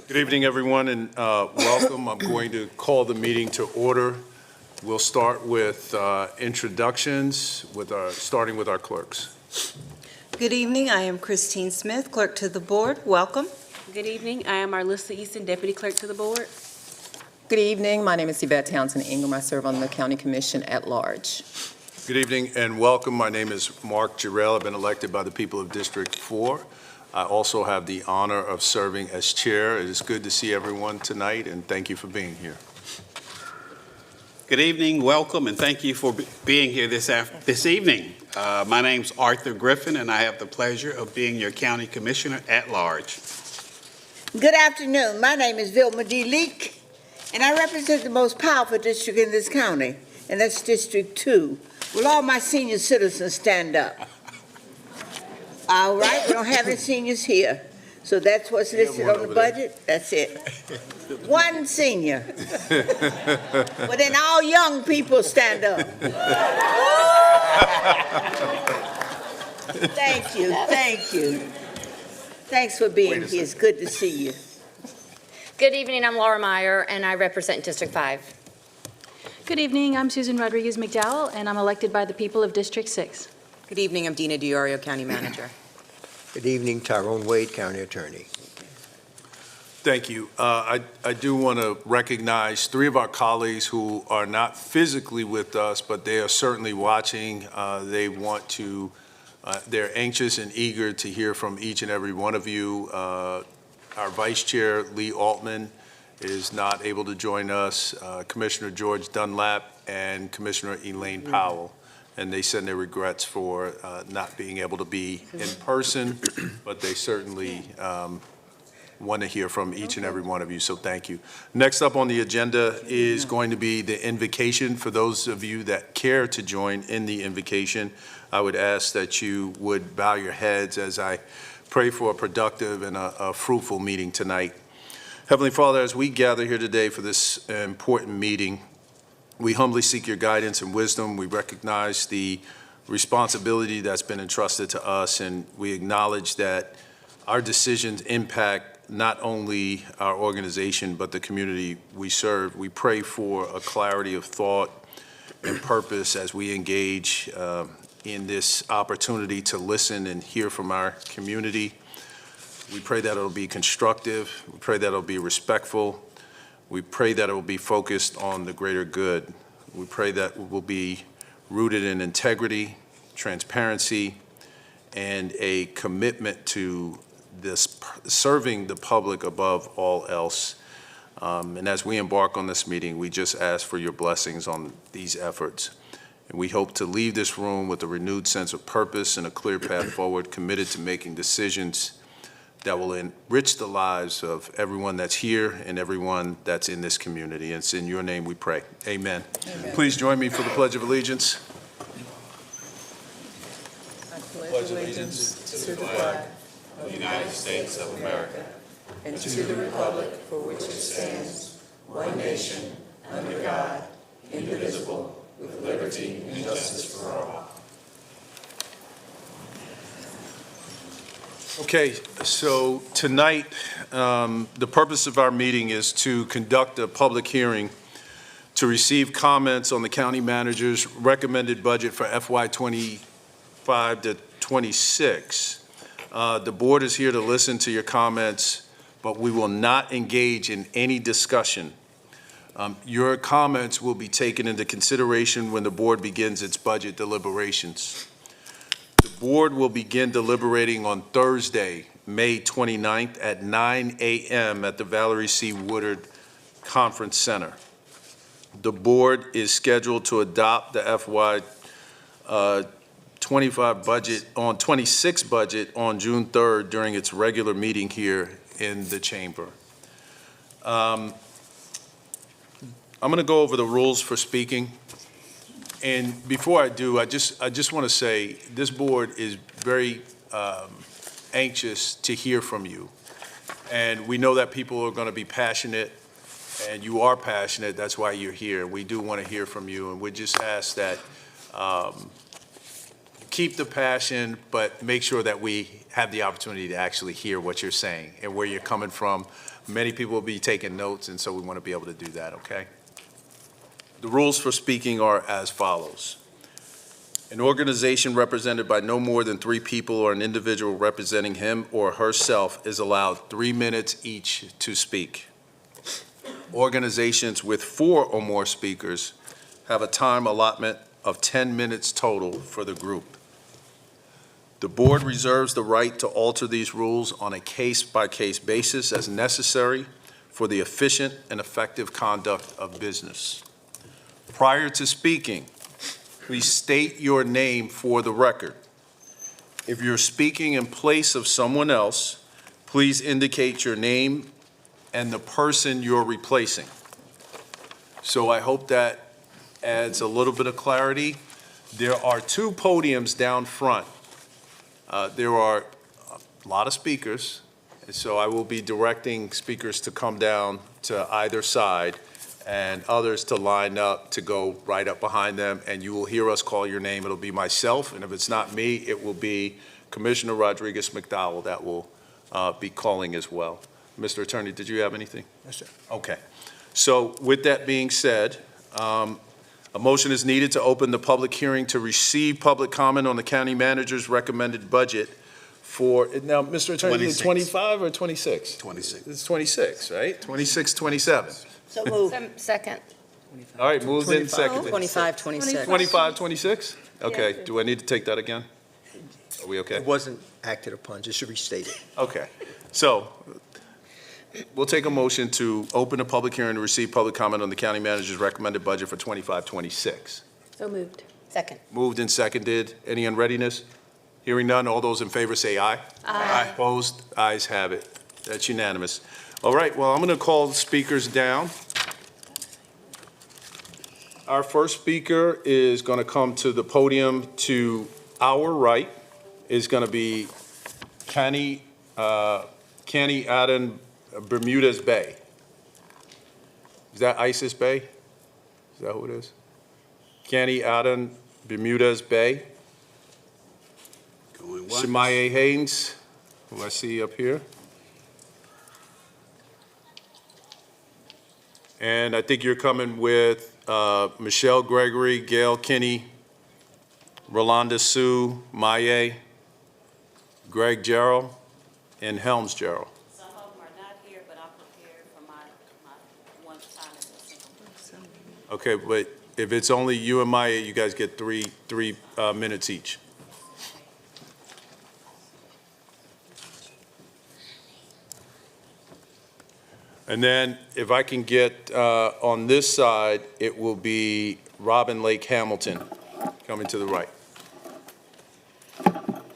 Good evening, everyone, and welcome. I'm going to call the meeting to order. We'll start with introductions, starting with our clerks. Good evening. I am Christine Smith, Clerk to the Board. Welcome. Good evening. I am Arlissa Easton, Deputy Clerk to the Board. Good evening. My name is Yvette Townsend Ingram. I serve on the County Commission at large. Good evening and welcome. My name is Mark Jarrell. I've been elected by the people of District 4. I also have the honor of serving as chair. It is good to see everyone tonight, and thank you for being here. Good evening, welcome, and thank you for being here this evening. My name's Arthur Griffin, and I have the pleasure of being your County Commissioner at large. Good afternoon. My name is Vilma D. Leak, and I represent the most powerful district in this county, and that's District 2. Will all my senior citizens stand up? All right, we don't have any seniors here. So that's what's listed on the budget? That's it. One senior. Well, then all young people stand up. Thank you, thank you. Thanks for being here. It's good to see you. Good evening. I'm Laura Meyer, and I represent District 5. Good evening. I'm Susan Rodriguez McDowell, and I'm elected by the people of District 6. Good evening. I'm Dina DiOrio, County Manager. Good evening, Tyrone Wade, County Attorney. Thank you. I do want to recognize three of our colleagues who are not physically with us, but they are certainly watching. They're anxious and eager to hear from each and every one of you. Our Vice Chair, Lee Altman, is not able to join us, Commissioner George Dunlap, and Commissioner Elaine Powell. And they send their regrets for not being able to be in person, but they certainly want to hear from each and every one of you, so thank you. Next up on the agenda is going to be the invocation. For those of you that care to join in the invocation, I would ask that you would bow your heads as I pray for a productive and a fruitful meeting tonight. Heavenly Father, as we gather here today for this important meeting, we humbly seek your guidance and wisdom. We recognize the responsibility that's been entrusted to us, and we acknowledge that our decisions impact not only our organization, but the community we serve. We pray for a clarity of thought and purpose as we engage in this opportunity to listen and hear from our community. We pray that it'll be constructive. We pray that it'll be respectful. We pray that it will be focused on the greater good. We pray that it will be rooted in integrity, transparency, and a commitment to this serving the public above all else. And as we embark on this meeting, we just ask for your blessings on these efforts. And we hope to leave this room with a renewed sense of purpose and a clear path forward, committed to making decisions that will enrich the lives of everyone that's here and everyone that's in this community. And it's in your name we pray. Amen. Amen. Please join me for the Pledge of Allegiance. I pledge allegiance to the flag of the United States of America and to the republic for which it stands, one nation, under God, indivisible, with liberty and justice for all. Okay, so tonight, the purpose of our meeting is to conduct a public hearing to receive comments on the county manager's recommended budget for FY 25 to 26. The board is here to listen to your comments, but we will not engage in any discussion. Your comments will be taken into consideration when the board begins its budget deliberations. The board will begin deliberating on Thursday, May 29th at 9 a.m. at the Valerie C. Woodard Conference Center. The board is scheduled to adopt the FY 26 budget on June 3rd during its regular meeting here in the chamber. I'm going to go over the rules for speaking. And before I do, I just want to say this board is very anxious to hear from you. And we know that people are going to be passionate, and you are passionate. That's why you're here. We do want to hear from you, and we just ask that keep the passion, but make sure that we have the opportunity to actually hear what you're saying and where you're coming from. Many people will be taking notes, and so we want to be able to do that, okay? The rules for speaking are as follows. An organization represented by no more than 3 people or an individual representing him or herself is allowed 3 minutes each to speak. Organizations with 4 or more speakers have a time allotment of 10 minutes total for the group. The board reserves the right to alter these rules on a case-by-case basis as necessary for the efficient and effective conduct of business. Prior to speaking, please state your name for the record. If you're speaking in place of someone else, please indicate your name and the person you're replacing. So I hope that adds a little bit of clarity. There are 2 podiums down front. There are a lot of speakers, and so I will be directing speakers to come down to either side and others to line up to go right up behind them, and you will hear us call your name. It'll be myself, and if it's not me, it will be Commissioner Rodriguez McDowell that will be calling as well. Mr. Attorney, did you have anything? Yes, sir. Okay. So with that being said, a motion is needed to open the public hearing to receive public comment on the county manager's recommended budget for, now, Mr. Attorney, is it 25 or 26? 26. It's 26, right? 26, 27. So move. Second. All right, moved in second. 25, 26. 25, 26? Okay, do I need to take that again? Are we okay? It wasn't acted upon, just restated. Okay, so we'll take a motion to open a public hearing to receive public comment on the county manager's recommended budget for 25, 26. So moved. Second. Moved and seconded. Any unreadiness? Hearing none, all those in favor say aye. Aye. Opposed? Ayes have it. That's unanimous. All right, well, I'm going to call the speakers down. Our first speaker is going to come to the podium to our right. Is going to be Kenny Aden Bermudez Bay. Is that Isis Bay? Is that who it is? Kenny Aden Bermudez Bay. Going once. Shemaye Haynes, who I see up here. And I think you're coming with Michelle Gregory, Gail Kinney, Rolanda Sue, Maye, Greg Gerald, and Helms Gerald. Some of them are not here, but I'm prepared for my one time as a single. Okay, but if it's only you and Maya, you guys get three minutes each. And then if I can get on this side, it will be Robin Lake Hamilton coming to the right.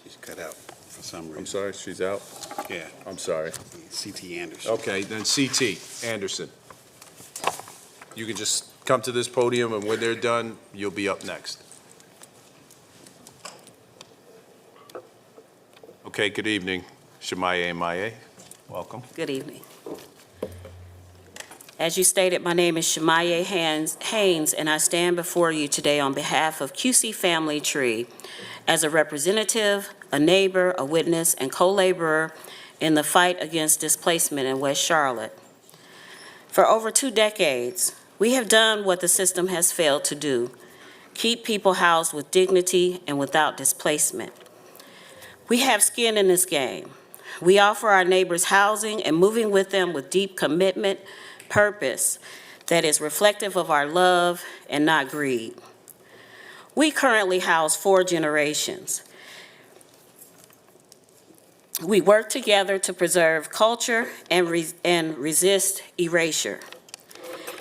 She's cut out for some reason. I'm sorry, she's out? Yeah, I'm sorry. C.T. Anderson. Okay, then C.T. Anderson. You can just come to this podium, and when they're done, you'll be up next. Okay, good evening, Shemaye and Maye. Welcome. Good evening. As you stated, my name is Shemaye Haynes, and I stand before you today on behalf of QC Family Tree as a representative, a neighbor, a witness, and co-laborer in the fight against displacement in West Charlotte. For over 2 decades, we have done what the system has failed to do, keep people housed with dignity and without displacement. We have skin in this game. We offer our neighbors housing and moving with them with deep commitment, purpose that is reflective of our love and not greed. We currently house 4 generations. We work together to preserve culture and resist erasure.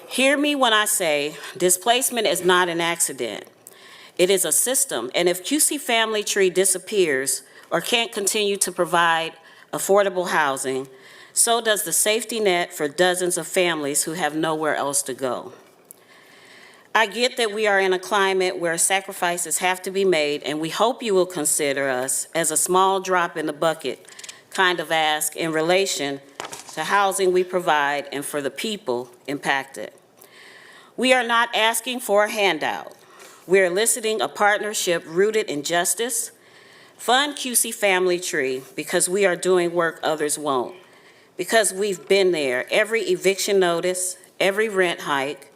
Hear me when I say displacement is not an accident. It is a system, and if QC Family Tree disappears or can't continue to provide affordable housing, so does the safety net for dozens of families who have nowhere else to go. I get that we are in a climate where sacrifices have to be made, and we hope you will consider us as a small drop in the bucket kind of ask in relation to housing we provide and for the people impacted. We are not asking for a handout. We're eliciting a partnership rooted in justice. Fund QC Family Tree because we are doing work others won't. Because we've been there, every eviction notice, every rent hike,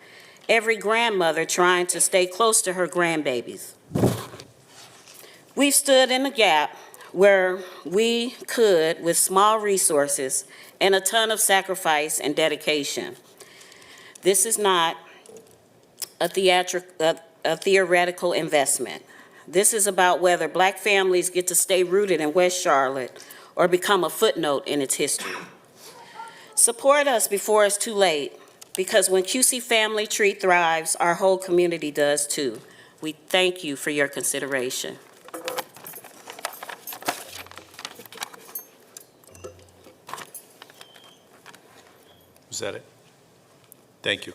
every grandmother trying to stay close to her grandbabies. We've stood in the gap where we could with small resources and a ton of sacrifice and dedication. This is not a theoretical investment. This is about whether Black families get to stay rooted in West Charlotte or become a footnote in its history. Support us before it's too late, because when QC Family Tree thrives, our whole community does too. We thank you for your consideration. Is that it? Thank you.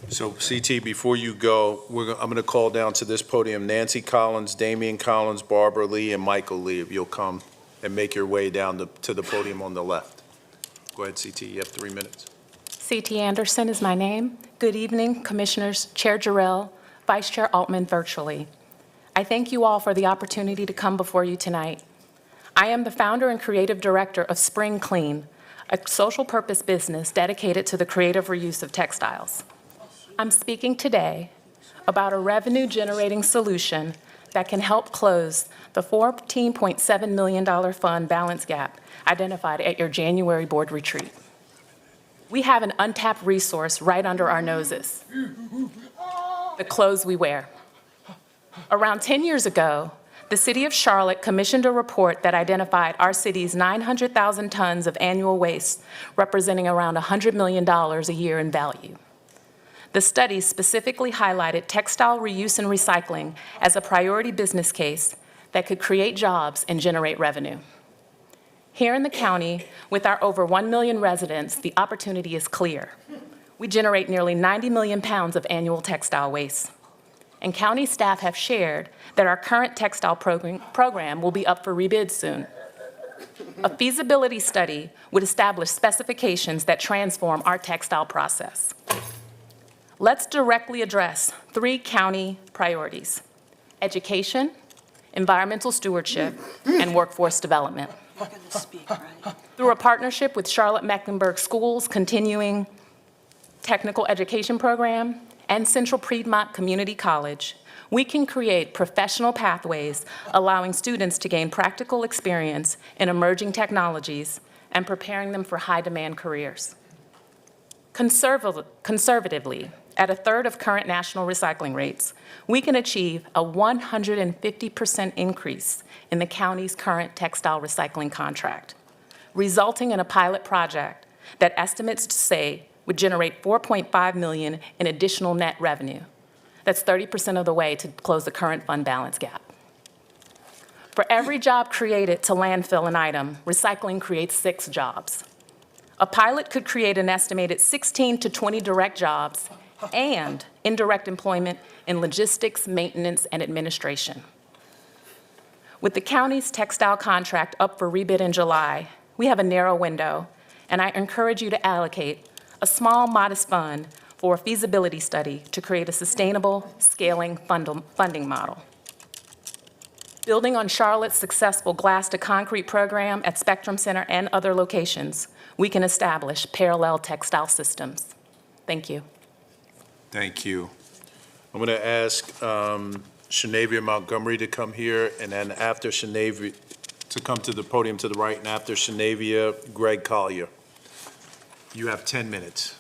So CT, before you go, I'm going to call down to this podium Nancy Collins, Damian Collins, Barbara Lee, and Michael Lee, if you'll come and make your way down to the podium on the left. Go ahead, CT, you have 3 minutes. CT Anderson is my name. Good evening, Commissioners, Chair Jarrell, Vice Chair Altman virtually. I thank you all for the opportunity to come before you tonight. I am the founder and creative director of Spring Clean, a social purpose business dedicated to the creative reuse of textiles. I'm speaking today about a revenue-generating solution that can help close the $14.7 million fund balance gap identified at your January board retreat. We have an untapped resource right under our noses, the clothes we wear. Around 10 years ago, the City of Charlotte commissioned a report that identified our city's 900,000 tons of annual waste, representing around $100 million a year in value. The study specifically highlighted textile reuse and recycling as a priority business case that could create jobs and generate revenue. Here in the county, with our over 1 million residents, the opportunity is clear. We generate nearly 90 million pounds of annual textile waste. And county staff have shared that our current textile program will be up for rebid soon. A feasibility study would establish specifications that transform our textile process. Let's directly address 3 county priorities: education, environmental stewardship, and workforce development. Through a partnership with Charlotte Mecklenburg Schools Continuing Technical Education Program and Central Piedmont Community College, we can create professional pathways allowing students to gain practical experience in emerging technologies and preparing them for high-demand careers. Conservatively, at a third of current national recycling rates, we can achieve a 150% increase in the county's current textile recycling contract, resulting in a pilot project that estimates to say would generate $4.5 million in additional net revenue. That's 30% of the way to close the current fund balance gap. For every job created to landfill an item, recycling creates 6 jobs. A pilot could create an estimated 16 to 20 direct jobs and indirect employment in logistics, maintenance, and administration. With the county's textile contract up for rebid in July, we have a narrow window, and I encourage you to allocate a small, modest fund for a feasibility study to create a sustainable, scaling funding model. Building on Charlotte's successful glass-to-concrete program at Spectrum Center and other locations, we can establish parallel textile systems. Thank you. Thank you. I'm going to ask Shanavia Montgomery to come here, and then after Shanavia, to come to the podium to the right, and after Shanavia, Greg Collier. You have 10 minutes.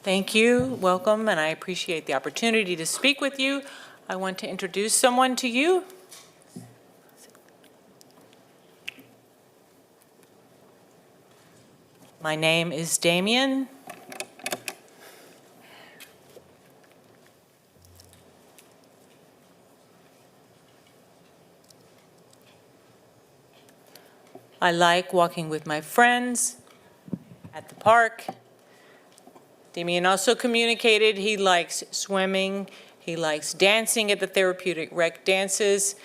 Thank you, welcome, and I appreciate the opportunity to speak with you. I want to introduce someone to you. My name is Damian. I like walking with my friends at the park. Damian also communicated he likes swimming, he likes dancing at the therapeutic rec dances.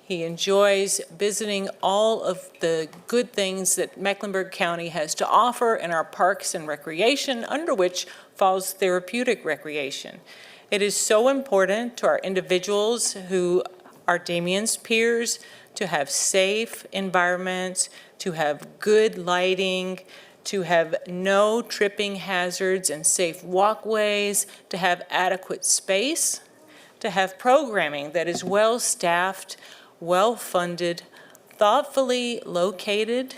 He enjoys visiting all of the good things that Mecklenburg County has to offer in our parks and recreation, under which Falls Therapeutic Recreation. It is so important to our individuals who are Damien's peers to have safe environments, to have good lighting, to have no tripping hazards and safe walkways, to have adequate space, to have programming that is well-staffed, well-funded, thoughtfully located,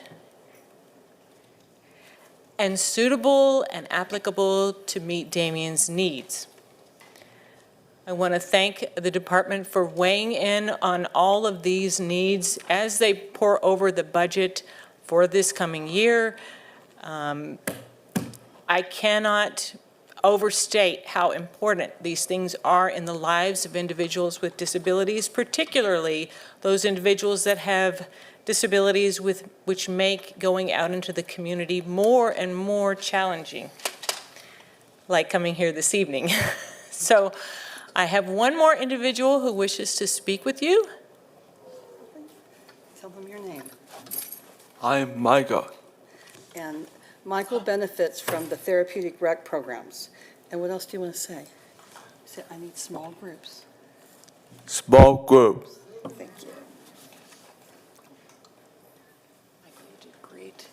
and suitable and applicable to meet Damien's needs. I want to thank the department for weighing in on all of these needs as they pour over the budget for this coming year. I cannot overstate how important these things are in the lives of individuals with disabilities, particularly those individuals that have disabilities which make going out into the community more and more challenging, like coming here this evening. So I have one more individual who wishes to speak with you. Tell them your name. I'm Micah. And Michael benefits from the therapeutic rec programs. And what else do you want to say? Say, I need small groups. Small group. Thank you. Michael, you did great.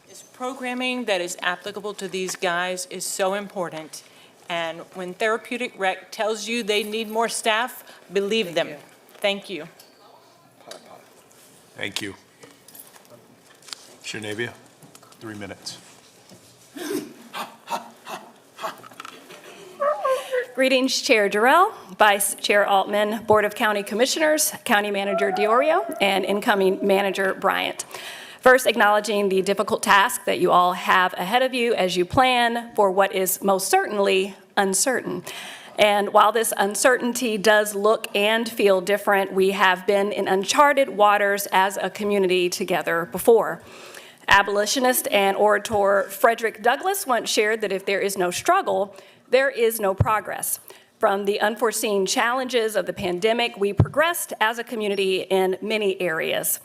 This programming that is applicable to these guys is so important. And when Therapeutic Rec tells you they need more staff, believe them. Thank you. Thank you. Shanavia, 3 minutes. Greetings, Chair Durrell, Vice Chair Altman, Board of County Commissioners, County Manager Diorio, and incoming Manager Bryant. First, acknowledging the difficult task that you all have ahead of you as you plan for what is most certainly uncertain. And while this uncertainty does look and feel different, we have been in uncharted waters as a community together before. Abolitionist and orator Frederick Douglass once shared that if there is no struggle, there is no progress. From the unforeseen challenges of the pandemic, we progressed as a community in many areas.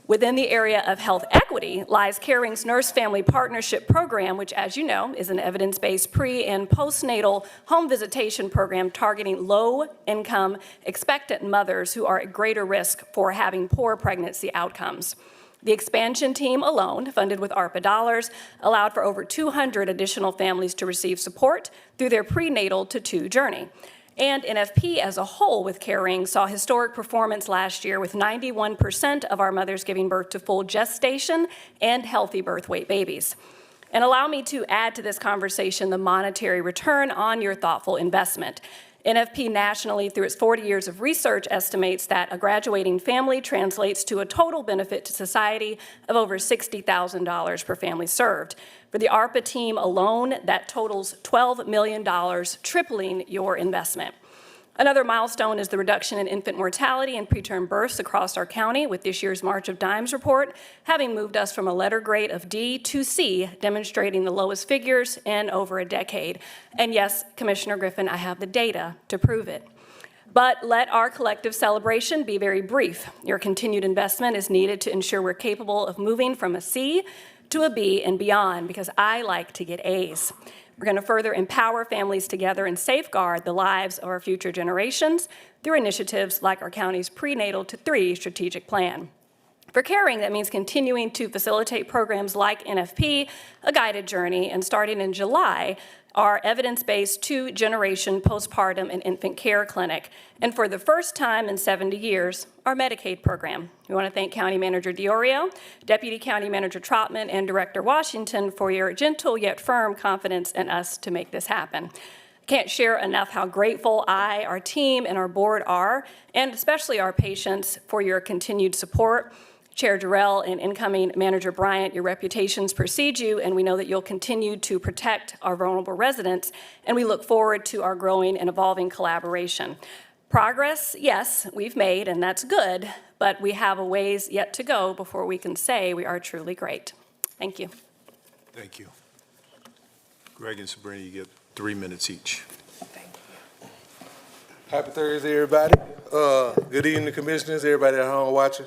Within the area of health equity lies Caring's Nurse Family Partnership Program, which, as you know, is an evidence-based pre- and postnatal home visitation program targeting low-income expectant mothers who are at greater risk for having poor pregnancy outcomes. The expansion team alone, funded with ARPA dollars, allowed for over 200 additional families to receive support through their prenatal to 2 journey. And NFP as a whole with Caring saw historic performance last year with 91% of our mothers giving birth to full gestation and healthy birth weight babies. And allow me to add to this conversation the monetary return on your thoughtful investment. NFP nationally, through its 40 years of research, estimates that a graduating family translates to a total benefit to society of over $60,000 per family served. For the ARPA team alone, that totals $12 million, tripling your investment. Another milestone is the reduction in infant mortality and preterm births across our county, with this year's March of Dimes report having moved us from a letter grade of D to C, demonstrating the lowest figures in over a decade. And yes, Commissioner Griffin, I have the data to prove it. But let our collective celebration be very brief. Your continued investment is needed to ensure we're capable of moving from a C to a B and beyond, because I like to get A's. We're going to further empower families together and safeguard the lives of our future generations through initiatives like our county's Prenatal to 3 strategic plan. For Caring, that means continuing to facilitate programs like NFP, a guided journey, and starting in July, our evidence-based 2-generation postpartum and infant care clinic, and for the first time in 70 years, our Medicaid program. We want to thank County Manager Diorio, Deputy County Manager Trotman, and Director Washington for your gentle yet firm confidence in us to make this happen. Can't share enough how grateful I, our team, and our board are, and especially our patients, for your continued support. Chair Durrell and incoming Manager Bryant, your reputations precede you, and we know that you'll continue to protect our vulnerable residents, and we look forward to our growing and evolving collaboration. Progress, yes, we've made, and that's good, but we have a ways yet to go before we can say we are truly great. Thank you. Thank you. Greg and Sabrina, you get 3 minutes each. Happy Thursday, everybody. Good evening, commissioners, everybody at home watching.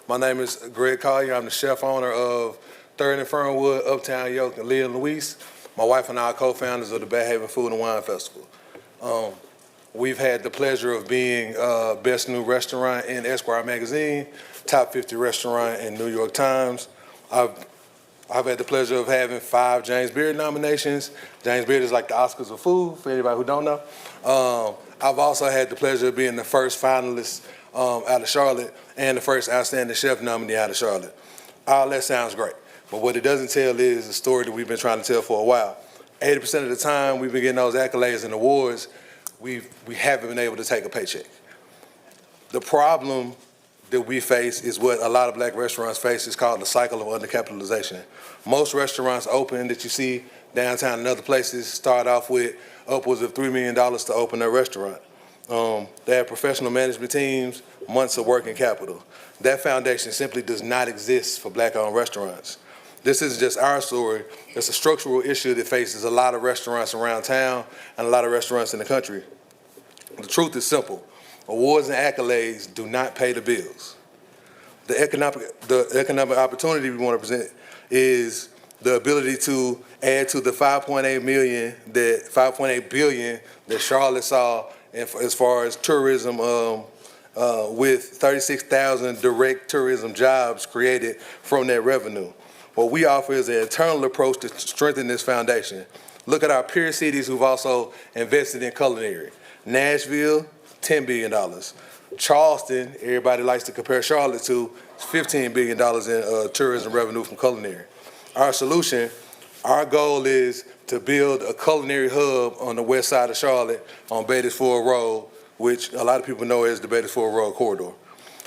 My name is Greg Collier. I'm the chef owner of 3rd and Fernwood, Uptown York, and Leah Louise. My wife and I are co-founders of the Bay Haven Food and Wine Festival. We've had the pleasure of being Best New Restaurant in Esquire Magazine, Top 50 Restaurant in New York Times. I've had the pleasure of having 5 James Beard nominations. James Beard is like the Oscars of food, for anybody who don't know. I've also had the pleasure of being the first finalist out of Charlotte and the first Outstanding Chef nominee out of Charlotte. All that sounds great, but what it doesn't tell is the story that we've been trying to tell for a while. 80% of the time we've been getting those accolades and awards, we haven't been able to take a paycheck. The problem that we face is what a lot of black restaurants face. It's called the cycle of undercapitalization. Most restaurants open that you see downtown and other places start off with upwards of $3 million to open their restaurant. They have professional management teams, months of working capital. That foundation simply does not exist for black-owned restaurants. This isn't just our story. It's a structural issue that faces a lot of restaurants around town and a lot of restaurants in the country. The truth is simple. Awards and accolades do not pay the bills. The economic opportunity we want to present is the ability to add to the $5.8 billion that Charlotte saw as far as tourism, with 36,000 direct tourism jobs created from that revenue. What we offer is an internal approach to strengthen this foundation. Look at our peer cities who've also invested in culinary. Nashville, $10 billion. Charleston, everybody likes to compare Charlotte to, $15 billion in tourism revenue from culinary. Our solution, our goal is to build a culinary hub on the west side of Charlotte on Beatties Ford Road, which a lot of people know as the Beatties Ford Road corridor.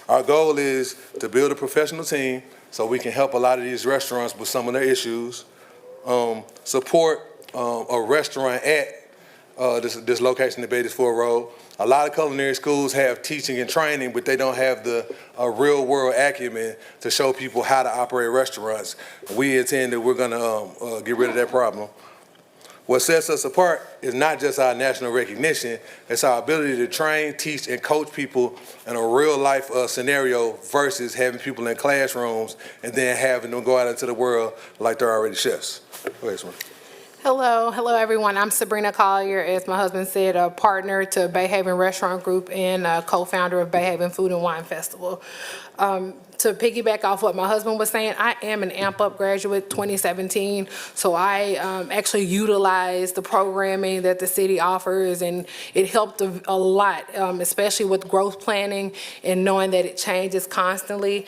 Our goal is to build a professional team so we can help a lot of these restaurants with some of their issues, support a restaurant at this location at Beatties Ford Road. A lot of culinary schools have teaching and training, but they don't have the real world acumen to show people how to operate restaurants. We intend that we're gonna get rid of that problem. What sets us apart is not just our national recognition, it's our ability to train, teach, and coach people in a real life scenario versus having people in classrooms and then having them go out into the world like they're already chefs. Go ahead, Swan. Hello everyone. I'm Sabrina Collier, as my husband said, a partner to Bay Haven Restaurant Group and a co-founder of Bay Haven Food and Wine Festival. To piggyback off what my husband was saying, I am an AMP Up graduate 2017, so I actually utilized the programming that the city offers, and it helped a lot, especially with growth planning and knowing that it changes constantly.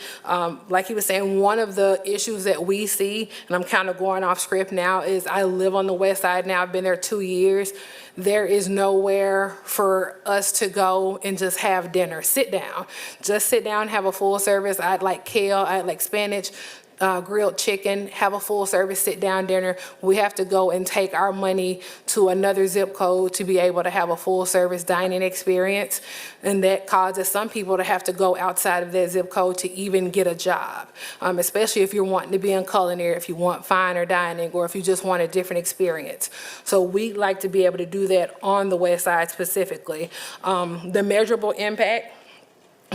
Like he was saying, one of the issues that we see, and I'm kind of going off script now, is I live on the west side now. I've been there 2 years. There is nowhere for us to go and just have dinner. Sit down. Just sit down, have a full service. I'd like kale, I'd like spinach, grilled chicken, have a full service sit down dinner. We have to go and take our money to another zip code to be able to have a full service dining experience. And that causes some people to have to go outside of that zip code to even get a job, especially if you're wanting to be in culinary, if you want finer dining, or if you just want a different experience. So we like to be able to do that on the west side specifically. The measurable impact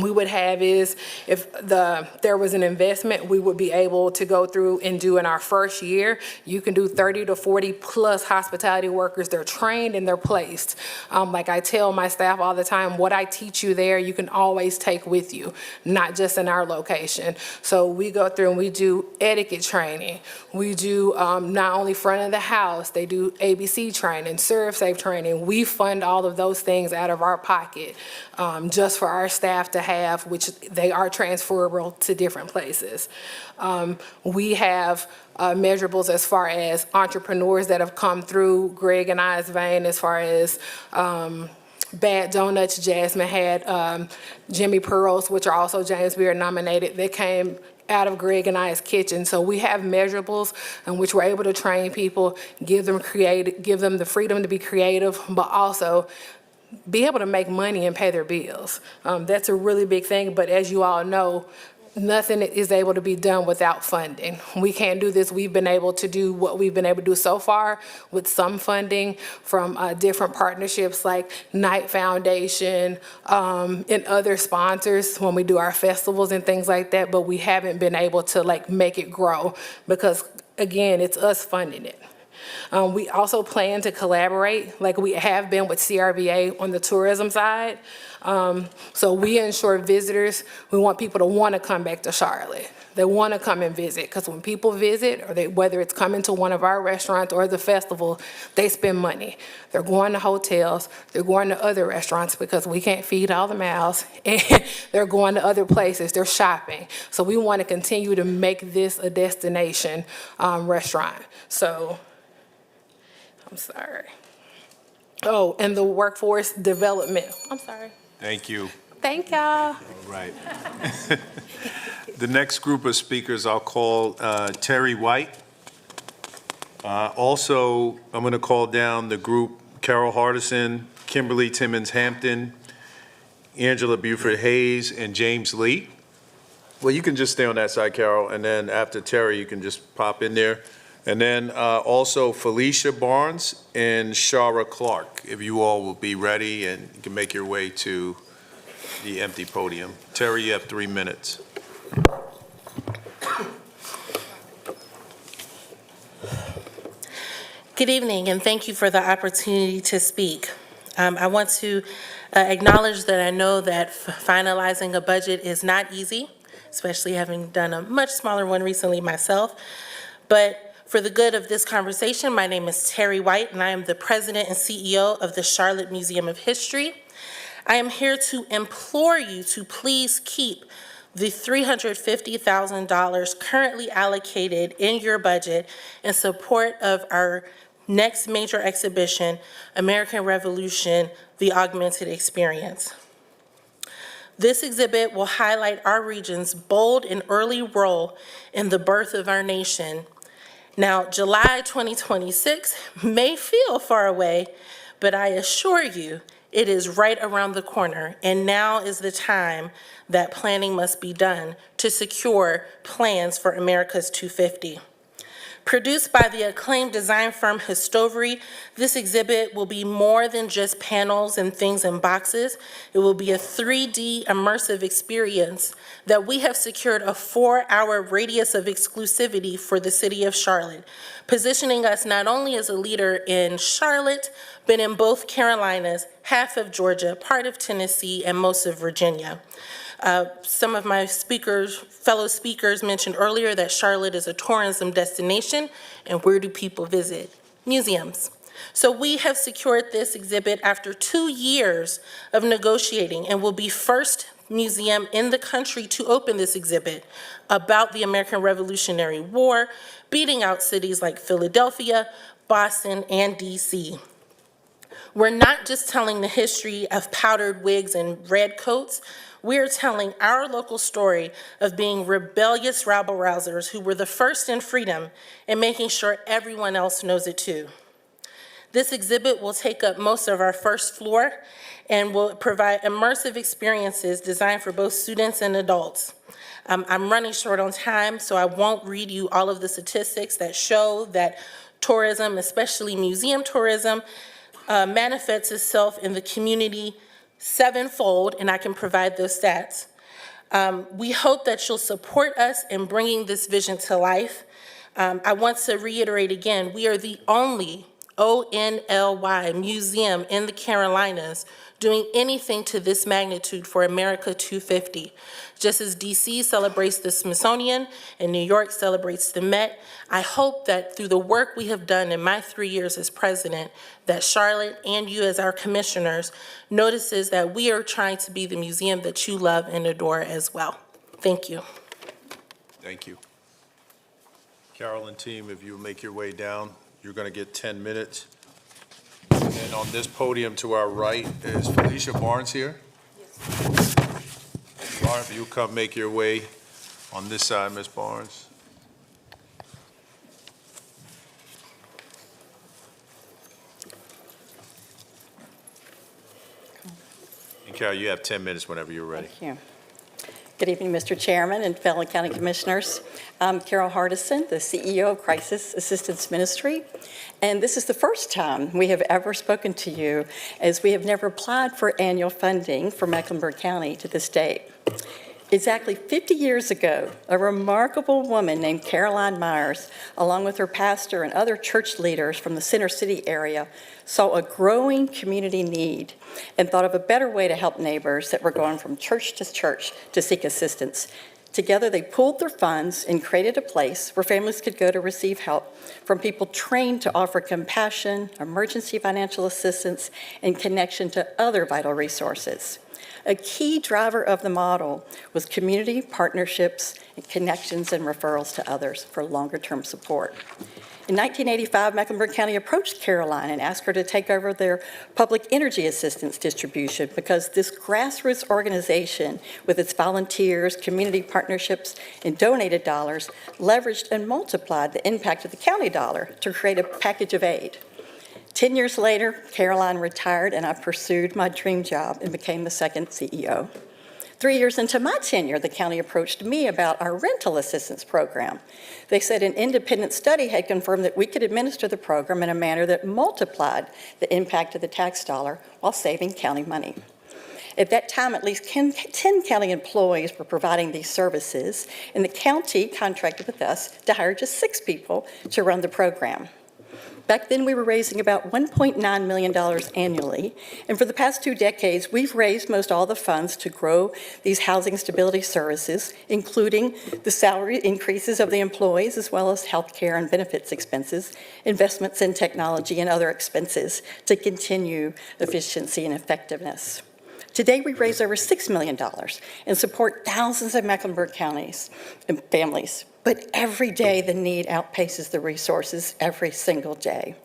we would have is if there was an investment, we would be able to go through and do in our first year. You can do 30 to 40 plus hospitality workers. They're trained and they're placed. Like I tell my staff all the time, what I teach you there, you can always take with you, not just in our location. So we go through and we do etiquette training. We do not only front of the house, they do ABC training, serve safe training. We fund all of those things out of our pocket just for our staff to have, which they are transferable to different places. We have measurables as far as entrepreneurs that have come through Greg and I's vein, as far as Bad Donuts. Jasmine had Jimmy Pearls, which are also James Beard nominated. They came out of Greg and I's kitchen. So we have measurables in which we're able to train people, give them the freedom to be creative, but also be able to make money and pay their bills. That's a really big thing, but as you all know, nothing is able to be done without funding. We can't do this. We've been able to do what we've been able to do so far with some funding from different partnerships like Knight Foundation and other sponsors when we do our festivals and things like that, but we haven't been able to like make it grow because, again, it's us funding it. We also plan to collaborate, like we have been with CRVA on the tourism side. So we ensure visitors, we want people to want to come back to Charlotte. They want to come and visit, because when people visit, or whether it's coming to one of our restaurants or the festival, they spend money. They're going to hotels, they're going to other restaurants because we can't feed all the mouths, and they're going to other places, they're shopping. So we want to continue to make this a destination restaurant. So, I'm sorry. Oh, and the workforce development. I'm sorry. Thank you. Thank y'all. All right. The next group of speakers I'll call Terry White. Also, I'm going to call down the group Carol Hardison, Kimberly Timmons Hampton, Angela Buford Hayes, and James Lee. Well, you can just stay on that side, Carol, and then after Terry, you can just pop in there. And then also Felicia Barnes and Shara Clark, if you all will be ready and you can make your way to the empty podium. Terry, you have 3 minutes. Good evening, and thank you for the opportunity to speak. I want to acknowledge that I know that finalizing a budget is not easy, especially having done a much smaller one recently myself. But for the good of this conversation, my name is Terry White, and I am the president and CEO of the Charlotte Museum of History. I am here to implore you to please keep the $350,000 currently allocated in your budget in support of our next major exhibition, American Revolution, The Augmented Experience. This exhibit will highlight our region's bold and early role in the birth of our nation. Now, July 2026 may feel far away, but I assure you, it is right around the corner, and now is the time that planning must be done to secure plans for America's 250. Produced by the acclaimed design firm Histovery, this exhibit will be more than just panels and things in boxes. It will be a 3D immersive experience that we have secured a 4-hour radius of exclusivity for the city of Charlotte, positioning us not only as a leader in Charlotte, but in both Carolinas, half of Georgia, part of Tennessee, and most of Virginia. Some of my fellow speakers mentioned earlier that Charlotte is a tourism destination, and where do people visit? Museums. So we have secured this exhibit after 2 years of negotiating, and will be first museum in the country to open this exhibit about the American Revolutionary War, beating out cities like Philadelphia, Boston, and DC. We're not just telling the history of powdered wigs and red coats. We're telling our local story of being rebellious rabble-rousers who were the first in freedom and making sure everyone else knows it too. This exhibit will take up most of our first floor and will provide immersive experiences designed for both students and adults. I'm running short on time, so I won't read you all of the statistics that show that tourism, especially museum tourism, manifests itself in the community sevenfold, and I can provide those stats. We hope that you'll support us in bringing this vision to life. I want to reiterate again, we are the only ONLY museum in the Carolinas doing anything to this magnitude for America 250. Just as DC celebrates the Smithsonian and New York celebrates the Met, I hope that through the work we have done in my 3 years as president, that Charlotte and you as our commissioners notices that we are trying to be the museum that you love and adore as well. Thank you. Thank you. Carol and team, if you make your way down, you're going to get 10 minutes. And on this podium to our right is Felicia Barnes here. Yes. Barnes, if you come make your way on this side, Ms. Barnes. And Carol, you have 10 minutes whenever you're ready. Thank you. Good evening, Mr. Chairman and fellow county commissioners. I'm Carol Hardison, the CEO of Crisis Assistance Ministry, and this is the first time we have ever spoken to you, as we have never applied for annual funding for Mecklenburg County to this date. Exactly 50 years ago, a remarkable woman named Caroline Myers, along with her pastor and other church leaders from the Center City area, saw a growing community need and thought of a better way to help neighbors that were going from church to seek assistance. Together, they pooled their funds and created a place where families could go to receive help from people trained to offer compassion, emergency financial assistance, and connection to other vital resources. A key driver of the model was community partnerships and connections and referrals to others for longer-term support. In 1985, Mecklenburg County approached Caroline and asked her to take over their public energy assistance distribution because this grassroots organization, with its volunteers, community partnerships, and donated dollars, leveraged and multiplied the impact of the county dollar to create a package of aid. 10 years later, Caroline retired and I pursued my dream job and became the second CEO. 3 years into my tenure, the county approached me about our rental assistance program. They said an independent study had confirmed that we could administer the program in a manner that multiplied the impact of the tax dollar while saving county money. At that time, at least 10 county employees were providing these services, and the county contracted with us to hire just 6 people to run the program. Back then, we were raising about $1.9 million annually, and for the past 2 decades, we've raised most all the funds to grow these housing stability services, including the salary increases of the employees, as well as health care and benefits expenses, investments in technology, and other expenses to continue efficiency and effectiveness. Today, we raise over $6 million and support thousands of Mecklenburg counties and families. But every day, the need outpaces the resources every single day.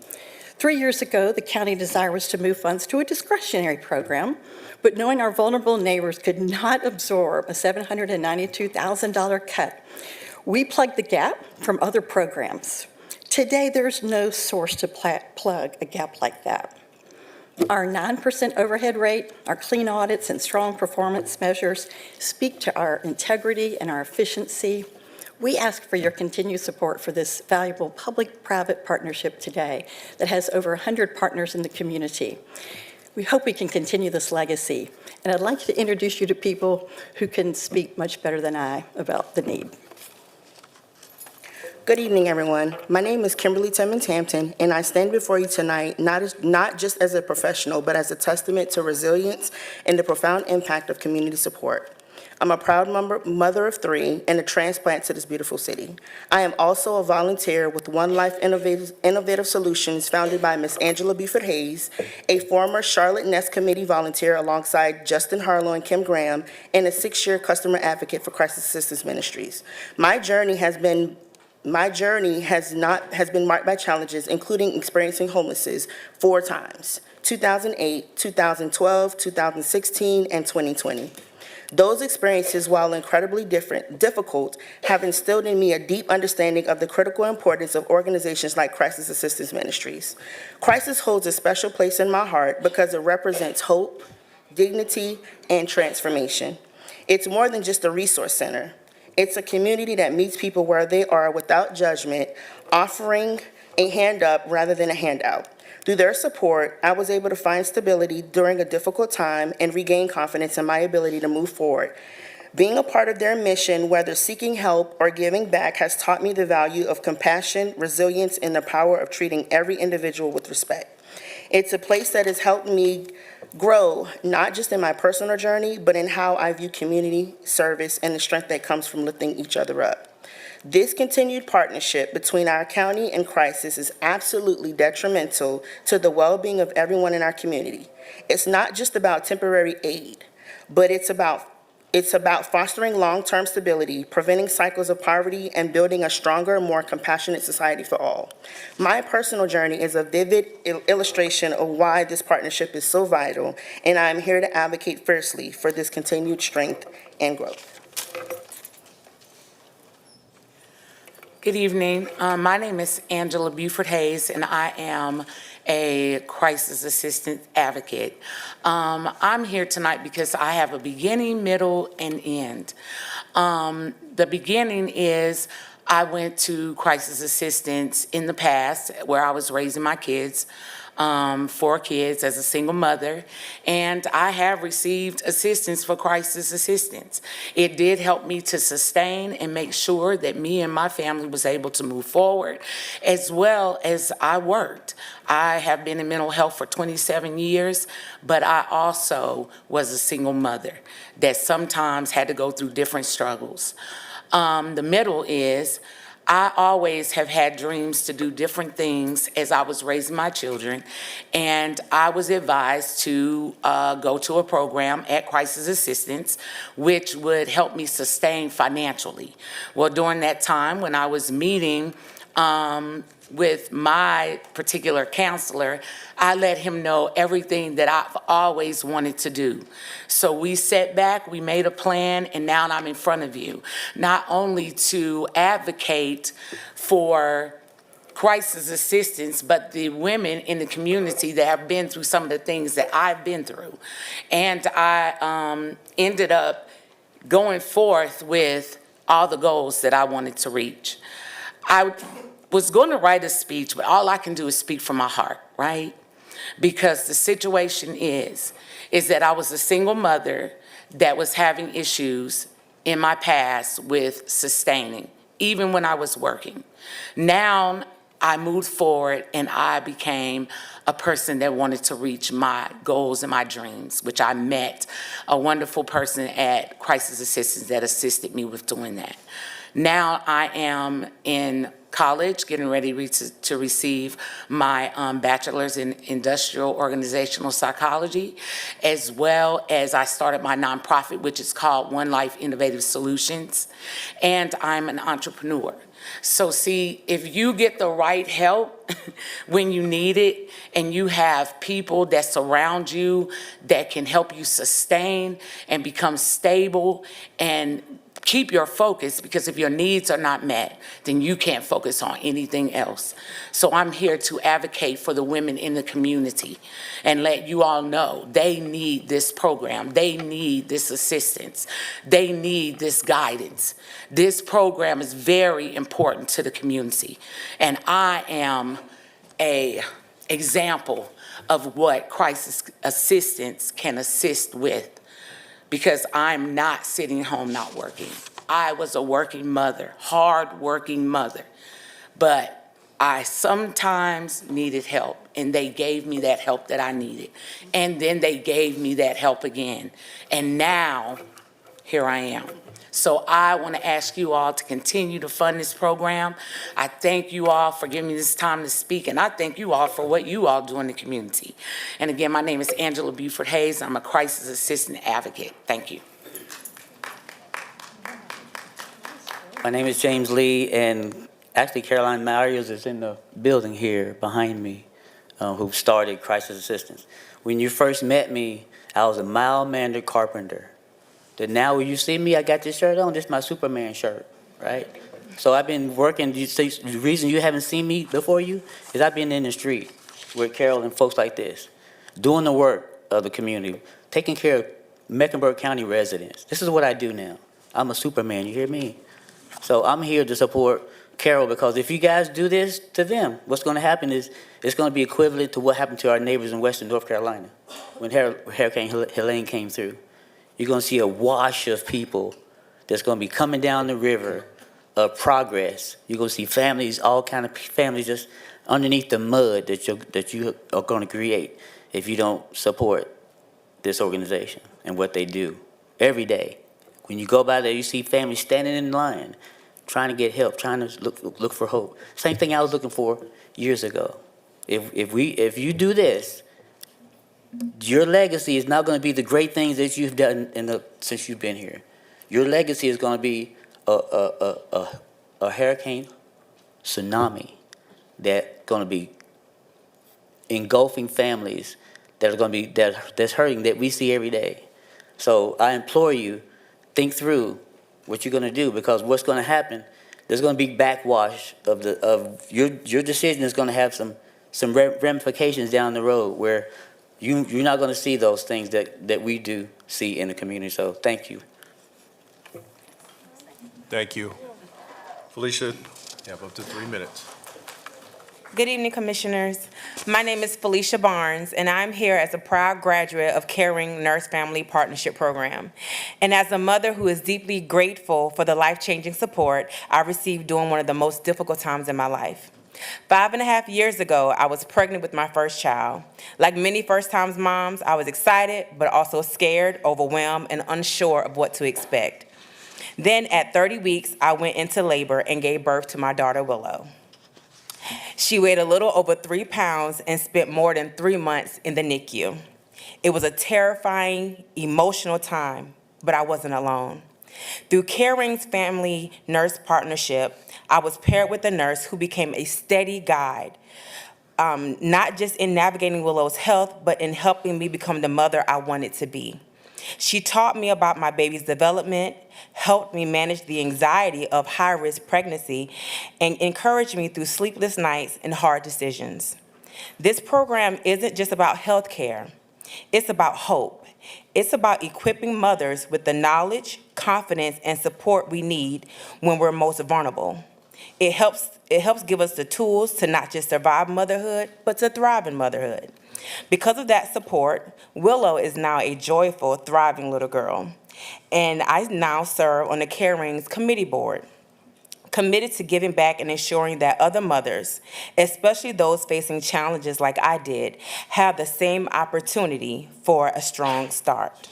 3 years ago, the county desire was to move funds to a discretionary program, but knowing our vulnerable neighbors could not absorb a $792,000 cut, we plugged the gap from other programs. Today, there's no source to plug a gap like that. Our 9% overhead rate, our clean audits, and strong performance measures speak to our integrity and our efficiency. We ask for your continued support for this valuable public-private partnership today that has over 100 partners in the community. We hope we can continue this legacy, and I'd like to introduce you to people who can speak much better than I about the need. Good evening, everyone. My name is Kimberly Timman Hampton, and I stand before you tonight not just as a professional, but as a testament to resilience and the profound impact of community support. I'm a proud mother of 3 and a transplant to this beautiful city. I am also a volunteer with One Life Innovative Solutions, founded by Ms. Angela Buford Hayes, a former Charlotte Nest Committee volunteer alongside Justin Harlow and Kim Graham, and a 6-year customer advocate for Crisis Assistance Ministries. My journey has been marked by challenges, including experiencing homelessness 4 times: 2008, 2012, 2016, and 2020. Those experiences, while incredibly difficult, have instilled in me a deep understanding of the critical importance of organizations like Crisis Assistance Ministries. Crisis holds a special place in my heart because it represents hope, dignity, and transformation. It's more than just a resource center. It's a community that meets people where they are without judgment, offering a hand up rather than a handout. Through their support, I was able to find stability during a difficult time and regain confidence in my ability to move forward. Being a part of their mission, whether seeking help or giving back, has taught me the value of compassion, resilience, and the power of treating every individual with respect. It's a place that has helped me grow, not just in my personal journey, but in how I view community service and the strength that comes from lifting each other up. This continued partnership between our county and Crisis is absolutely detrimental to the well-being of everyone in our community. It's not just about temporary aid, but it's about fostering long-term stability, preventing cycles of poverty, and building a stronger, more compassionate society for all. My personal journey is a vivid illustration of why this partnership is so vital, and I'm here to advocate fiercely for this continued strength and growth. Good evening. My name is Angela Buford Hayes, and I am a crisis assistant advocate. I'm here tonight because I have a beginning, middle, and end. The beginning is I went to crisis assistance in the past where I was raising my kids. 4 kids as a single mother, and I have received assistance for crisis assistance. It did help me to sustain and make sure that me and my family was able to move forward, as well as I worked. I have been in mental health for 27 years, but I also was a single mother that sometimes had to go through different struggles. The middle is, I always have had dreams to do different things as I was raising my children, and I was advised to go to a program at Crisis Assistance, which would help me sustain financially. Well, during that time when I was meeting with my particular counselor, I let him know everything that I've always wanted to do. So we sat back, we made a plan, and now I'm in front of you, not only to advocate for crisis assistance, but the women in the community that have been through some of the things that I've been through. And I ended up going forth with all the goals that I wanted to reach. I was going to write a speech, but all I can do is speak from my heart, right? Because the situation is that I was a single mother that was having issues in my past with sustaining, even when I was working. Now I moved forward and I became a person that wanted to reach my goals and my dreams, which I met a wonderful person at Crisis Assistance that assisted me with doing that. Now I am in college, getting ready to receive my bachelor's in industrial organizational psychology, as well as I started my nonprofit, which is called One Life Innovative Solutions, and I'm an entrepreneur. So see, if you get the right help when you need it, and you have people that surround you that can help you sustain and become stable and keep your focus, because if your needs are not met, then you can't focus on anything else. So I'm here to advocate for the women in the community and let you all know they need this program. They need this assistance. They need this guidance. This program is very important to the community. And I am an example of what crisis assistance can assist with, because I'm not sitting home not working. I was a working mother, hard-working mother, but I sometimes needed help, and they gave me that help that I needed. And then they gave me that help again. And now, here I am. So I want to ask you all to continue to fund this program. I thank you all for giving me this time to speak, and I thank you all for what you all do in the community. And again, my name is Angela Buford Hayes. I'm a crisis assistant advocate. Thank you. My name is James Lee, and actually Caroline Myers is in the building here behind me, who started Crisis Assistance. When you first met me, I was a mild-mannered carpenter. That now when you see me, I got this shirt on, this is my Superman shirt, right? So I've been working, the reason you haven't seen me before you is I've been in the street with Carol and folks like this, doing the work of the community, taking care of Mecklenburg County residents. This is what I do now. I'm a Superman, you hear me? So I'm here to support Carol, because if you guys do this to them, what's going to happen is it's going to be equivalent to what happened to our neighbors in Western North Carolina when Hurricane Helene came through. You're going to see a wash of people that's going to be coming down the river of progress. You're going to see families, all kind of families just underneath the mud that you are going to create if you don't support this organization and what they do every day. When you go by there, you see families standing in line, trying to get help, trying to look for hope. Same thing I was looking for years ago. If you do this, your legacy is not going to be the great things that you've done since you've been here. Your legacy is going to be a hurricane tsunami that's going to be engulfing families that are going to be that's hurting, that we see every day. So I implore you, think through what you're going to do, because what's going to happen, there's going to be backwash of your decision is going to have some ramifications down the road where you're not going to see those things that we do see in the community. So thank you. Thank you. Felicia, you have up to 3 minutes. Good evening, Commissioners. My name is Felicia Barnes, and I'm here as a proud graduate of Caring Nurse Family Partnership Program. And as a mother who is deeply grateful for the life-changing support I received during one of the most difficult times in my life. 5.5 years ago, I was pregnant with my first child. Like many first-time moms, I was excited, but also scared, overwhelmed, and unsure of what to expect. Then at 30 weeks, I went into labor and gave birth to my daughter, Willow. She weighed a little over 3 pounds and spent more than 3 months in the NICU. It was a terrifying, emotional time, but I wasn't alone. Through Caring's Family Nurse Partnership, I was paired with a nurse who became a steady guide, not just in navigating Willow's health, but in helping me become the mother I wanted to be. She taught me about my baby's development, helped me manage the anxiety of high-risk pregnancy, and encouraged me through sleepless nights and hard decisions. This program isn't just about health care. It's about hope. It's about equipping mothers with the knowledge, confidence, and support we need when we're most vulnerable. It helps give us the tools to not just survive motherhood, but to thrive in motherhood. Because of that support, Willow is now a joyful, thriving little girl. And I now serve on the Caring's committee board, committed to giving back and ensuring that other mothers, especially those facing challenges like I did, have the same opportunity for a strong start.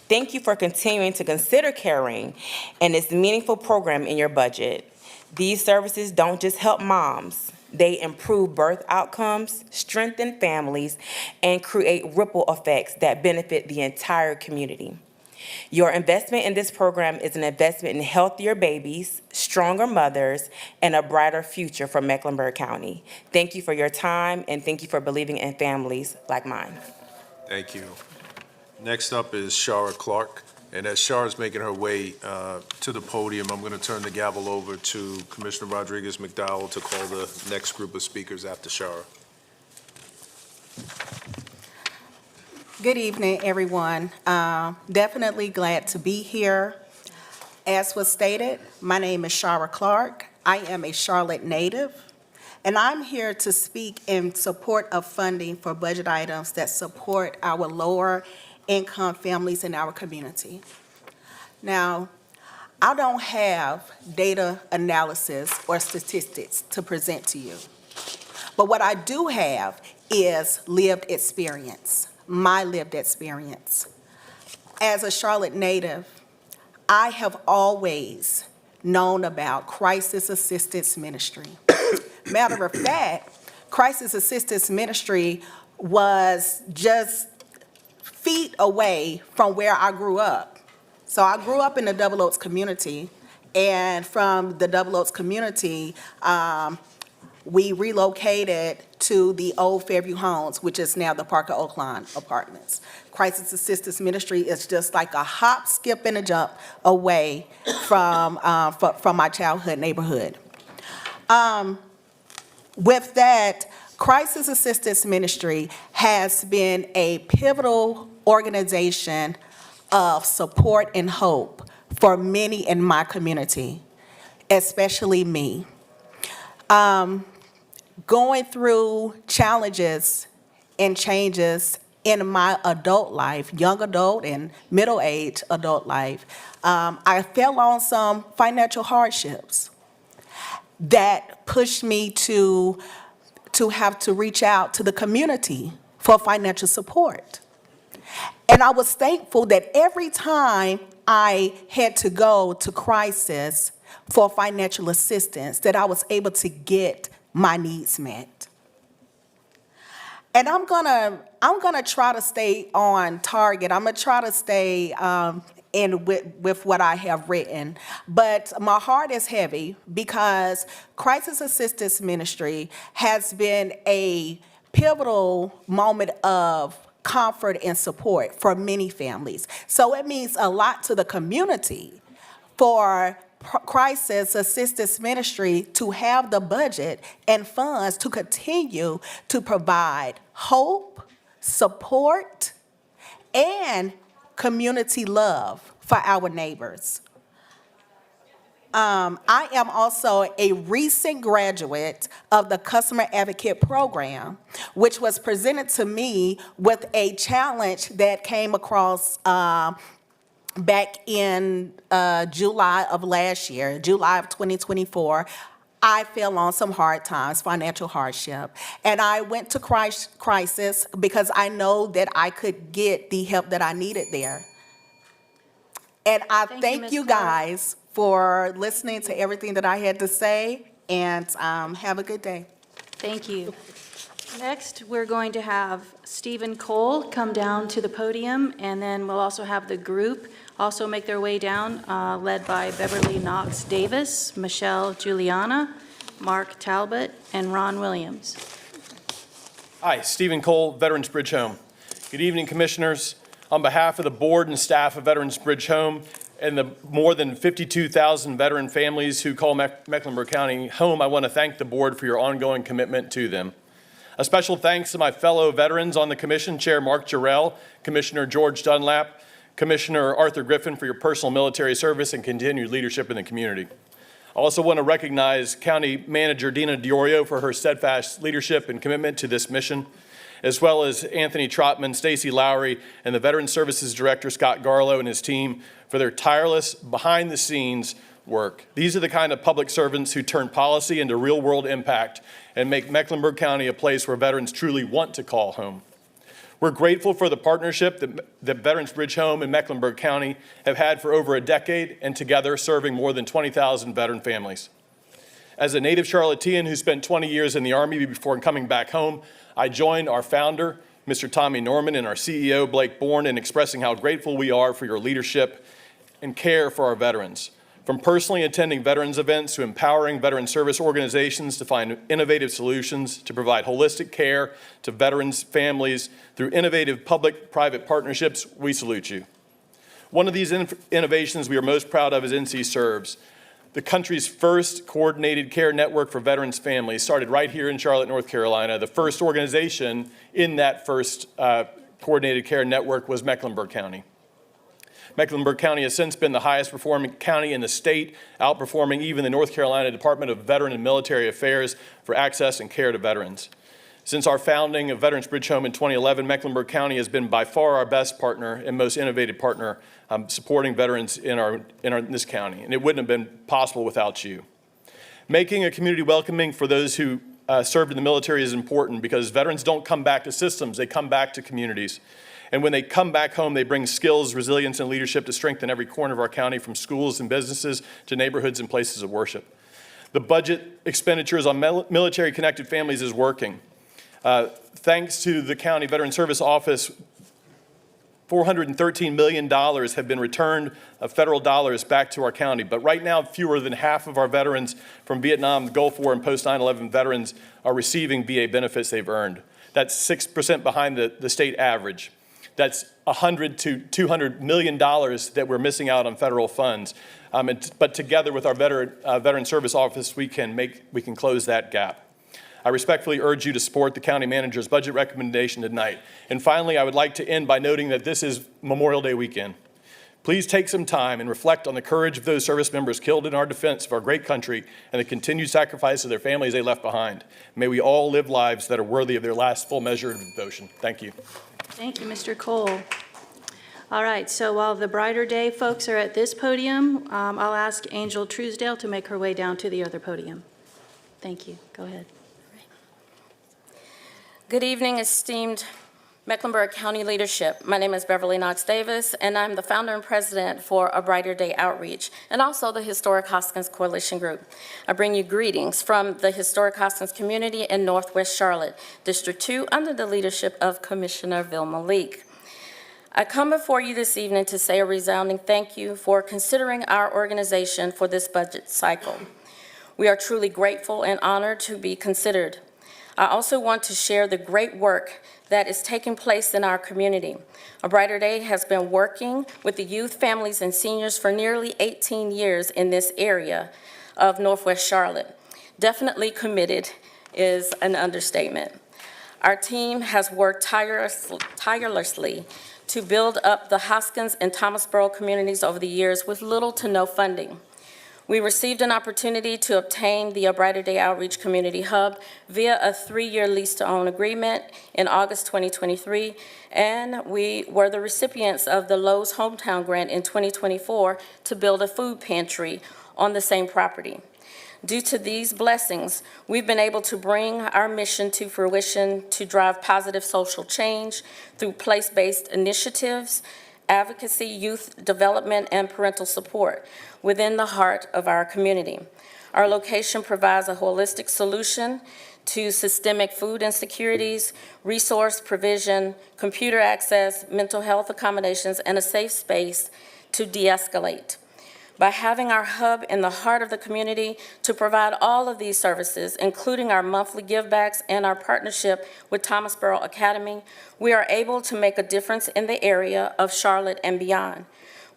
Thank you for continuing to consider Caring and its meaningful program in your budget. These services don't just help moms. They improve birth outcomes, strengthen families, and create ripple effects that benefit the entire community. Your investment in this program is an investment in healthier babies, stronger mothers, and a brighter future for Mecklenburg County. Thank you for your time, and thank you for believing in families like mine. Thank you. Next up is Shara Clark. And as Shara's making her way to the podium, I'm going to turn the gavel over to Commissioner Rodriguez-McDowell to call the next group of speakers after Shara. Good evening, everyone. Definitely glad to be here. As was stated, my name is Shara Clark. I am a Charlotte native, and I'm here to speak in support of funding for budget items that support our lower income families in our community. Now, I don't have data analysis or statistics to present to you, but what I do have is lived experience, my lived experience. As a Charlotte native, I have always known about crisis assistance ministry. Matter of fact, crisis assistance ministry was just feet away from where I grew up. So I grew up in the Double Oaks community, and from the Double Oaks community, we relocated to the old Fairview Homes, which is now the Parker Oakline Apartments. Crisis Assistance Ministry is just like a hop, skip, and a jump away from my childhood neighborhood. With that, Crisis Assistance Ministry has been a pivotal organization of support and hope for many in my community, especially me. Going through challenges and changes in my adult life, young adult and middle-aged adult life, I fell on some financial hardships that pushed me to have to reach out to the community for financial support. And I was thankful that every time I had to go to crisis for financial assistance, that I was able to get my needs met. And I'm gonna try to stay on target. I'm gonna try to stay with what I have written. But my heart is heavy because Crisis Assistance Ministry has been a pivotal moment of comfort and support for many families. So it means a lot to the community for Crisis Assistance Ministry to have the budget and funds to continue to provide hope, support, and community love for our neighbors. I am also a recent graduate of the Customer Advocate Program, which was presented to me with a challenge that came across back in July of last year, July of 2024. I fell on some hard times, financial hardship, and I went to crisis because I know that I could get the help that I needed there. And I thank you guys for listening to everything that I had to say, and have a good day. Thank you. Next, we're going to have Stephen Cole come down to the podium, and then we'll also have the group also make their way down, led by Beverly, Knox, Davis, Michelle, Giuliana, Mark Talbot, and Ron Williams. Hi, Stephen Cole, Veterans Bridge Home. Good evening, Commissioners. On behalf of the board and staff of Veterans Bridge Home and the more than 52,000 veteran families who call Mecklenburg County home, I want to thank the board for your ongoing commitment to them. A special thanks to my fellow veterans on the commission, Chair Mark Jarrell, Commissioner George Dunlap, Commissioner Arthur Griffin for your personal military service and continued leadership in the community. I also want to recognize County Manager Dina Diorio for her steadfast leadership and commitment to this mission, as well as Anthony Trotman, Stacy Lowry, and the Veteran Services Director Scott Garlow and his team for their tireless behind-the-scenes work. These are the kind of public servants who turn policy into real-world impact and make Mecklenburg County a place where veterans truly want to call home. We're grateful for the partnership that Veterans Bridge Home and Mecklenburg County have had for over a decade, and together serving more than 20,000 veteran families. As a native Charlottean who spent 20 years in the Army before coming back home, I joined our founder, Mr. Tommy Norman, and our CEO, Blake Bourne, in expressing how grateful we are for your leadership and care for our veterans. From personally attending veterans events to empowering veteran service organizations to find innovative solutions to provide holistic care to veterans' families through innovative public-private partnerships, we salute you. One of these innovations we are most proud of is NC Serves. The country's first coordinated care network for veterans' families started right here in Charlotte, North Carolina. The first organization in that first coordinated care network was Mecklenburg County. Mecklenburg County has since been the highest performing county in the state, outperforming even the North Carolina Department of Veteran and Military Affairs for access and care to veterans. Since our founding of Veterans Bridge Home in 2011, Mecklenburg County has been by far our best partner and most innovative partner supporting veterans in this county, and it wouldn't have been possible without you. Making a community welcoming for those who served in the military is important because veterans don't come back to systems, they come back to communities. And when they come back home, they bring skills, resilience, and leadership to strengthen every corner of our county, from schools and businesses to neighborhoods and places of worship. The budget expenditures on military-connected families is working. Thanks to the County Veteran Service Office, $413 million have been returned of federal dollars back to our county. But right now, fewer than half of our veterans from Vietnam, the Gulf War, and post-9/11 veterans are receiving VA benefits they've earned. That's 6% behind the state average. That's $100 to $200 million that we're missing out on federal funds. But together with our Veteran Service Office, we can close that gap. I respectfully urge you to support the county manager's budget recommendation tonight. And finally, I would like to end by noting that this is Memorial Day weekend. Please take some time and reflect on the courage of those service members killed in our defense of our great country and the continued sacrifice of their families they left behind. May we all live lives that are worthy of their last full measure of devotion. Thank you. Thank you, Mr. Cole. All right, so while the Brighter Day folks are at this podium, I'll ask Angel Trusdale to make her way down to the other podium. Thank you. Go ahead. Good evening, esteemed Mecklenburg County leadership. My name is Beverly Knox Davis, and I'm the founder and president for A Brighter Day Outreach, and also the Historic Hoskins Coalition Group. I bring you greetings from the Historic Hoskins community in Northwest Charlotte, District 2, under the leadership of Commissioner Vil Malik. I come before you this evening to say a resounding thank you for considering our organization for this budget cycle. We are truly grateful and honored to be considered. I also want to share the great work that is taking place in our community. A Brighter Day has been working with the youth, families, and seniors for nearly 18 years in this area of Northwest Charlotte. Definitely committed is an understatement. Our team has worked tirelessly to build up the Hoskins and Thomasboro communities over the years with little to no funding. We received an opportunity to obtain the A Brighter Day Outreach Community Hub via a 3-year lease-to-own agreement in August 2023, and we were the recipients of the Lowe's Hometown Grant in 2024 to build a food pantry on the same property. Due to these blessings, we've been able to bring our mission to fruition to drive positive social change through place-based initiatives, advocacy, youth development, and parental support within the heart of our community. Our location provides a holistic solution to systemic food insecurities, resource provision, computer access, mental health accommodations, and a safe space to de-escalate. By having our hub in the heart of the community to provide all of these services, including our monthly givebacks and our partnership with Thomasboro Academy, we are able to make a difference in the area of Charlotte and beyond.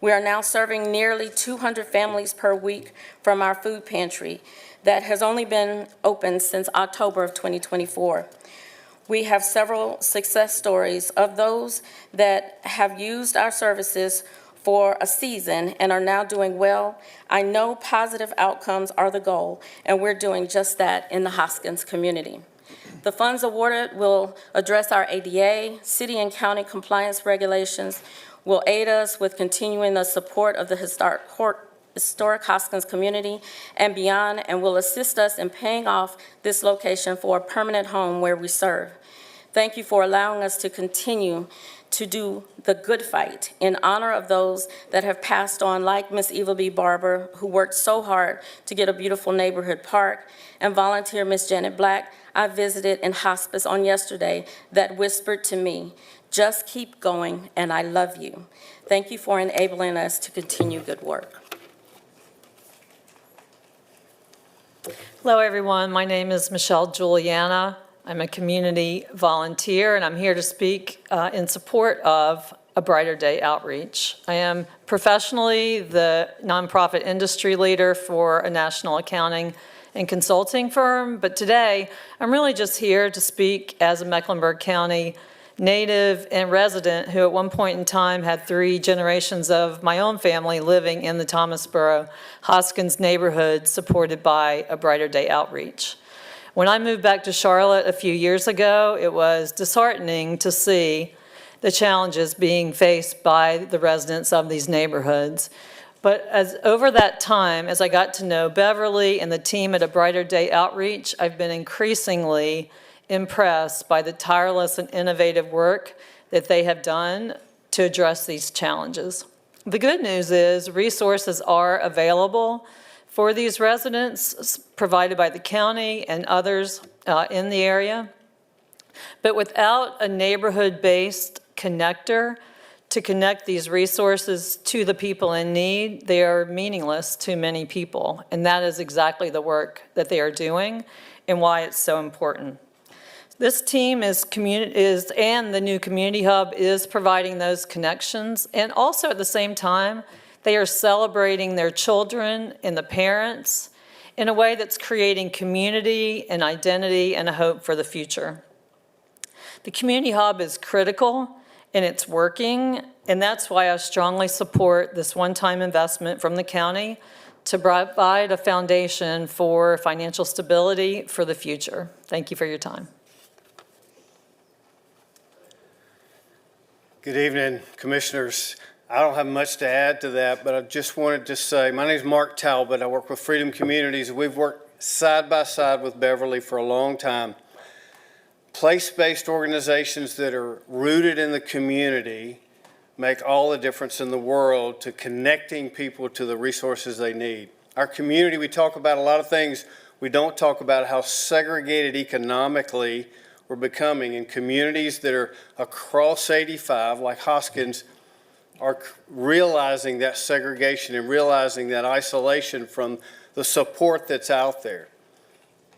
We are now serving nearly 200 families per week from our food pantry that has only been open since October of 2024. We have several success stories of those that have used our services for a season and are now doing well. I know positive outcomes are the goal, and we're doing just that in the Hoskins community. The funds awarded will address our ADA, city and county compliance regulations, will aid us with continuing the support of the historic Hoskins community and beyond, and will assist us in paying off this location for a permanent home where we serve. Thank you for allowing us to continue to do the good fight in honor of those that have passed on, like Miss Eva B. Barber, who worked so hard to get a beautiful neighborhood park, and volunteer Miss Janet Black I visited in hospice on yesterday that whispered to me, "Just keep going, and I love you." Thank you for enabling us to continue good work. Hello, everyone. My name is Michelle Giuliana. I'm a community volunteer, and I'm here to speak in support of A Brighter Day Outreach. I am professionally the nonprofit industry leader for a national accounting and consulting firm, but today I'm really just here to speak as a Mecklenburg County native and resident who at one point in time had 3 generations of my own family living in the Thomasboro Hoskins neighborhood supported by A Brighter Day Outreach. When I moved back to Charlotte a few years ago, it was disheartening to see the challenges being faced by the residents of these neighborhoods. But over that time, as I got to know Beverly and the team at A Brighter Day Outreach, I've been increasingly impressed by the tireless and innovative work that they have done to address these challenges. The good news is resources are available for these residents provided by the county and others in the area. But without a neighborhood-based connector to connect these resources to the people in need, they are meaningless to many people. And that is exactly the work that they are doing and why it's so important. This team and the new community hub is providing those connections, and also at the same time, they are celebrating their children and the parents in a way that's creating community and identity and a hope for the future. The community hub is critical and it's working, and that's why I strongly support this one-time investment from the county to provide a foundation for financial stability for the future. Thank you for your time. Good evening, Commissioners. I don't have much to add to that, but I just wanted to say, my name is Mark Talbot. I work with Freedom Communities. We've worked side by side with Beverly for a long time. Place-based organizations that are rooted in the community make all the difference in the world to connecting people to the resources they need. Our community, we talk about a lot of things. We don't talk about how segregated economically we're becoming in communities that are across 85, like Hoskins, are realizing that segregation and realizing that isolation from the support that's out there.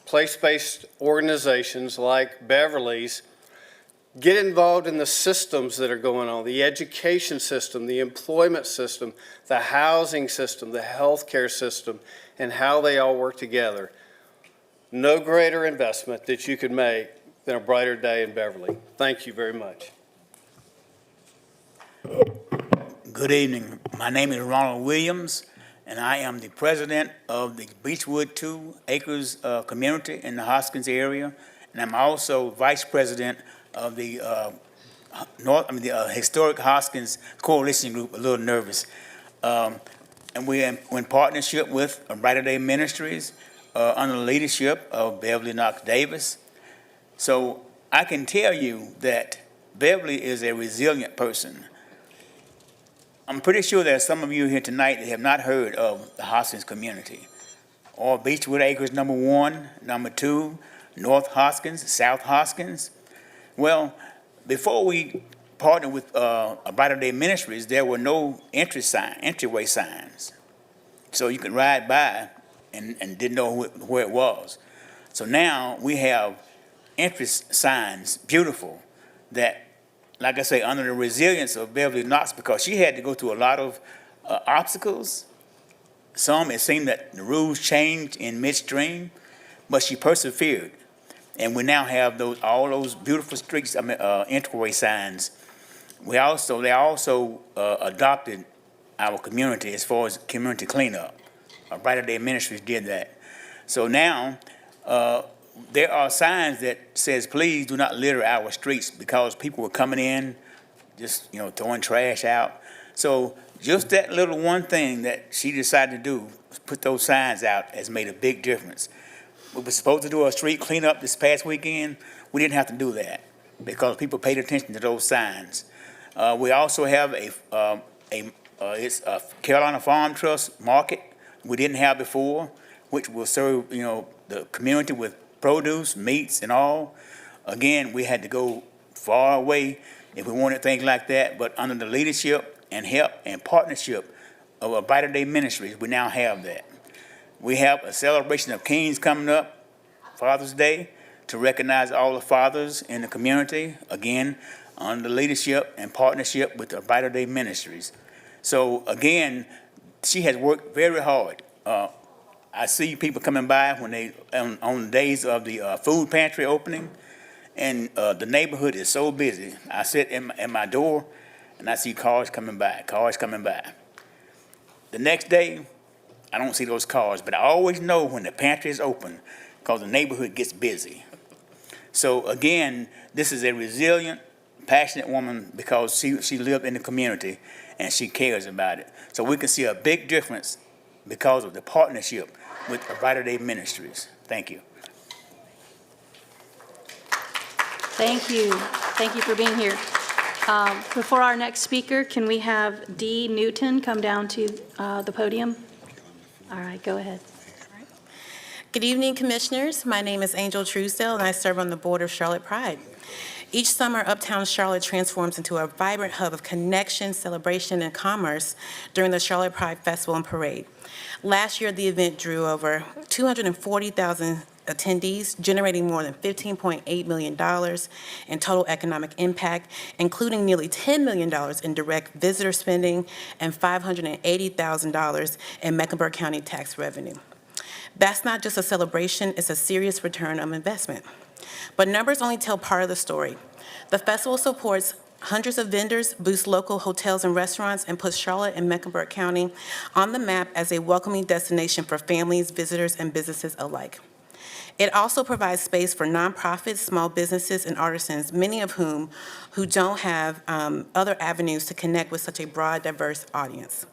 Place-based organizations like Beverly's get involved in the systems that are going on, the education system, the employment system, the housing system, the healthcare system, and how they all work together. No greater investment that you could make than A Brighter Day in Beverly. Thank you very much. Good evening. My name is Ronald Williams, and I am the president of the Beechwood 2 Acres community in the Hoskins area, and I'm also vice president of the Historic Hoskins Coalition Group. A little nervous, and we're in partnership with Brighter Day Ministries under the leadership of Beverly Knox Davis. So I can tell you that Beverly is a resilient person. I'm pretty sure there are some of you here tonight that have not heard of the Hoskins community, or Beechwood Acres number 1, number 2, North Hoskins, South Hoskins. Well, before we partnered with Brighter Day Ministries, there were no entryway signs. So you could ride by and didn't know where it was. So now we have entrance signs, beautiful, that, like I say, under the resilience of Beverly Knox, because she had to go through a lot of obstacles. Some, it seemed that the rules changed in midstream, but she persevered. And we now have all those beautiful streets, entryway signs. They also adopted our community as far as community cleanup. Brighter Day Ministries did that. So now there are signs that says, please do not litter our streets, because people were coming in, just throwing trash out. So just that little one thing that she decided to do, put those signs out, has made a big difference. We were supposed to do a street cleanup this past weekend. We didn't have to do that because people paid attention to those signs. We also have it's a Carolina Farm Trust market we didn't have before, which will serve the community with produce, meats, and all. Again, we had to go far away if we wanted things like that, but under the leadership and help and partnership of a Brighter Day Ministries, we now have that. We have a celebration of Kings coming up, Father's Day, to recognize all the fathers in the community, again, under the leadership and partnership with the Brighter Day Ministries. So again, she has worked very hard. I see people coming by when on the days of the food pantry opening, and the neighborhood is so busy. I sit in my door and I see cars coming by. The next day, I don't see those cars, but I always know when the pantry is open because the neighborhood gets busy. So again, this is a resilient, passionate woman because she lived in the community and she cares about it. So we can see a big difference because of the partnership with Brighter Day Ministries. Thank you. Thank you. Thank you for being here. Before our next speaker, can we have Dee Newton come down to the podium? All right, go ahead. Good evening, Commissioners. My name is Angel Trusdale, and I serve on the board of Charlotte Pride. Each summer, Uptown Charlotte transforms into a vibrant hub of connection, celebration, and commerce during the Charlotte Pride Festival and Parade. Last year, the event drew over 240,000 attendees, generating more than $15.8 million in total economic impact, including nearly $10 million in direct visitor spending and $580,000 in Mecklenburg County tax revenue. That's not just a celebration, it's a serious return of investment. But numbers only tell part of the story. The festival supports hundreds of vendors, boosts local hotels and restaurants, and puts Charlotte and Mecklenburg County on the map as a welcoming destination for families, visitors, and businesses alike. It also provides space for nonprofits, small businesses, and artisans, many of whom don't have other avenues to connect with such a broad, diverse audience.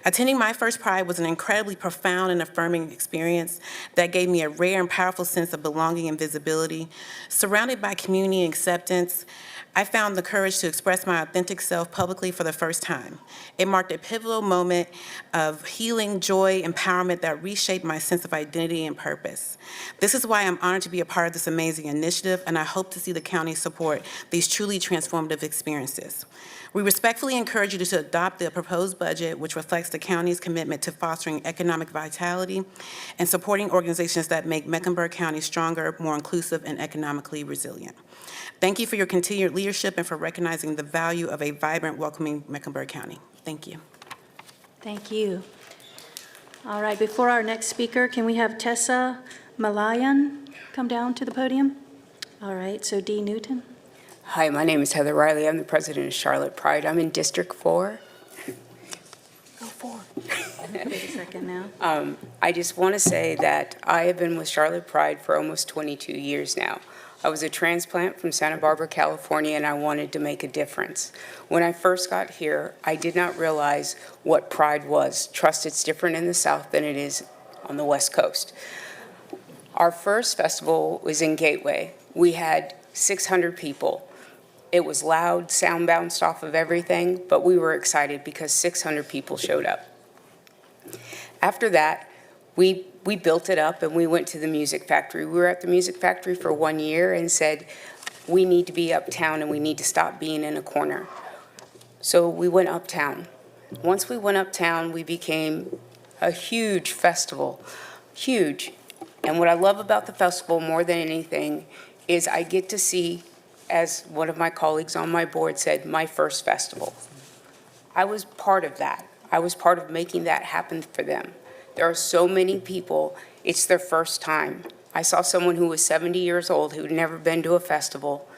Attending my first Pride was an incredibly profound and affirming experience that gave me a rare and powerful sense of belonging and visibility. Surrounded by community and acceptance, I found the courage to express my authentic self publicly for the first time. It marked a pivotal moment of healing, joy, empowerment that reshaped my sense of identity and purpose. This is why I'm honored to be a part of this amazing initiative, and I hope to see the county support these truly transformative experiences. We respectfully encourage you to adopt the proposed budget, which reflects the county's commitment to fostering economic vitality and supporting organizations that make Mecklenburg County stronger, more inclusive, and economically resilient. Thank you for your continued leadership and for recognizing the value of a vibrant, welcoming Mecklenburg County. Thank you. Thank you. All right, before our next speaker, can we have Tessa Malayan come down to the podium? All right, so Dee Newton. Hi, my name is Heather Riley. I'm the president of Charlotte Pride. I'm in District 4. Go 4. Wait a second now. I just want to say that I have been with Charlotte Pride for almost 22 years now. I was a transplant from Santa Barbara, California, and I wanted to make a difference. When I first got here, I did not realize what Pride was. Trust, it's different in the South than it is on the West Coast. Our first festival was in Gateway. We had 600 people. It was loud, sound bounced off of everything, but we were excited because 600 people showed up. After that, we built it up and we went to the Music Factory. We were at the Music Factory for 1 year and said, we need to be uptown and we need to stop being in a corner. So we went uptown. Once we went uptown, we became a huge festival, huge. And what I love about the festival more than anything is I get to see, as one of my colleagues on my board said, my first festival. I was part of that. I was part of making that happen for them. There are so many people, it's their first time. I saw someone who was 70 years old who'd never been to a festival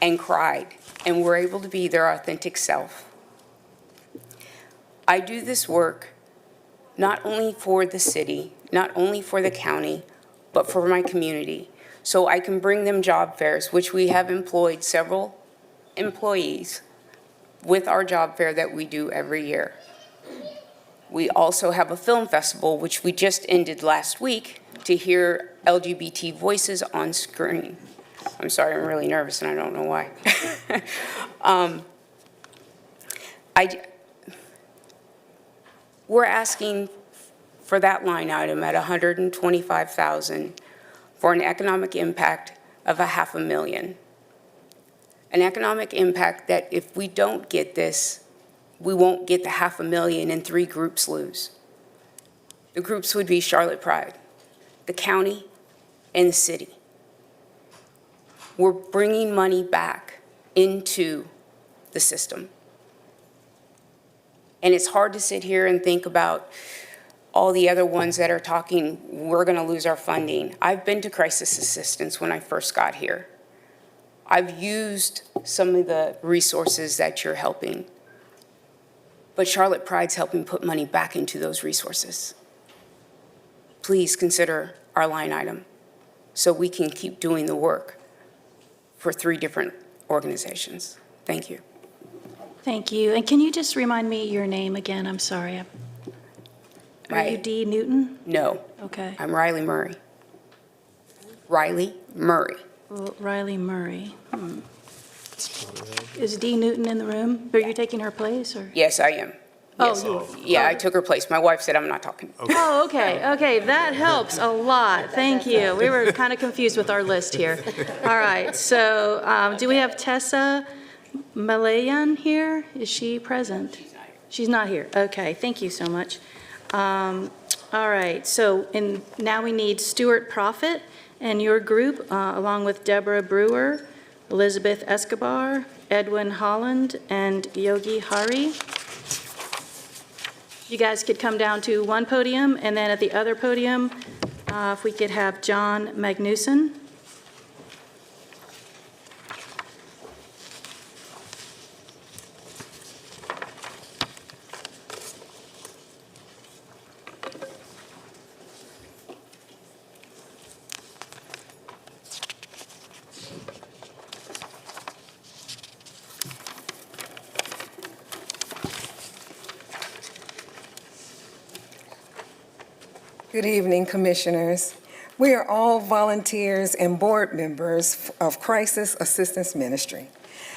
and cried and were able to be their authentic self. I do this work not only for the city, not only for the county, but for my community. So I can bring them job fairs, which we have employed several employees with our job fair that we do every year. We also have a film festival, which we just ended last week, to hear LGBT voices on screen. I'm sorry, I'm really nervous and I don't know why. We're asking for that line item at $125,000 for an economic impact of $500,000. An economic impact that if we don't get this, we won't get the $500,000 and 3 groups lose. The groups would be Charlotte Pride, the county, and the city. We're bringing money back into the system. And it's hard to sit here and think about all the other ones that are talking, we're going to lose our funding. I've been to crisis assistance when I first got here. I've used some of the resources that you're helping. But Charlotte Pride's helping put money back into those resources. Please consider our line item so we can keep doing the work for 3 different organizations. Thank you. Thank you. And can you just remind me your name again? I'm sorry. Are you Dee Newton? No. Okay. I'm Riley Murray. Riley Murray. Well, Riley Murray. Is Dee Newton in the room? Are you taking her place, or? Yes, I am. Yes. Oh, Yeah, I took her place. My wife said I'm not talking. Oh, okay, okay, that helps a lot, thank you. We were kind of confused with our list here. All right, so do we have Tessa Malayan here? Is she present? She's not here, okay, thank you so much. All right, so now we need Stuart Prophet and your group, along with Deborah Brewer, Elizabeth Escobar, Edwin Holland, and Yogi Hari. You guys could come down to one podium, and then at the other podium, if we could have John Magnuson. Good evening, Commissioners. We are all volunteers and board members of Crisis Assistance Ministry.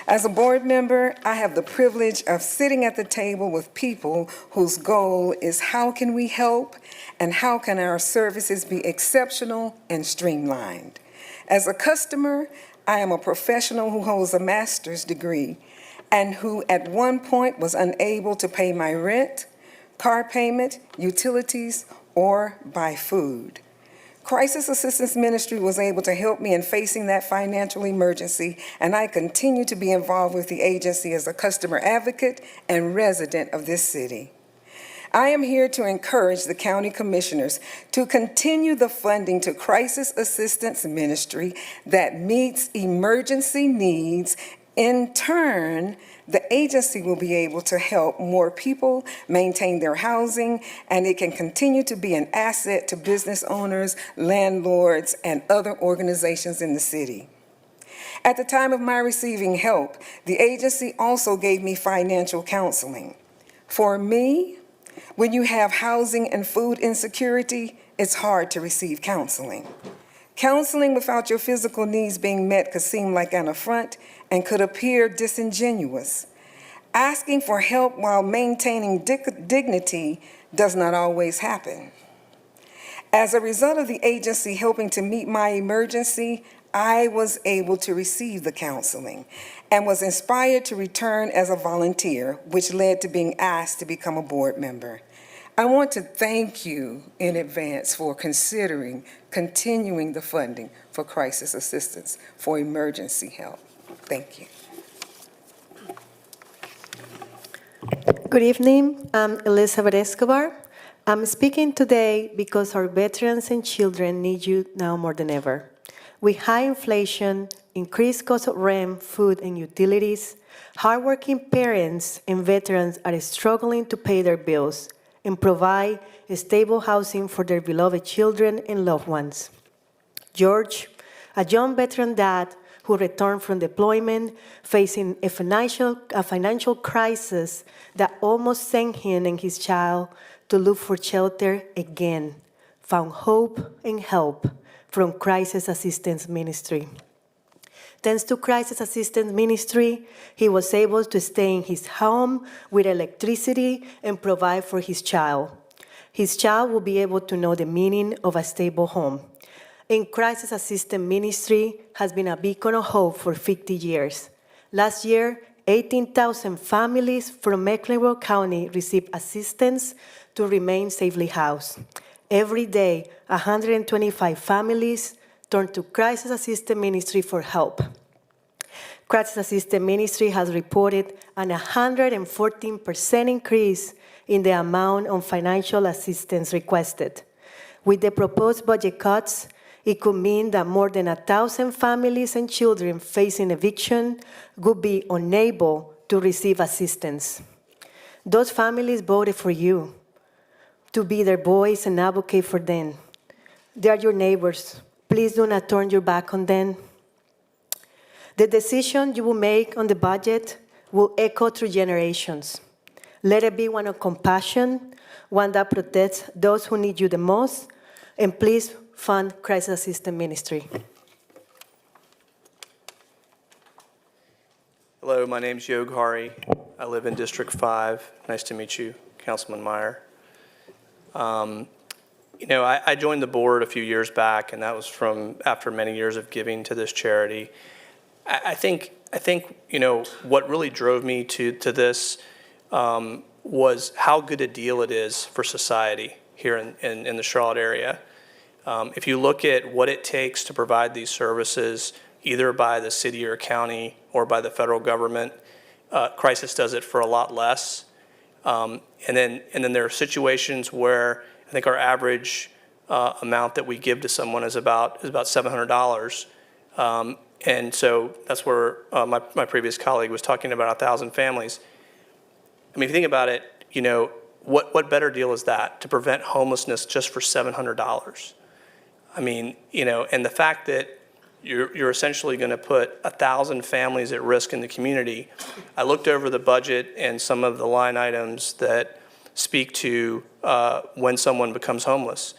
As a board member, I have the privilege of sitting at the table with people whose goal is how can we help and how can our services be exceptional and streamlined. As a customer, I am a professional who holds a master's degree and who at one point was unable to pay my rent, car payment, utilities, or buy food. Crisis Assistance Ministry was able to help me in facing that financial emergency, and I continue to be involved with the agency as a customer advocate and resident of this city. I am here to encourage the county commissioners to continue the funding to Crisis Assistance Ministry that meets emergency needs In turn, the agency will be able to help more people maintain their housing, and it can continue to be an asset to business owners, landlords, and other organizations in the city. At the time of my receiving help, the agency also gave me financial counseling. For me, when you have housing and food insecurity, it's hard to receive counseling. Counseling without your physical needs being met could seem like an affront and could appear disingenuous. Asking for help while maintaining dignity does not always happen. As a result of the agency helping to meet my emergency, I was able to receive the counseling and was inspired to return as a volunteer, which led to being asked to become a board member. I want to thank you in advance for considering continuing the funding for crisis assistance for emergency help. Thank you. Good evening. I'm Elizabeth Escobar. I'm speaking today because our veterans and children need you now more than ever. With high inflation, increased cost of rent, food, and utilities, hardworking parents and veterans are struggling to pay their bills and provide stable housing for their beloved children and loved ones. George, a young veteran dad who returned from deployment, facing a financial crisis that almost sent him and his child to look for shelter again, found hope and help from Crisis Assistance Ministry. Thanks to Crisis Assistance Ministry, he was able to stay in his home with electricity and provide for his child. His child will be able to know the meaning of a stable home. And Crisis Assistance Ministry has been a beacon of hope for 50 years. Last year, 18,000 families from Mecklenburg County received assistance to remain safely housed. Every day, 125 families turn to Crisis Assistance Ministry for help. Crisis Assistance Ministry has reported an 114% increase in the amount of financial assistance requested. With the proposed budget cuts, it could mean that more than 1,000 families and children facing eviction would be unable to receive assistance. Those families voted for you to be their voice and advocate for them. They are your neighbors. Please do not turn your back on them. The decision you will make on the budget will echo through generations. Let it be one of compassion, one that protects those who need you the most, and please fund Crisis Assistance Ministry. Hello, my name is Yog Hari. I live in District 5. Nice to meet you, Councilman Meyer. I joined the board a few years back, and that was after many years of giving to this charity. I think what really drove me to this was how good a deal it is for society here in the Charlotte area. If you look at what it takes to provide these services, either by the city or county or by the federal government, Crisis does it for a lot less. And then there are situations where I think our average amount that we give to someone is about $700. And so that's where my previous colleague was talking about 1,000 families. I mean, if you think about it, what better deal is that to prevent homelessness just for $700? I mean, and the fact that you're essentially going to put 1,000 families at risk in the community. I looked over the budget and some of the line items that speak to when someone becomes homeless.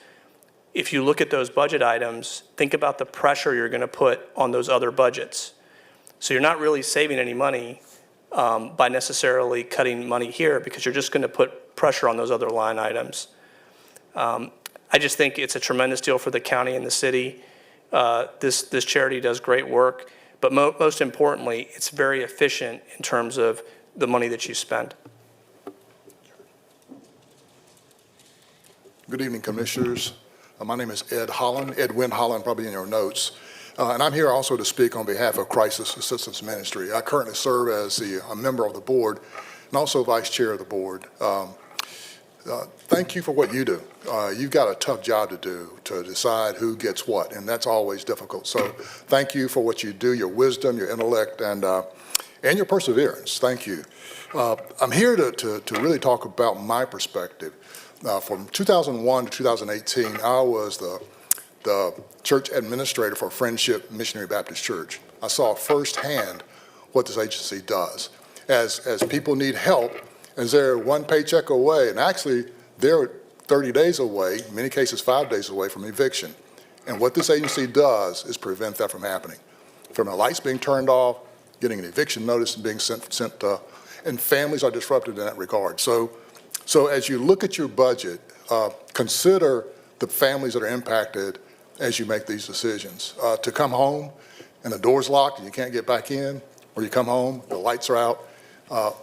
If you look at those budget items, think about the pressure you're going to put on those other budgets. So you're not really saving any money by necessarily cutting money here, because you're just going to put pressure on those other line items. I just think it's a tremendous deal for the county and the city. This charity does great work, but most importantly, it's very efficient in terms of the money that you spend. Good evening, Commissioners. My name is Edwin Holland, probably in your notes. And I'm here also to speak on behalf of Crisis Assistance Ministry. I currently serve as a member of the board and also vice chair of the board. Thank you for what you do. You've got a tough job to do, to decide who gets what, and that's always difficult. So thank you for what you do, your wisdom, your intellect, and and your perseverance. Thank you. I'm here to really talk about my perspective. From 2001 to 2018, I was the church administrator for Friendship Missionary Baptist Church. I saw firsthand what this agency does. As people need help, as they're one paycheck away, and actually they're 30 days away, in many cases 5 days away from eviction. And what this agency does is prevent that from happening. From the lights being turned off, getting an eviction notice and being sent and families are disrupted in that regard. So as you look at your budget, consider the families that are impacted as you make these decisions. To come home and the door's locked and you can't get back in, or you come home, the lights are out,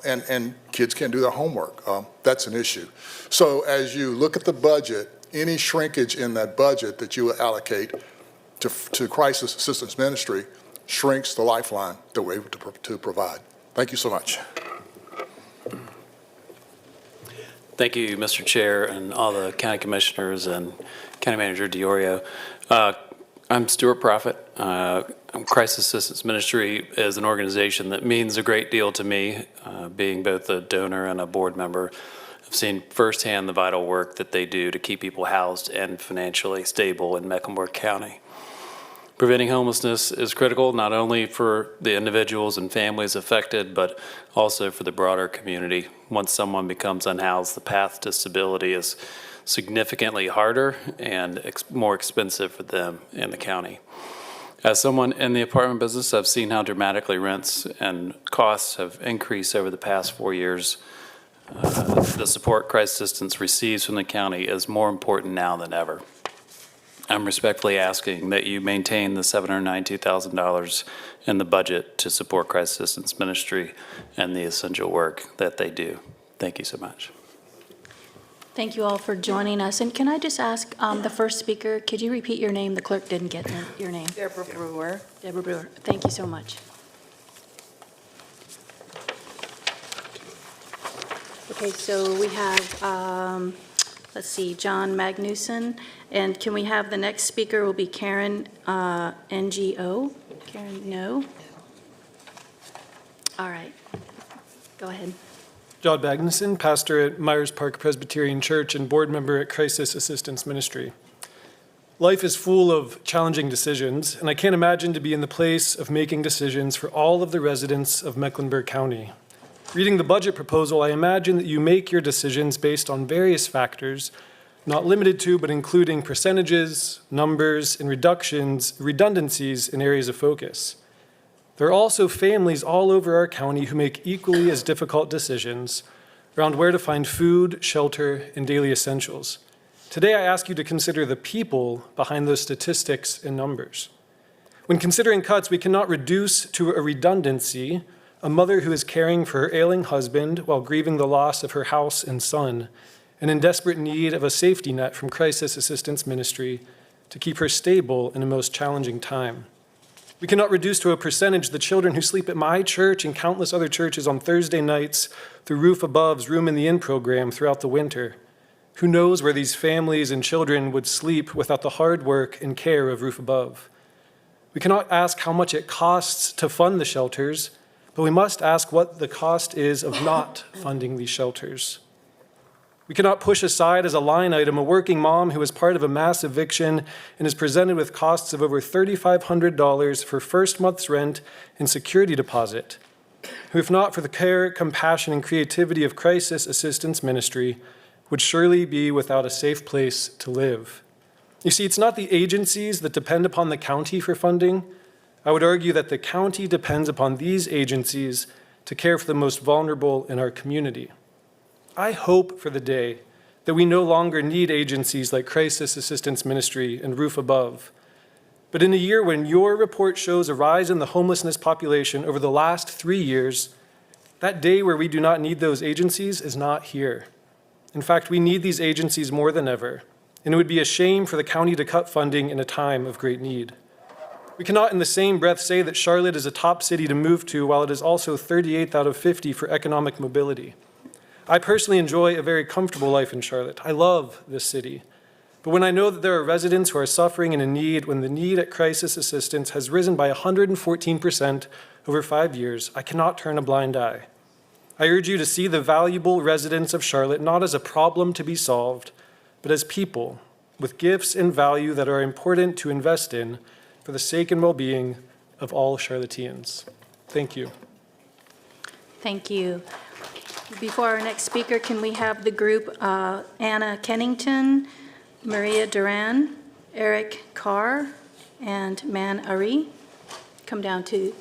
and kids can't do their homework. That's an issue. So as you look at the budget, any shrinkage in that budget that you allocate to crisis assistance ministry shrinks the lifeline that we're able to provide. Thank you so much. Thank you, Mr. Chair, and all the county commissioners and County Manager DiOrio. I'm Stuart Prophet. Crisis Assistance Ministry is an organization that means a great deal to me, being both a donor and a board member. I've seen firsthand the vital work that they do to keep people housed and financially stable in Mecklenburg County. Preventing homelessness is critical not only for the individuals and families affected, but also for the broader community. Once someone becomes unhoused, the path to stability is significantly harder and more expensive for them in the county. As someone in the apartment business, I've seen how dramatically rents and costs have increased over the past 4 years. The support crisis assistance receives from the county is more important now than ever. I'm respectfully asking that you maintain the $792,000 in the budget to support crisis assistance ministry and the essential work that they do. Thank you so much. Thank you all for joining us. And can I just ask the first speaker, could you repeat your name? The clerk didn't get your name. Deborah Brewer. Deborah Brewer. Thank you so much. Okay, so we have, let's see, John Magnuson. And can we have the next speaker will be Karen NGO? Karen, no? All right. Go ahead. John Magnuson, pastor at Myers Park Presbyterian Church and board member at Crisis Assistance Ministry. Life is full of challenging decisions, and I can't imagine to be in the place of making decisions for all of the residents of Mecklenburg County. Reading the budget proposal, I imagine that you make your decisions based on various factors, not limited to, but including percentages, numbers, and redundancies in areas of focus. There are also families all over our county who make equally as difficult decisions around where to find food, shelter, and daily essentials. Today, I ask you to consider the people behind those statistics and numbers. When considering cuts, we cannot reduce to a redundancy a mother who is caring for her ailing husband while grieving the loss of her house and son, and in desperate need of a safety net from Crisis Assistance Ministry to keep her stable in a most challenging time. We cannot reduce to a percentage the children who sleep at my church and countless other churches on Thursday nights through Roof Above's Room in the Inn program throughout the winter. Who knows where these families and children would sleep without the hard work and care of Roof Above? We cannot ask how much it costs to fund the shelters, but we must ask what the cost is of not funding these shelters. We cannot push aside as a line item a working mom who is part of a mass eviction and is presented with costs of over $3,500 for first month's rent and security deposit, who, if not for the care, compassion, and creativity of Crisis Assistance Ministry, would surely be without a safe place to live. You see, it's not the agencies that depend upon the county for funding. I would argue that the county depends upon these agencies to care for the most vulnerable in our community. I hope for the day that we no longer need agencies like Crisis Assistance Ministry and Roof Above. But in a year when your report shows a rise in the homelessness population over the last 3 years, that day where we do not need those agencies is not here. In fact, we need these agencies more than ever, and it would be a shame for the county to cut funding in a time of great need. We cannot in the same breath say that Charlotte is a top city to move to while it is also 38th out of 50 for economic mobility. I personally enjoy a very comfortable life in Charlotte. I love this city. But when I know that there are residents who are suffering and in need, when the need at crisis assistance has risen by 114% over 5 years, I cannot turn a blind eye. I urge you to see the valuable residents of Charlotte not as a problem to be solved, but as people with gifts and value that are important to invest in for the sake and well-being of all Charlotteans. Thank you. Thank you. Before our next speaker, can we have the group Anna Kennington, Maria Duran, Eric Carr, and Man Ari come down to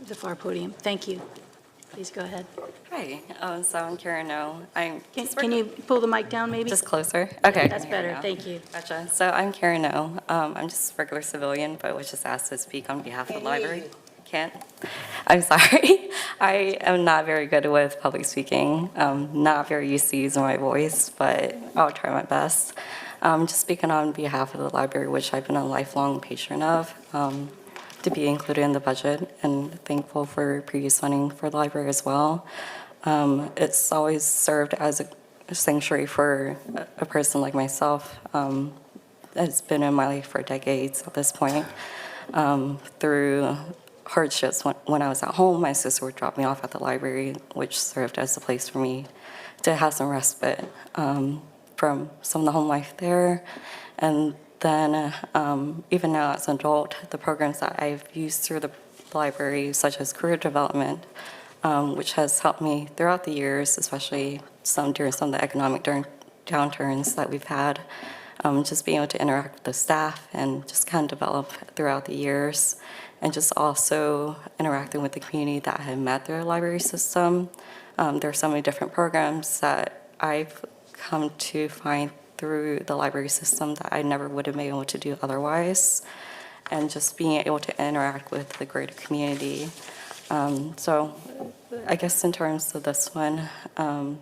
the far podium. Thank you. Please go ahead. Hi, so I'm Karen O. Can you pull the mic down maybe? Just closer? Okay. That's better, thank you. Gotcha. So I'm Karen O. I'm just a regular civilian, but was just asked to speak on behalf of the library. Can't? I'm sorry. I am not very good with public speaking. Not very used to using my voice, but I'll try my best. Just speaking on behalf of the library, which I've been a lifelong patron of, to be included in the budget, and thankful for previous funding for the library as well. It's always served as a sanctuary for a person like myself. It's been in my life for decades at this point. Through hardships when I was at home, my sister would drop me off at the library, which served as a place for me to have some respite from some of the home life there. And then even now as an adult, the programs that I've used through the library, such as career development, which has helped me throughout the years, especially during some of the economic downturns that we've had, just being able to interact with the staff and just kind of develop throughout the years, and just also interacting with the community that I had met through the library system. There are so many different programs that I've come to find through the library system that I never would have been able to do otherwise, and just being able to interact with the greater community. So I guess in terms of this one, I'm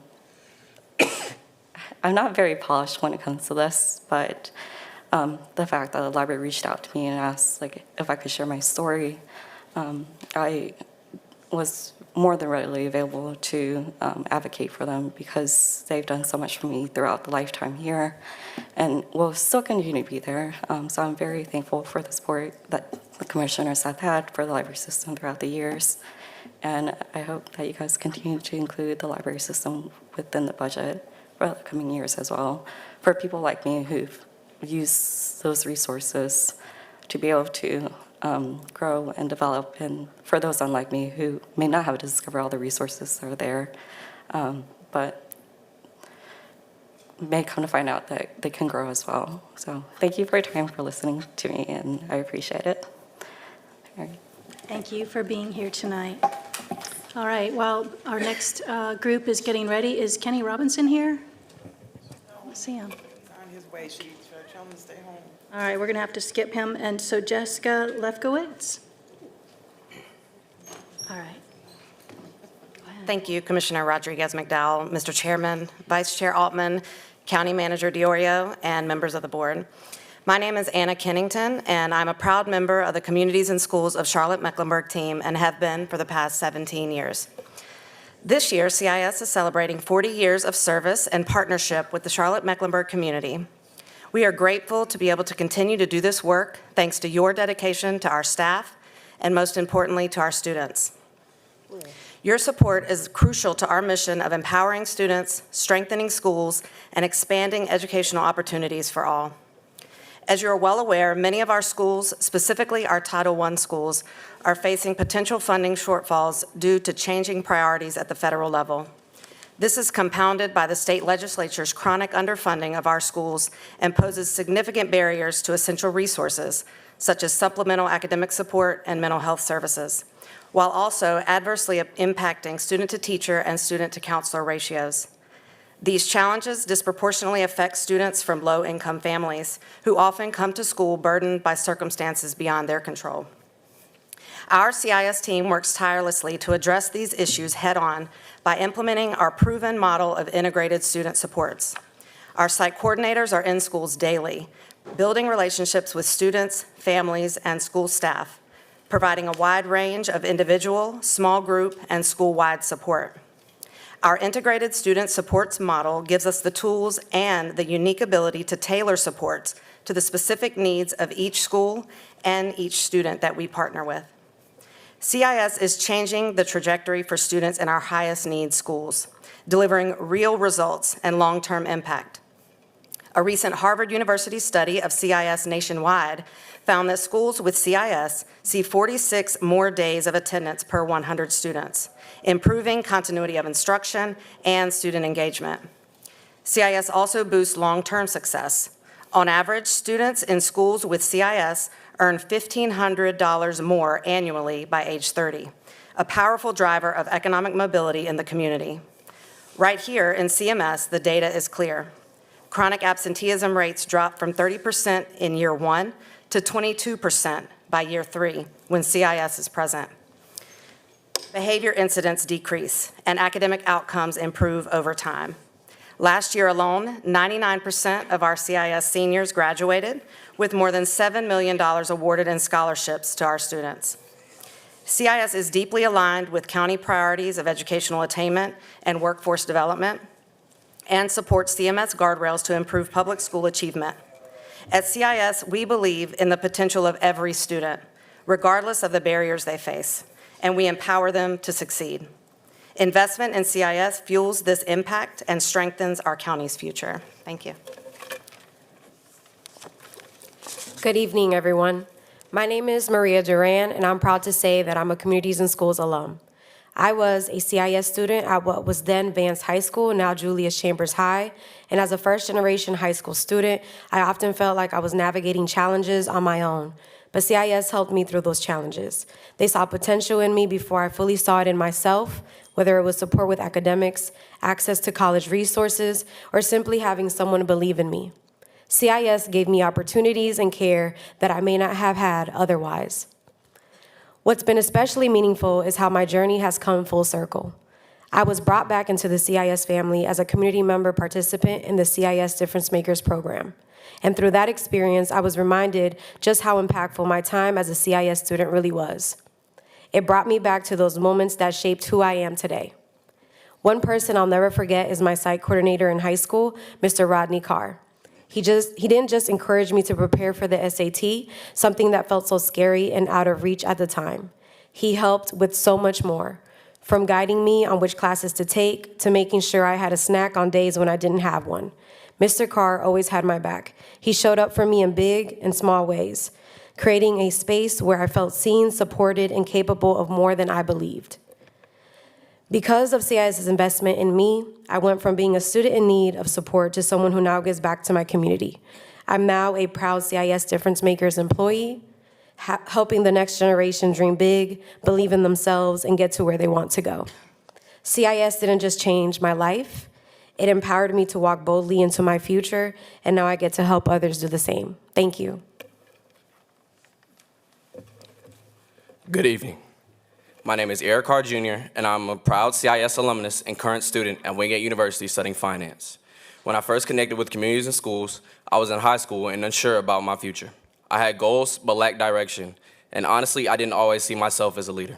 not very polished when it comes to this, but the fact that the library reached out to me and asked if I could share my story, I was more than readily available to advocate for them, because they've done so much for me throughout the lifetime here and will still continue to be there. So I'm very thankful for the support that the commissioners have had for the library system throughout the years. And I hope that you guys continue to include the library system within the budget for the coming years as well, for people like me who've used those resources to be able to grow and develop, and for those unlike me who may not have discovered all the resources that are there, but may come to find out that they can grow as well. So thank you for your time, for listening to me, and I appreciate it. All right. Thank you for being here tonight. All right, while our next group is getting ready, is Kenny Robinson here? Let's see him. On his way, she tell him to stay home. All right, we're going to have to skip him. And so Jessica Lefkowitz. All right. Thank you, Commissioner Rodriguez-McDowell, Mr. Chairman, Vice Chair Altman, County Manager Diorio, and members of the board. My name is Anna Kennington, and I'm a proud member of the Communities and Schools of Charlotte-Mecklenburg team and have been for the past 17 years. This year, CIS is celebrating 40 years of service and partnership with the Charlotte-Mecklenburg community. We are grateful to be able to continue to do this work thanks to your dedication to our staff and, most importantly, to our students. Your support is crucial to our mission of empowering students, strengthening schools, and expanding educational opportunities for all. As you are well aware, many of our schools, specifically our Title I schools, are facing potential funding shortfalls due to changing priorities at the federal level. This is compounded by the state legislature's chronic underfunding of our schools and poses significant barriers to essential resources, such as supplemental academic support and mental health services, while also adversely impacting student-to-teacher and student-to-counselor ratios. These challenges disproportionately affect students from low-income families who often come to school burdened by circumstances beyond their control. Our CIS team works tirelessly to address these issues head-on by implementing our proven model of integrated student supports. Our site coordinators are in schools daily, building relationships with students, families, and school staff, providing a wide range of individual, small group, and school-wide support. Our integrated student supports model gives us the tools and the unique ability to tailor supports to the specific needs of each school and each student that we partner with. CIS is changing the trajectory for students in our highest need schools, delivering real results and long-term impact. A recent Harvard University study of CIS nationwide found that schools with CIS see 46 more days of attendance per 100 students, improving continuity of instruction and student engagement. CIS also boosts long-term success. On average, students in schools with CIS earn $1,500 more annually by age 30, a powerful driver of economic mobility in the community. Right here in CMS, the data is clear. Chronic absenteeism rates drop from 30% in year 1 to 22% by year 3 when CIS is present. Behavior incidents decrease, and academic outcomes improve over time. Last year alone, 99% of our CIS seniors graduated, with more than $7 million awarded in scholarships to our students. CIS is deeply aligned with county priorities of educational attainment and workforce development, and supports CMS guardrails to improve public school achievement. At CIS, we believe in the potential of every student, regardless of the barriers they face, and we empower them to succeed. Investment in CIS fuels this impact and strengthens our county's future. Thank you. Good evening, everyone. My name is Maria Duran, and I'm proud to say that I'm a Communities and Schools alum. I was a CIS student at what was then Vance High School, now Julius Chambers High, and as a first-generation high school student, I often felt like I was navigating challenges on my own. But CIS helped me through those challenges. They saw potential in me before I fully saw it in myself, whether it was support with academics, access to college resources, or simply having someone believe in me. CIS gave me opportunities and care that I may not have had otherwise. What's been especially meaningful is how my journey has come full circle. I was brought back into the CIS family as a community member participant in the CIS Difference Makers program. And through that experience, I was reminded just how impactful my time as a CIS student really was. It brought me back to those moments that shaped who I am today. One person I'll never forget is my site coordinator in high school, Mr. Rodney Carr. He didn't just encourage me to prepare for the SAT, something that felt so scary and out of reach at the time. He helped with so much more, from guiding me on which classes to take to making sure I had a snack on days when I didn't have one. Mr. Carr always had my back. He showed up for me in big and small ways, creating a space where I felt seen, supported, and capable of more than I believed. Because of CIS's investment in me, I went from being a student in need of support to someone who now gives back to my community. I'm now a proud CIS Difference Makers employee, helping the next generation dream big, believe in themselves, and get to where they want to go. CIS didn't just change my life, it empowered me to walk boldly into my future, and now I get to help others do the same. Thank you. Good evening. My name is Eric Carr Jr., and I'm a proud CIS alumnus and current student at Wingate University studying finance. When I first connected with Communities and Schools, I was in high school and unsure about my future. I had goals but lacked direction, and honestly, I didn't always see myself as a leader.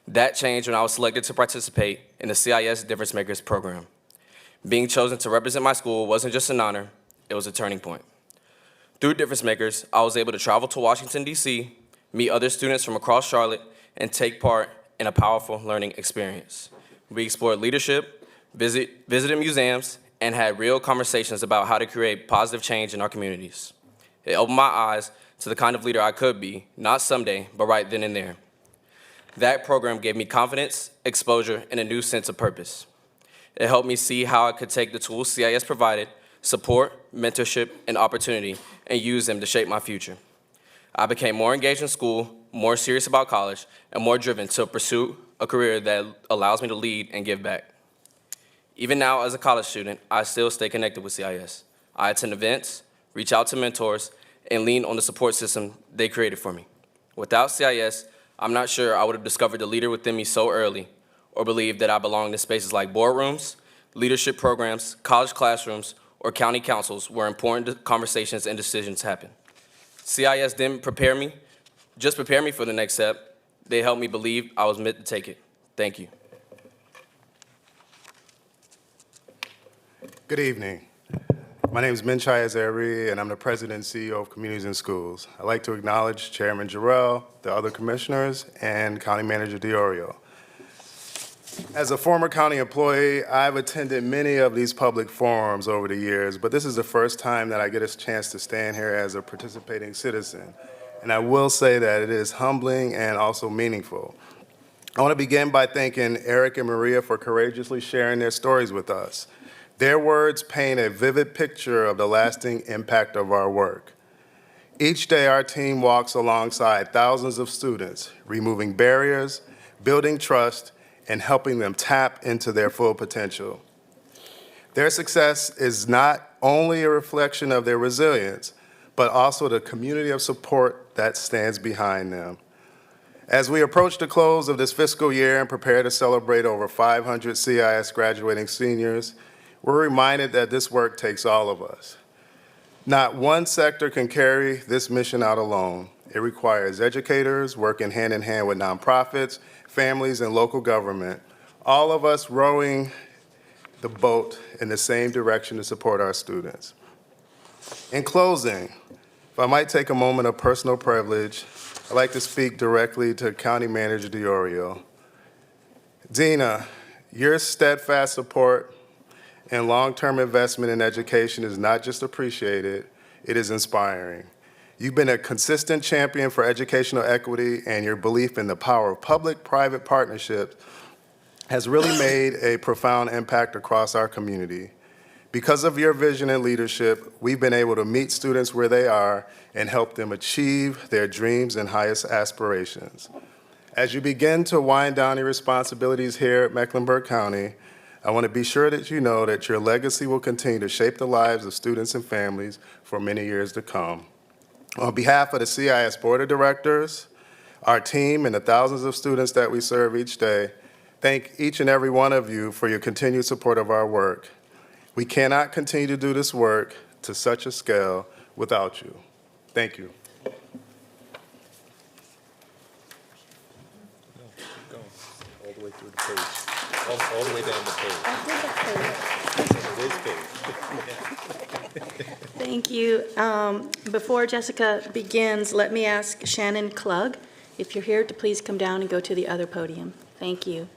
That changed when I was selected to participate in the CIS Difference Makers program. Being chosen to represent my school wasn't just an honor, it was a turning point. Through Difference Makers, I was able to travel to Washington, D.C., meet other students from across Charlotte, and take part in a powerful learning experience. We explored leadership, visited museums, and had real conversations about how to create positive change in our communities. It opened my eyes to the kind of leader I could be, not someday, but right then and there. That program gave me confidence, exposure, and a new sense of purpose. It helped me see how I could take the tools CIS provided, support, mentorship, and opportunity, and use them to shape my future. I became more engaged in school, more serious about college, and more driven to pursue a career that allows me to lead and give back. Even now, as a college student, I still stay connected with CIS. I attend events, reach out to mentors, and lean on the support system they created for me. Without CIS, I'm not sure I would have discovered the leader within me so early, or believed that I belonged in spaces like boardrooms, leadership programs, college classrooms, or county councils where important conversations and decisions happen. CIS didn't prepare me for the next step. They helped me believe I was meant to take it. Thank you. Good evening. My name is Menchai Azari, and I'm the President and CEO of Communities in Schools. I'd like to acknowledge Chairman Jarrell, the other commissioners, and County Manager DiOrio. As a former county employee, I've attended many of these public forums over the years, but this is the first time that I get a chance to stand here as a participating citizen. And I will say that it is humbling and also meaningful. I want to begin by thanking Eric and Maria for courageously sharing their stories with us. Their words paint a vivid picture of the lasting impact of our work. Each day, our team walks alongside thousands of students, removing barriers, building trust, and helping them tap into their full potential. Their success is not only a reflection of their resilience, but also the community of support that stands behind them. As we approach the close of this fiscal year and prepare to celebrate over 500 CIS graduating seniors, we're reminded that this work takes all of us. Not one sector can carry this mission out alone. It requires educators working hand in hand with nonprofits, families, and local government, all of us rowing the boat in the same direction to support our students. In closing, if I might take a moment of personal privilege, I'd like to speak directly to County Manager DiOrio. Dina, your steadfast support and long-term investment in education is not just appreciated, it is inspiring. You've been a consistent champion for educational equity, and your belief in the power of public-private partnerships has really made a profound impact across our community. Because of your vision and leadership, we've been able to meet students where they are and help them achieve their dreams and highest aspirations. As you begin to wind down your responsibilities here at Mecklenburg County, I want to be sure that you know that your legacy will continue to shape the lives of students and families for many years to come. On behalf of the CIS Board of Directors, our team, and the thousands of students that we serve each day, thank each and every one of you for your continued support of our work. We cannot continue to do this work to such a scale without you. Thank you. All the way through the page. All the way down the page. Thank you. Before Jessica begins, let me ask Shannon Klug, if you're here, to please come down and go to the other podium. Thank you.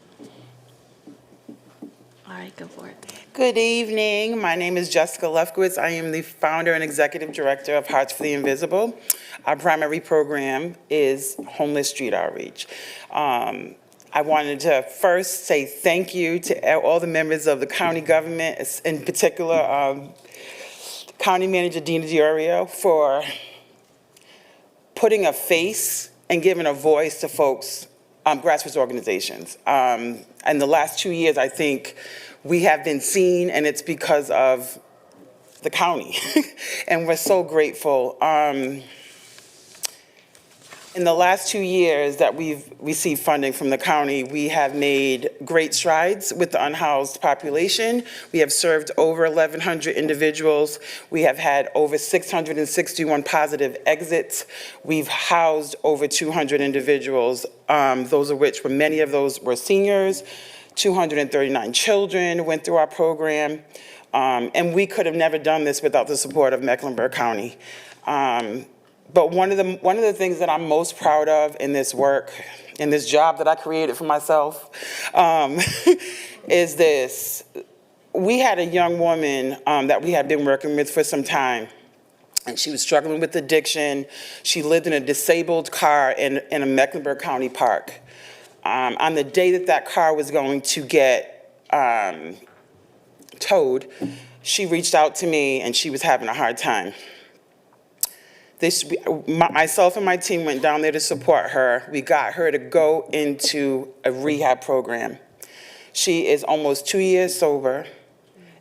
All right, go for it. Good evening. My name is Jessica Lefkowitz. I am the founder and executive director of Hearts for the Invisible. Our primary program is homeless street outreach. I wanted to first say thank you to all the members of the county government, in particular County Manager Dina DiOrio, for putting a face and giving a voice to folks, grassroots organizations. In the last 2 years, I think we have been seen, and it's because of the county. And we're so grateful. In the last 2 years that we've received funding from the county, we have made great strides with the unhoused population. We have served over 1,100 individuals. We have had over 661 positive exits. We've housed over 200 individuals, those of which many of those were seniors. 239 children went through our program. And we could have never done this without the support of Mecklenburg County. But one of the things that I'm most proud of in this work, in this job that I created for myself, is this. We had a young woman that we had been working with for some time, and she was struggling with addiction. She lived in a disabled car in a Mecklenburg County park. On the day that car was going to get towed, she reached out to me, and she was having a hard time. Myself and my team went down there to support her. We got her to go into a rehab program. She is almost 2 years sober,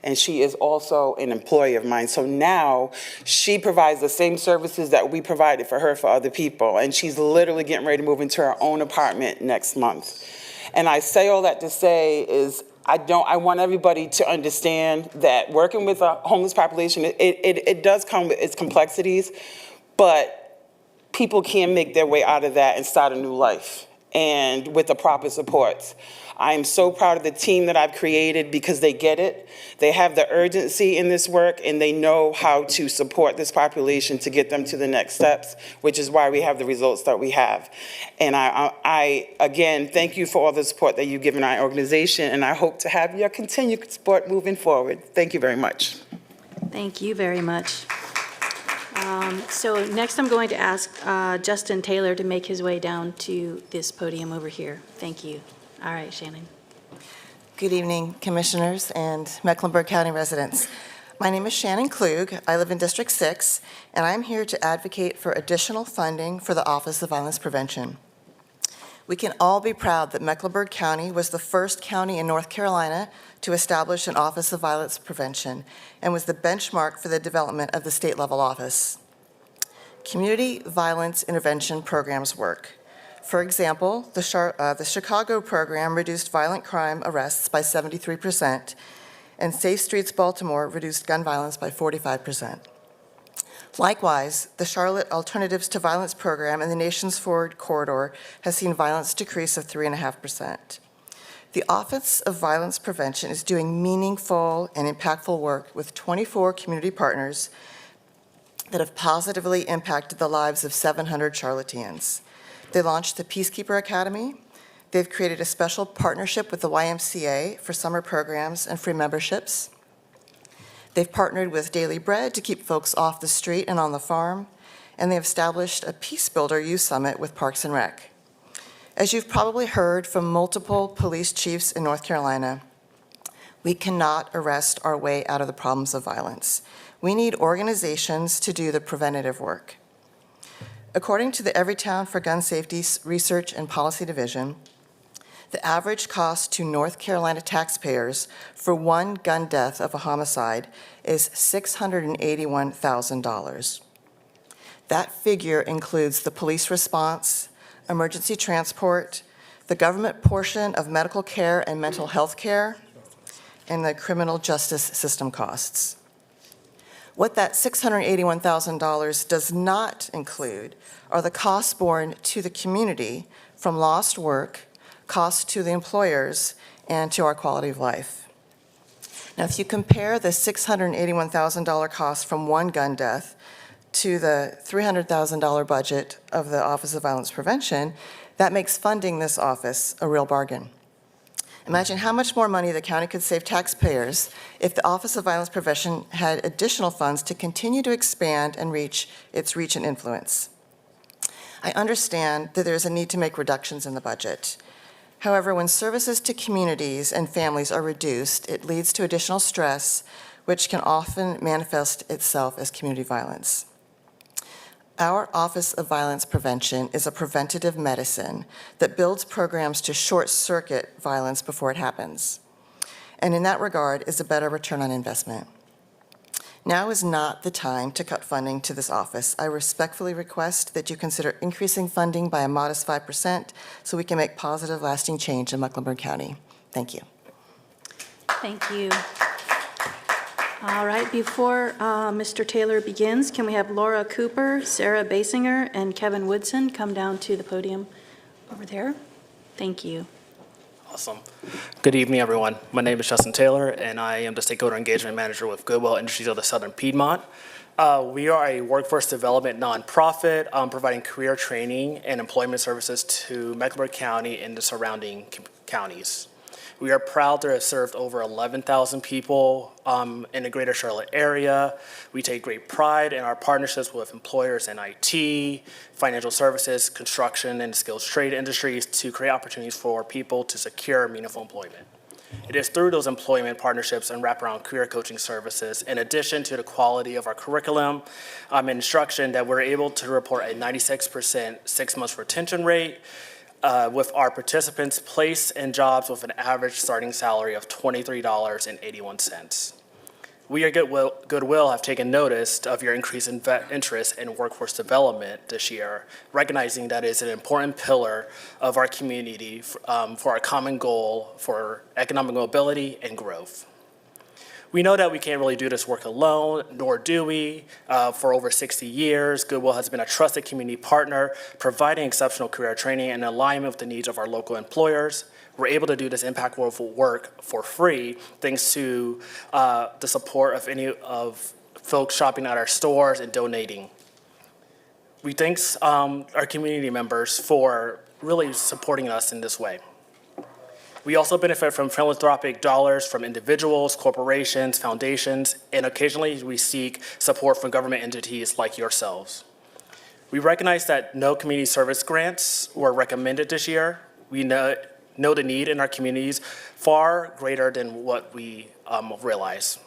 and she is also an employee of mine. So now she provides the same services that we provided for her for other people, and she's literally getting ready to move into her own apartment next month. And I say all that to say is I want everybody to understand that working with a homeless population, it does come with its complexities, but people can make their way out of that and start a new life. and with the proper supports. I'm so proud of the team that I've created because they get it. They have the urgency in this work, and they know how to support this population to get them to the next steps, which is why we have the results that we have. And I again, thank you for all the support that you've given our organization, and I hope to have your continued support moving forward. Thank you very much. Thank you very much. So next I'm going to ask Justin Taylor to make his way down to this podium over here. Thank you. All right, Shannon. Good evening, Commissioners and Mecklenburg County residents. My name is Shannon Klug. I live in District 6, and I'm here to advocate for additional funding for the Office of Violence Prevention. We can all be proud that Mecklenburg County was the first county in North Carolina to establish an Office of Violence Prevention and was the benchmark for the development of the state-level office. Community violence intervention programs work. For example, the Chicago program reduced violent crime arrests by 73%, and Safe Streets Baltimore reduced gun violence by 45%. Likewise, the Charlotte Alternatives to Violence program in the Nations Forward Corridor has seen violence decrease of 3.5%. The Office of Violence Prevention is doing meaningful and impactful work with 24 community partners that have positively impacted the lives of 700 Charlotteans. They launched the Peacekeeper Academy. They've created a special partnership with the YMCA for summer programs and free memberships. They've partnered with Daily Bread to keep folks off the street and on the farm, and they've established a Peace Builder Youth Summit with Parks and Rec. As you've probably heard from multiple police chiefs in North Carolina, we cannot arrest our way out of the problems of violence. We need organizations to do the preventative work. According to the Everytown for Gun Safety Research and Policy Division, the average cost to North Carolina taxpayers for one gun death of a homicide is $681,000. That figure includes the police response, emergency transport, the government portion of medical care and mental health care, and the criminal justice system costs. What that $681,000 does not include are the costs borne to the community from lost work, costs to the employers, and to our quality of life. Now, if you compare the $681,000 cost from one gun death to the $300,000 budget of the Office of Violence Prevention, that makes funding this office a real bargain. Imagine how much more money the county could save taxpayers if the Office of Violence Prevention had additional funds to continue to expand and reach its reach and influence. I understand that there's a need to make reductions in the budget. However, when services to communities and families are reduced, it leads to additional stress, which can often manifest itself as community violence. Our Office of Violence Prevention is a preventative medicine that builds programs to short-circuit violence before it happens, and in that regard is a better return on investment. Now is not the time to cut funding to this office. I respectfully request that you consider increasing funding by a modest 5% so we can make positive, lasting change in Mecklenburg County. Thank you. Thank you. All right, before Mr. Taylor begins, can we have Laura Cooper, Sarah Basinger, and Kevin Woodson come down to the podium over there? Thank you. Awesome. Good evening, everyone. My name is Justin Taylor, and I am the Stakeholder Engagement Manager with Goodwill Industries of the Southern Piedmont. We are a workforce development nonprofit providing career training and employment services to Mecklenburg County and the surrounding counties. We are proud to have served over 11,000 people in the greater Charlotte area. We take great pride in our partnerships with employers in IT, financial services, construction, and skilled trade industries to create opportunities for people to secure meaningful employment. It is through those employment partnerships and wraparound career coaching services, in addition to the quality of our curriculum and instruction, that we're able to report a 96% 6-month retention rate, with our participants placed in jobs with an average starting salary of $23.81. We at Goodwill have taken notice of your increased interest in workforce development this year, recognizing that it is an important pillar of our community for our common goal for economic mobility and growth. We know that we can't really do this work alone, nor do we. For over 60 years, Goodwill has been a trusted community partner, providing exceptional career training and alignment with the needs of our local employers. We're able to do this impactful work for free thanks to the support of any of folks shopping at our stores and donating. We thank our community members for really supporting us in this way. We also benefit from philanthropic dollars from individuals, corporations, foundations, and occasionally we seek support from government entities like yourselves. We recognize that no community service grants were recommended this year. We know the need in our communities far greater than what we realize.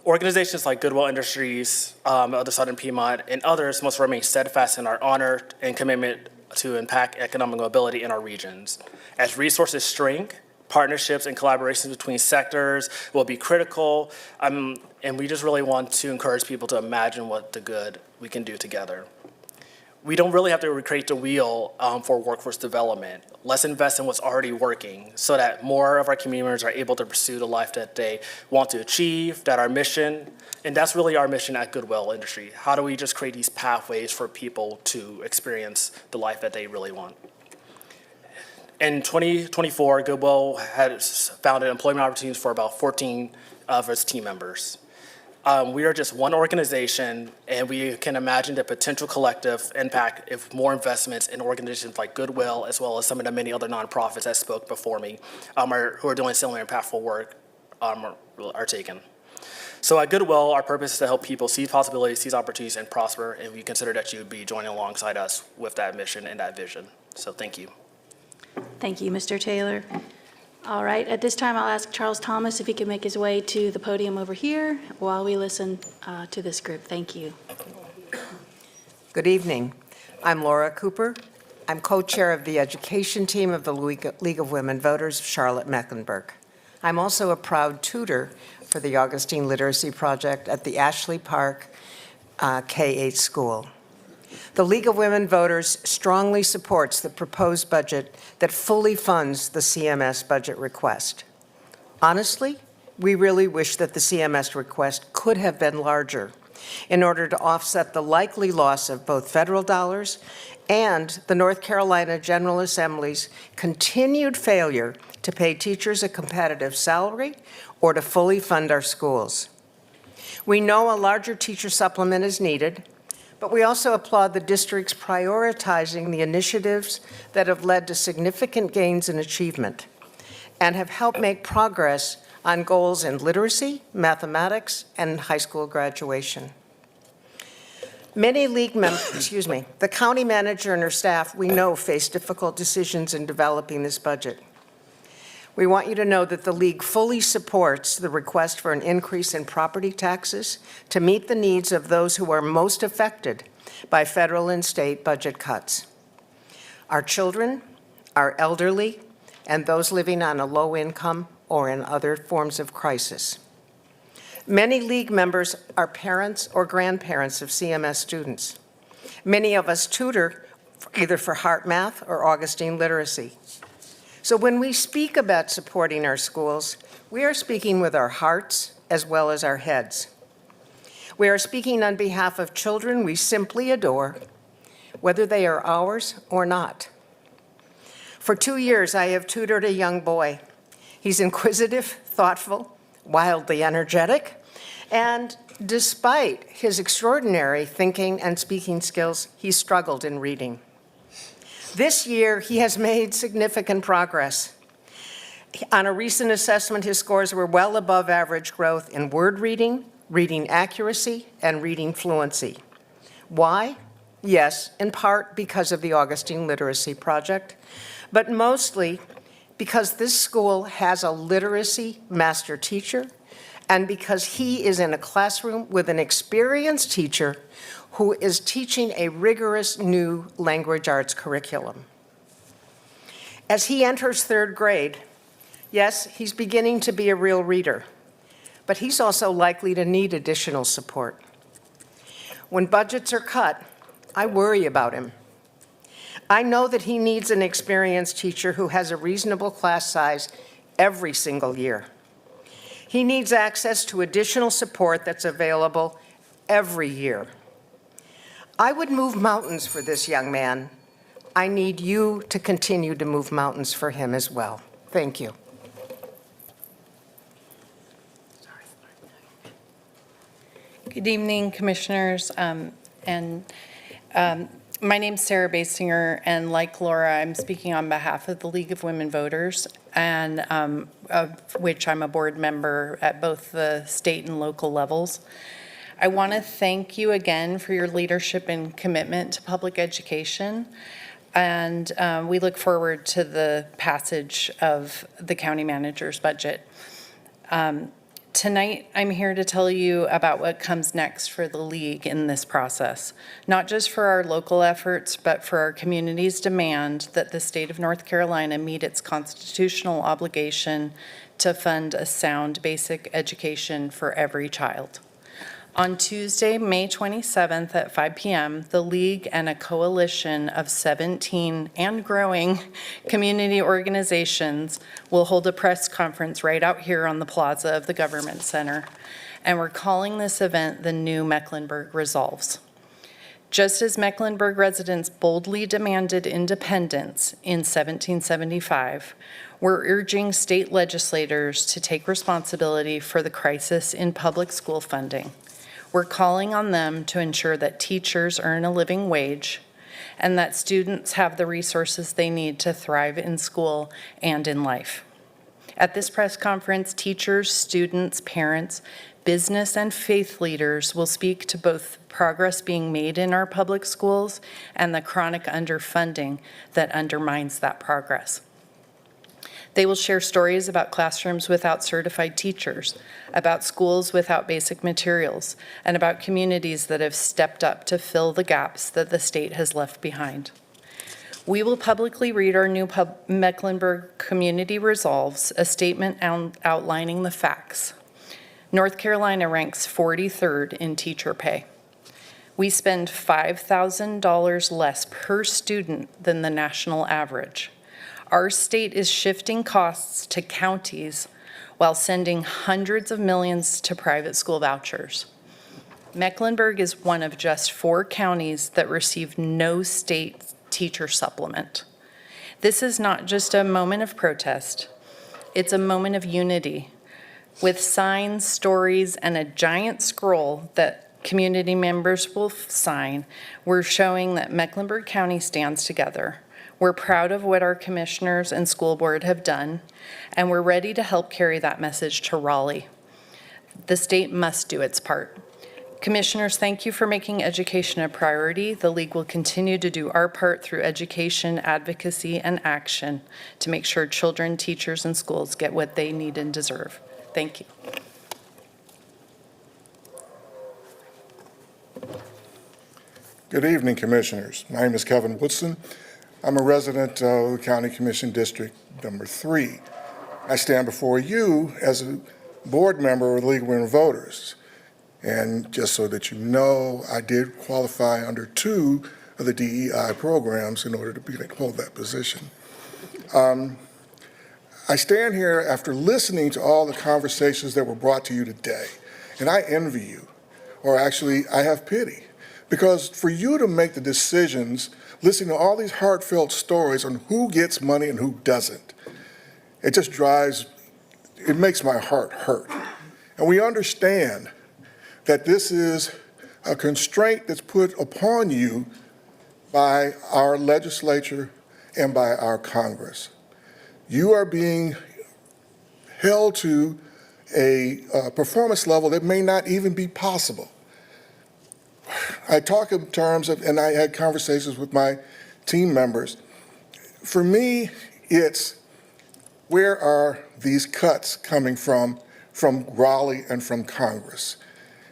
Organizations like Goodwill Industries, of the Southern Piedmont, and others must remain steadfast in our honor and commitment to impact economic mobility in our regions. As resources shrink, partnerships and collaborations between sectors will be critical, and we just really want to encourage people to imagine what the good we can do together. We don't really have to recreate the wheel for workforce development. Let's invest in what's already working so that more of our community members are able to pursue the life that they want to achieve, that our mission, and that's really our mission at Goodwill Industry. How do we just create these pathways for people to experience the life that they really want? In 2024, Goodwill has founded employment opportunities for about 14 of its team members. We are just one organization, and we can imagine the potential collective impact if more investments in organizations like Goodwill, as well as some of the many other nonprofits that spoke before me, who are doing similar impactful work, are taken. So at Goodwill, our purpose is to help people seize possibilities, seize opportunities, and prosper, and we consider that you would be joining alongside us with that mission and that vision. So thank you. Thank you, Mr. Taylor. All right, at this time, I'll ask Charles Thomas if he can make his way to the podium over here while we listen to this group. Thank you. Good evening. I'm Laura Cooper. I'm co-chair of the education team of the League of Women Voters of Charlotte Mecklenburg. I'm also a proud tutor for the Augustine Literacy Project at the Ashley Park K-8 school. The League of Women Voters strongly supports the proposed budget that fully funds the CMS budget request. Honestly, we really wish that the CMS request could have been larger in order to offset the likely loss of both federal dollars and the North Carolina General Assembly's continued failure to pay teachers a competitive salary or to fully fund our schools. We know a larger teacher supplement is needed, but we also applaud the district's prioritizing the initiatives that have led to significant gains in achievement and have helped make progress on goals in literacy, mathematics, and high school graduation. Many league members, the county manager and her staff, we know, face difficult decisions in developing this budget. We want you to know that the League fully supports the request for an increase in property taxes to meet the needs of those who are most affected by federal and state budget cuts. Our children, our elderly, and those living on a low income or in other forms of crisis. Many League members are parents or grandparents of CMS students. Many of us tutor either for Heart Math or Augustine Literacy. So when we speak about supporting our schools, we are speaking with our hearts as well as our heads. We are speaking on behalf of children we simply adore, whether they are ours or not. For 2 years, I have tutored a young boy. He's inquisitive, thoughtful, wildly energetic, and despite his extraordinary thinking and speaking skills, he struggled in reading. This year, he has made significant progress. On a recent assessment, his scores were well above average growth in word reading, reading accuracy, and reading fluency. Why? Yes, in part because of the Augustine Literacy Project, but mostly because this school has a literacy master teacher and because he is in a classroom with an experienced teacher who is teaching a rigorous new language arts curriculum. As he enters third grade, yes, he's beginning to be a real reader, but he's also likely to need additional support. When budgets are cut, I worry about him. I know that he needs an experienced teacher who has a reasonable class size every single year. He needs access to additional support that's available every year. I would move mountains for this young man. I need you to continue to move mountains for him as well. Thank you. Good evening, Commissioners. My name's Sarah Basinger, and like Laura, I'm speaking on behalf of the League of Women Voters, and of which I'm a board member at both the state and local levels. I want to thank you again for your leadership and commitment to public education, and we look forward to the passage of the county manager's budget. Tonight, I'm here to tell you about what comes next for the League in this process, not just for our local efforts, but for our community's demand that the state of North Carolina meet its constitutional obligation to fund a sound basic education for every child. On Tuesday, May 27th at 5 p.m., the League and a coalition of 17 and growing community organizations will hold a press conference right out here on the plaza of the Government Center. And we're calling this event the New Mecklenburg Resolves. Just as Mecklenburg residents boldly demanded independence in 1775, we're urging state legislators to take responsibility for the crisis in public school funding. We're calling on them to ensure that teachers earn a living wage and that students have the resources they need to thrive in school and in life. At this press conference, teachers, students, parents, business, and faith leaders will speak to both progress being made in our public schools and the chronic underfunding that undermines that progress. They will share stories about classrooms without certified teachers, about schools without basic materials, and about communities that have stepped up to fill the gaps that the state has left behind. We will publicly read our new Mecklenburg Community Resolves, a statement outlining the facts. North Carolina ranks 43rd in teacher pay. We spend $5,000 less per student than the national average. Our state is shifting costs to counties while sending hundreds of millions to private school vouchers. Mecklenburg is one of just 4 counties that receive no state teacher supplement. This is not just a moment of protest, it's a moment of unity. With signs, stories, and a giant scroll that community members will sign, we're showing that Mecklenburg County stands together. We're proud of what our commissioners and school board have done, and we're ready to help carry that message to Raleigh. The state must do its part. Commissioners, thank you for making education a priority. The League will continue to do our part through education, advocacy, and action to make sure children, teachers, and schools get what they need and deserve. Thank you. Good evening, Commissioners. My name is Kevin Woodson. I'm a resident of the County Commission District Number 3. I stand before you as a board member of the League of Women Voters. And just so that you know, I did qualify under 2 of the DEI programs in order to hold that position. I stand here after listening to all the conversations that were brought to you today, and I envy you, or actually I have pity, because for you to make the decisions listening to all these heartfelt stories on who gets money and who doesn't, it makes my heart hurt. And we understand that this is a constraint that's put upon you by our legislature and by our Congress. You are being held to a performance level that may not even be possible. I talk in terms of, and I had conversations with my team members. For me, it's where are these cuts coming from Raleigh and from Congress?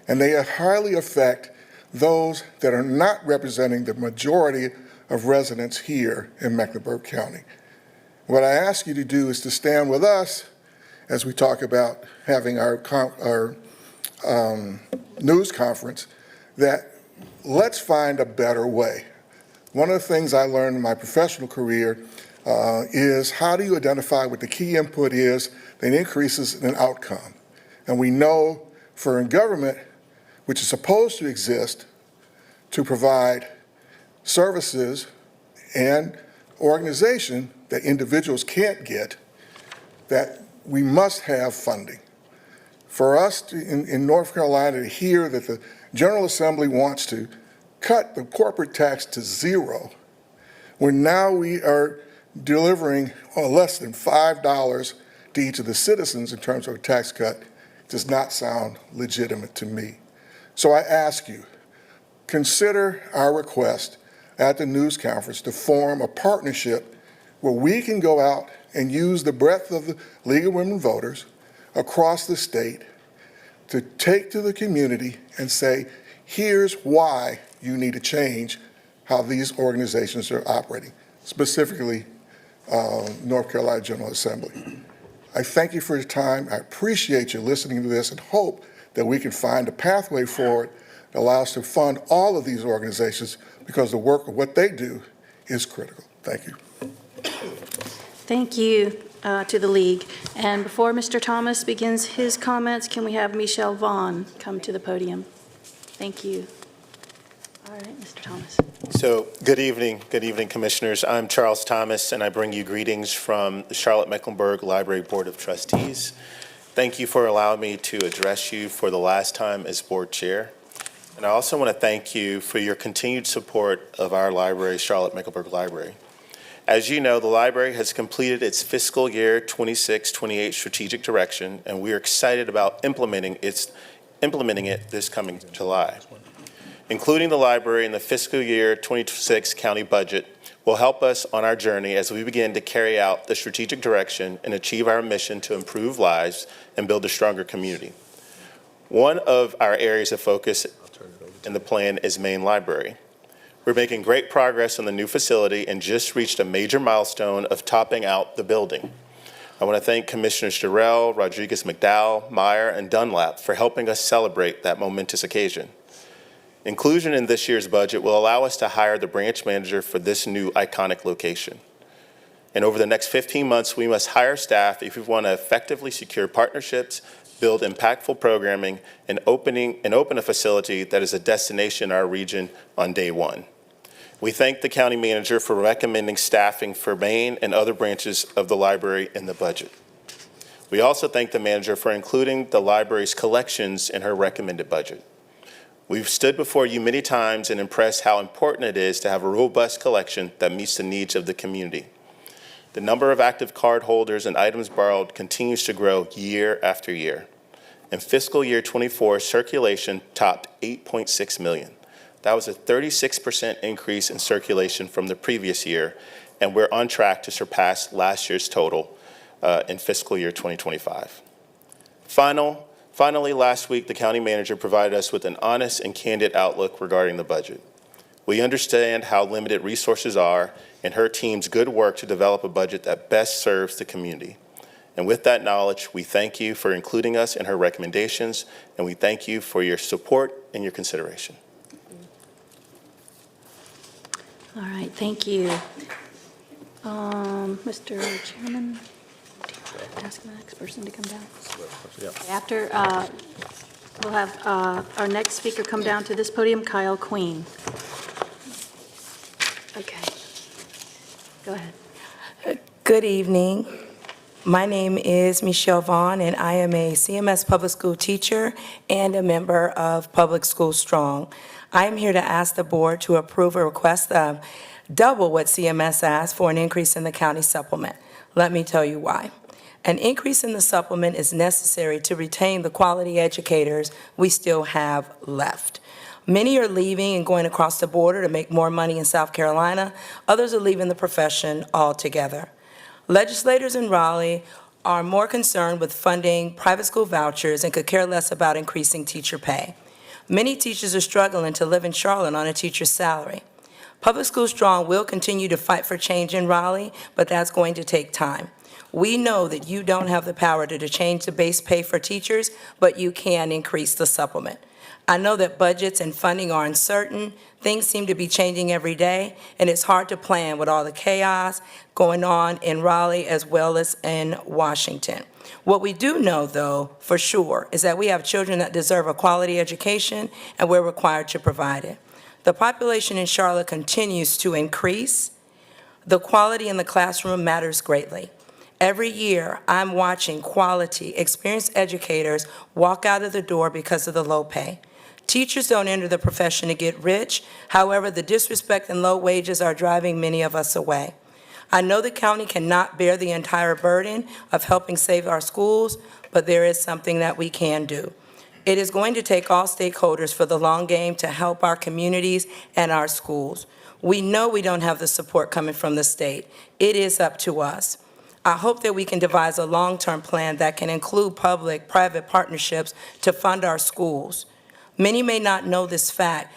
And they highly affect those that are not representing the majority of residents here in Mecklenburg County. What I ask you to do is to stand with us as we talk about having our news conference, that let's find a better way. One of the things I learned in my professional career is how do you identify what the key input is that increases an outcome. And we know for a government, which is supposed to exist to provide services and organization that individuals can't get, that we must have funding. For us in North Carolina to hear that the General Assembly wants to cut the corporate tax to zero, when now we are delivering less than $5 to each of the citizens in terms of a tax cut, does not sound legitimate to me. So I ask you, consider our request at the news conference to form a partnership where we can go out and use the breadth of the League of Women Voters across the state to take to the community and say, here's why you need to change how these organizations are operating, specifically North Carolina General Assembly. I thank you for your time. I appreciate you listening to this and hope that we can find a pathway forward that allows us to fund all of these organizations, because the work of what they do is critical. Thank you. Thank you to the League. And before Mr. Thomas begins his comments, can we have Michelle Vaughn come to the podium? Thank you. All right, Mr. Thomas. So, good evening, Commissioners. I'm Charles Thomas, and I bring you greetings from the Charlotte Mecklenburg Library Board of Trustees. Thank you for allowing me to address you for the last time as Board Chair. And I also want to thank you for your continued support of our library, Charlotte Mecklenburg Library. As you know, the library has completed its fiscal year 26-28 strategic direction, and we are excited about implementing it this coming July. Including the library in the fiscal year 26 county budget will help us on our journey as we begin to carry out the strategic direction and achieve our mission to improve lives and build a stronger community. One of our areas of focus in the plan is Main Library. We're making great progress on the new facility and just reached a major milestone of topping out the building. I want to thank Commissioners Jarrell, Rodriguez McDowell, Meyer, and Dunlap for helping us celebrate that momentous occasion. Inclusion in this year's budget will allow us to hire the branch manager for this new iconic location. And over the next 15 months, we must hire staff if we want to effectively secure partnerships, build impactful programming, and open a facility that is a destination in our region on day one. We thank the county manager for recommending staffing for Main and other branches of the library in the budget. We also thank the manager for including the library's collections in her recommended budget. We've stood before you many times and impressed how important it is to have a robust collection that meets the needs of the community. The number of active card holders and items borrowed continues to grow year after year. In fiscal year 24, circulation topped 8.6 million. That was a 36% increase in circulation from the previous year, and we're on track to surpass last year's total in fiscal year 2025. Finally, last week, the county manager provided us with an honest and candid outlook regarding the budget. We understand how limited resources are and her team's good work to develop a budget that best serves the community. And with that knowledge, we thank you for including us in her recommendations, and we thank you for your support and your consideration. All right, thank you. Mr. Chairman, do you want to ask the next person to come down? After, we'll have our next speaker come down to this podium, Kyle Queen. Okay, go ahead. Good evening. My name is Michelle Vaughn, and I am a CMS public school teacher and a member of Public School Strong. I am here to ask the board to approve a request of double what CMS asked for an increase in the county supplement. Let me tell you why. An increase in the supplement is necessary to retain the quality educators we still have left. Many are leaving and going across the border to make more money in South Carolina. Others are leaving the profession altogether. Legislators in Raleigh are more concerned with funding private school vouchers and could care less about increasing teacher pay. Many teachers are struggling to live in Charlotte on a teacher's salary. Public School Strong will continue to fight for change in Raleigh, but that's going to take time. We know that you don't have the power to change the base pay for teachers, but you can increase the supplement. I know that budgets and funding are uncertain. Things seem to be changing every day, and it's hard to plan with all the chaos going on in Raleigh as well as in Washington. What we do know, though, for sure, is that we have children that deserve a quality education, and we're required to provide it. The population in Charlotte continues to increase. The quality in the classroom matters greatly. Every year, I'm watching quality, experienced educators walk out of the door because of the low pay. Teachers don't enter the profession to get rich. However, the disrespect and low wages are driving many of us away. I know the county cannot bear the entire burden of helping save our schools, but there is something that we can do. It is going to take all stakeholders for the long game to help our communities and our schools. We know we don't have the support coming from the state. It is up to us. I hope that we can devise a long-term plan that can include public-private partnerships to fund our schools. Many may not know this fact.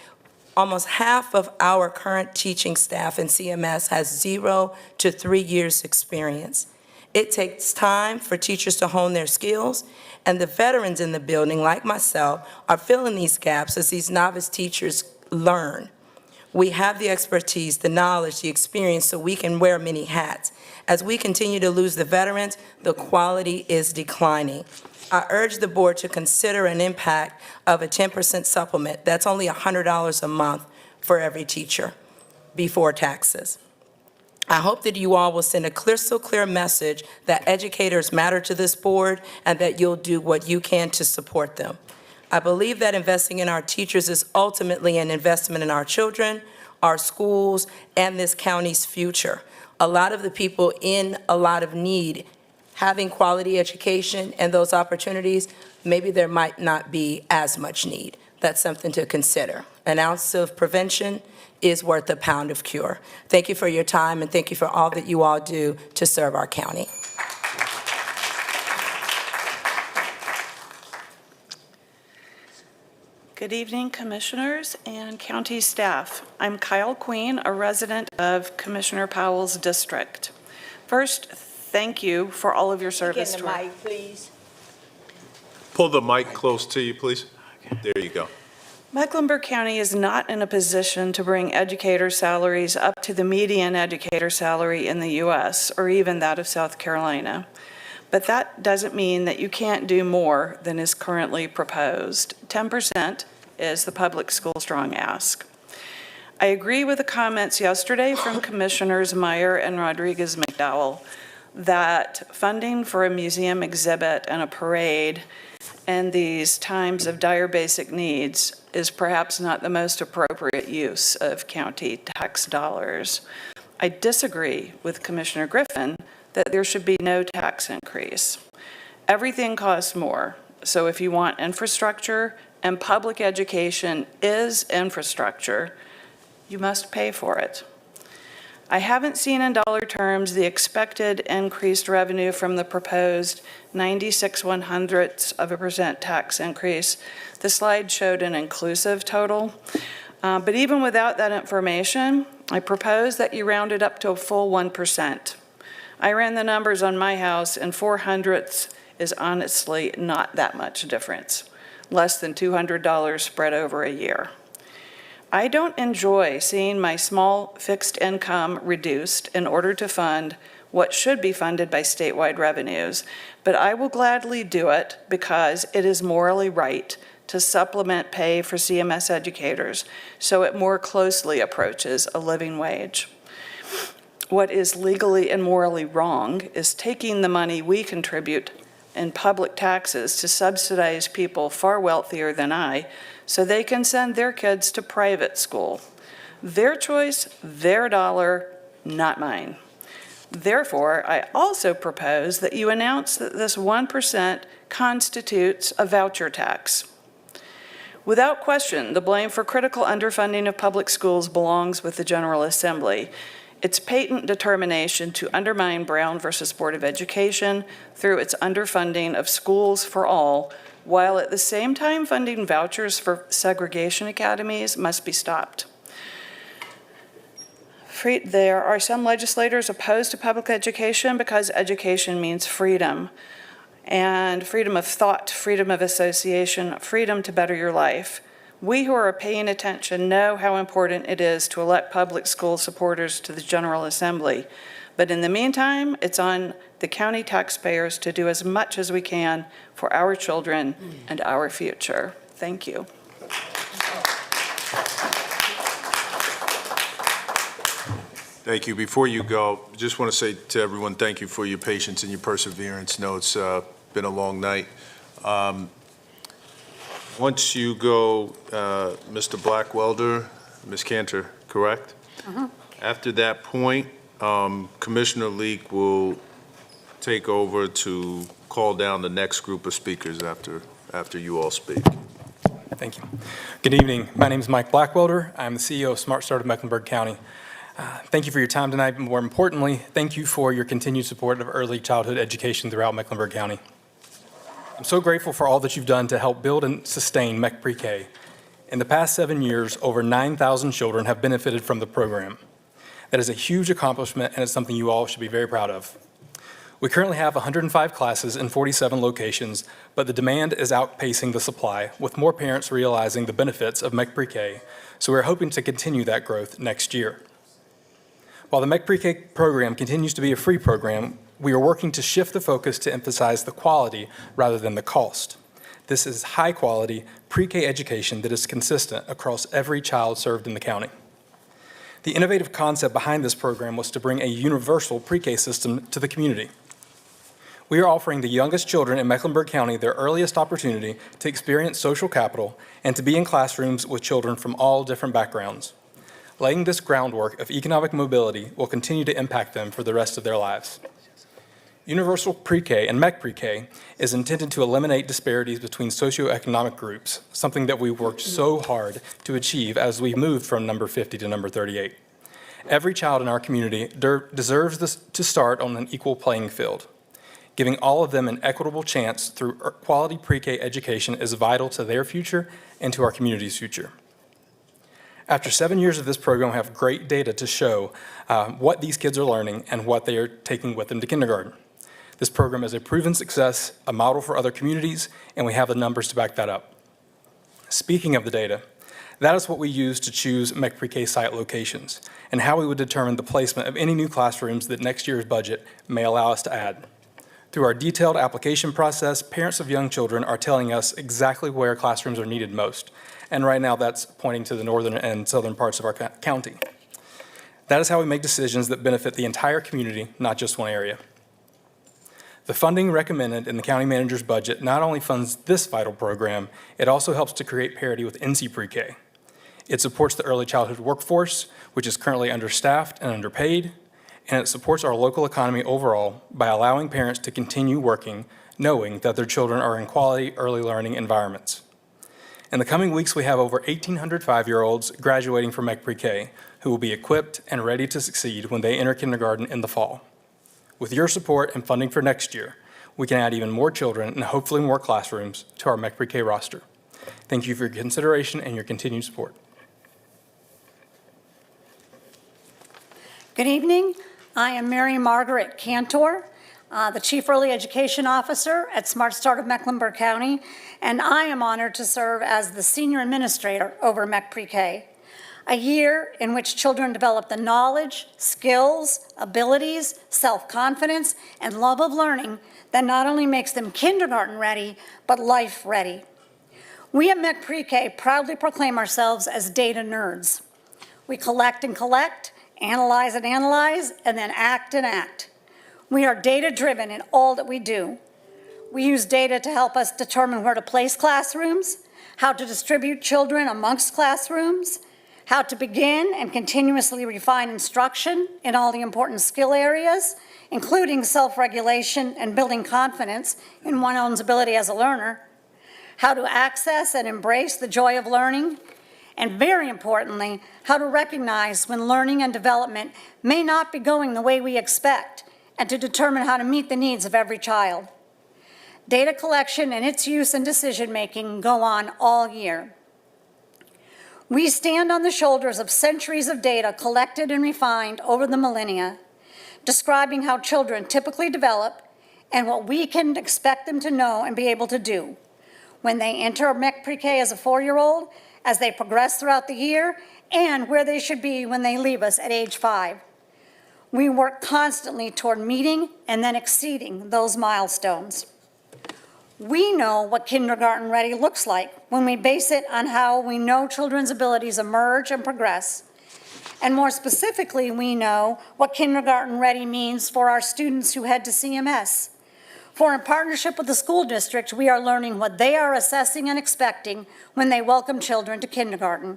Almost half of our current teaching staff in CMS has 0 to 3 years experience. It takes time for teachers to hone their skills, and the veterans in the building, like myself, are filling these gaps as these novice teachers learn. We have the expertise, the knowledge, the experience, so we can wear many hats. As we continue to lose the veterans, the quality is declining. I urge the board to consider an impact of a 10% supplement. That's only $100 a month for every teacher before taxes. I hope that you all will send a crystal clear message that educators matter to this board and that you'll do what you can to support them. I believe that investing in our teachers is ultimately an investment in our children, our schools, and this county's future. A lot of the people in a lot of need, having quality education and those opportunities, maybe there might not be as much need. That's something to consider. An ounce of prevention is worth a pound of cure. Thank you for your time, and thank you for all that you all do to serve our county. Good evening, commissioners and county staff. I'm Kyle Queen, a resident of Commissioner Powell's district. First, thank you for all of your service. Get in the mic, please. Pull the mic close to you, please. There you go. Mecklenburg County is not in a position to bring educator salaries up to the median educator salary in the U.S. or even that of South Carolina. But that doesn't mean that you can't do more than is currently proposed. 10% is the public school strong ask. I agree with the comments yesterday from Commissioners Meyer and Rodriguez-McDowell that funding for a museum exhibit and a parade in these times of dire basic needs is perhaps not the most appropriate use of county tax dollars. I disagree with Commissioner Griffin that there should be no tax increase. Everything costs more. So if you want infrastructure, and public education is infrastructure, you must pay for it. I haven't seen in dollar terms the expected increased revenue from the proposed 96/100% tax increase. The slide showed an inclusive total. But even without that information, I propose that you round it up to a full 1%. I ran the numbers on my house, and 400ths is honestly not that much difference, less than $200 spread over a year. I don't enjoy seeing my small fixed income reduced in order to fund what should be funded by statewide revenues, but I will gladly do it because it is morally right to supplement pay for CMS educators so it more closely approaches a living wage. What is legally and morally wrong is taking the money we contribute in public taxes to subsidize people far wealthier than I so they can send their kids to private school. Their choice, their dollar, not mine. Therefore, I also propose that you announce that this 1% constitutes a voucher tax. Without question, the blame for critical underfunding of public schools belongs with the General Assembly. Its patent determination to undermine Brown versus Board of Education through its underfunding of schools for all, while at the same time funding vouchers for segregation academies, must be stopped. There are some legislators opposed to public education because education means freedom, and freedom of thought, freedom of association, freedom to better your life. We who are paying attention know how important it is to elect public school supporters to the General Assembly, But in the meantime, it's on the county taxpayers to do as much as we can for our children and our future. Thank you. Thank you. Before you go, just want to say to everyone, thank you for your patience and your perseverance. No, it's been a long night. Once you go, Mr. Blackwelder, Ms. Cantor, correct? After that point, Commissioner Leek will take over to call down the next group of speakers after you all speak. Thank you. Good evening. My name is Mike Blackwelder. I'm the CEO of Smart Start of Mecklenburg County. Thank you for your time tonight. More importantly, thank you for your continued support of early childhood education throughout Mecklenburg County. I'm so grateful for all that you've done to help build and sustain MEC Pre-K. In the past 7 years, over 9,000 children have benefited from the program. That is a huge accomplishment, and it's something you all should be very proud of. We currently have 105 classes in 47 locations, but the demand is outpacing the supply, with more parents realizing the benefits of MEC Pre-K, so we're hoping to continue that growth next year. While the MEC Pre-K program continues to be a free program, we are working to shift the focus to emphasize the quality rather than the cost. This is high-quality pre-K education that is consistent across every child served in the county. The innovative concept behind this program was to bring a universal pre-K system to the community. We are offering the youngest children in Mecklenburg County their earliest opportunity to experience social capital and to be in classrooms with children from all different backgrounds. Laying this groundwork of economic mobility will continue to impact them for the rest of their lives. Universal Pre-K and MEC Pre-K is intended to eliminate disparities between socioeconomic groups, something that we worked so hard to achieve as we moved from number 50 to number 38. Every child in our community deserves to start on an equal playing field. Giving all of them an equitable chance through quality pre-K education is vital to their future and to our community's future. After 7 years of this program, we have great data to show what these kids are learning and what they are taking with them to kindergarten. This program is a proven success, a model for other communities, and we have the numbers to back that up. Speaking of the data, that is what we use to choose MEC Pre-K site locations and how we would determine the placement of any new classrooms that next year's budget may allow us to add. Through our detailed application process, parents of young children are telling us exactly where classrooms are needed most. And right now that's pointing to the northern and southern parts of our county. That is how we make decisions that benefit the entire community, not just one area. The funding recommended in the county manager's budget not only funds this vital program, it also helps to create parity with NC Pre-K. It supports the early childhood workforce, which is currently understaffed and underpaid, and it supports our local economy overall by allowing parents to continue working, knowing that their children are in quality early learning environments. In the coming weeks, we have over 1,800 5-year-olds graduating from MEC Pre-K who will be equipped and ready to succeed when they enter kindergarten in the fall. With your support and funding for next year, we can add even more children and hopefully more classrooms to our MEC Pre-K roster. Thank you for your consideration and your continued support. Good evening. I am Mary Margaret Cantor, the Chief Early Education Officer at Smart Start of Mecklenburg County, and I am honored to serve as the Senior Administrator over MEC Pre-K, a year in which children develop the knowledge, skills, abilities, self-confidence, and love of learning that not only makes them kindergarten ready, but life ready. We at MEC Pre-K proudly proclaim ourselves as data nerds. We collect and collect, analyze and analyze, and then act and act. We are data-driven in all that we do. We use data to help us determine where to place classrooms, how to distribute children amongst classrooms, how to begin and continuously refine instruction in all the important skill areas, including self-regulation and building confidence in one's own ability as a learner, how to access and embrace the joy of learning, and very importantly, how to recognize when learning and development may not be going the way we expect, and to determine how to meet the needs of every child. Data collection and its use in decision-making go on all year. We stand on the shoulders of centuries of data collected and refined over the millennia, describing how children typically develop and what we can expect them to know and be able to do when they enter MEC Pre-K as a 4-year-old, as they progress throughout the year, and where they should be when they leave us at age 5. We work constantly toward meeting and then exceeding those milestones. We know what kindergarten ready looks like when we base it on how we know children's abilities emerge and progress. And more specifically, we know what kindergarten ready means for our students who head to CMS. For in partnership with the school district, we are learning what they are assessing and expecting when they welcome children to kindergarten.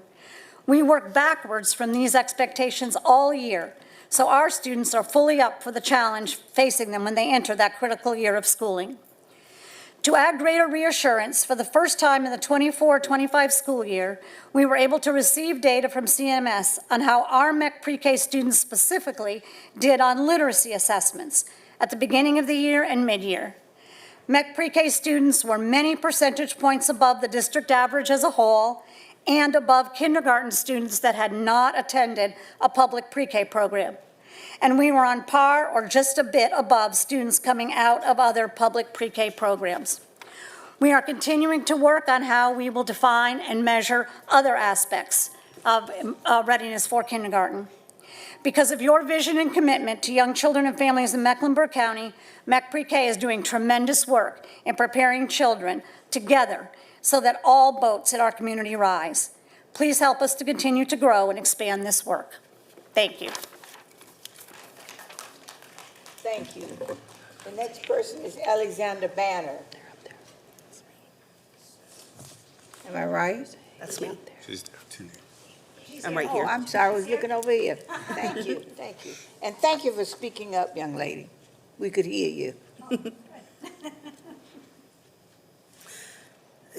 We work backwards from these expectations all year, so our students are fully up for the challenge facing them when they enter that critical year of schooling. To add greater reassurance, for the first time in the 24-25 school year, we were able to receive data from CMS on how our MEC pre-K students specifically did on literacy assessments at the beginning of the year and mid-year. MEC pre-K students were many percentage points above the district average as a whole and above kindergarten students that had not attended a public pre-K program. And we were on par or just a bit above students coming out of other public pre-K programs. We are continuing to work on how we will define and measure other aspects of readiness for kindergarten. Because of your vision and commitment to young children and families in Mecklenburg County, MEC Pre-K is doing tremendous work in preparing children together so that all boats in our community rise. Please help us to continue to grow and expand this work. Thank you. Thank you. The next person is Alexander Banner. Am I right? That's me. She's there, too. I'm right here. Oh, I'm sorry, I was looking over here. Thank you, thank you. And thank you for speaking up, young lady. We could hear you.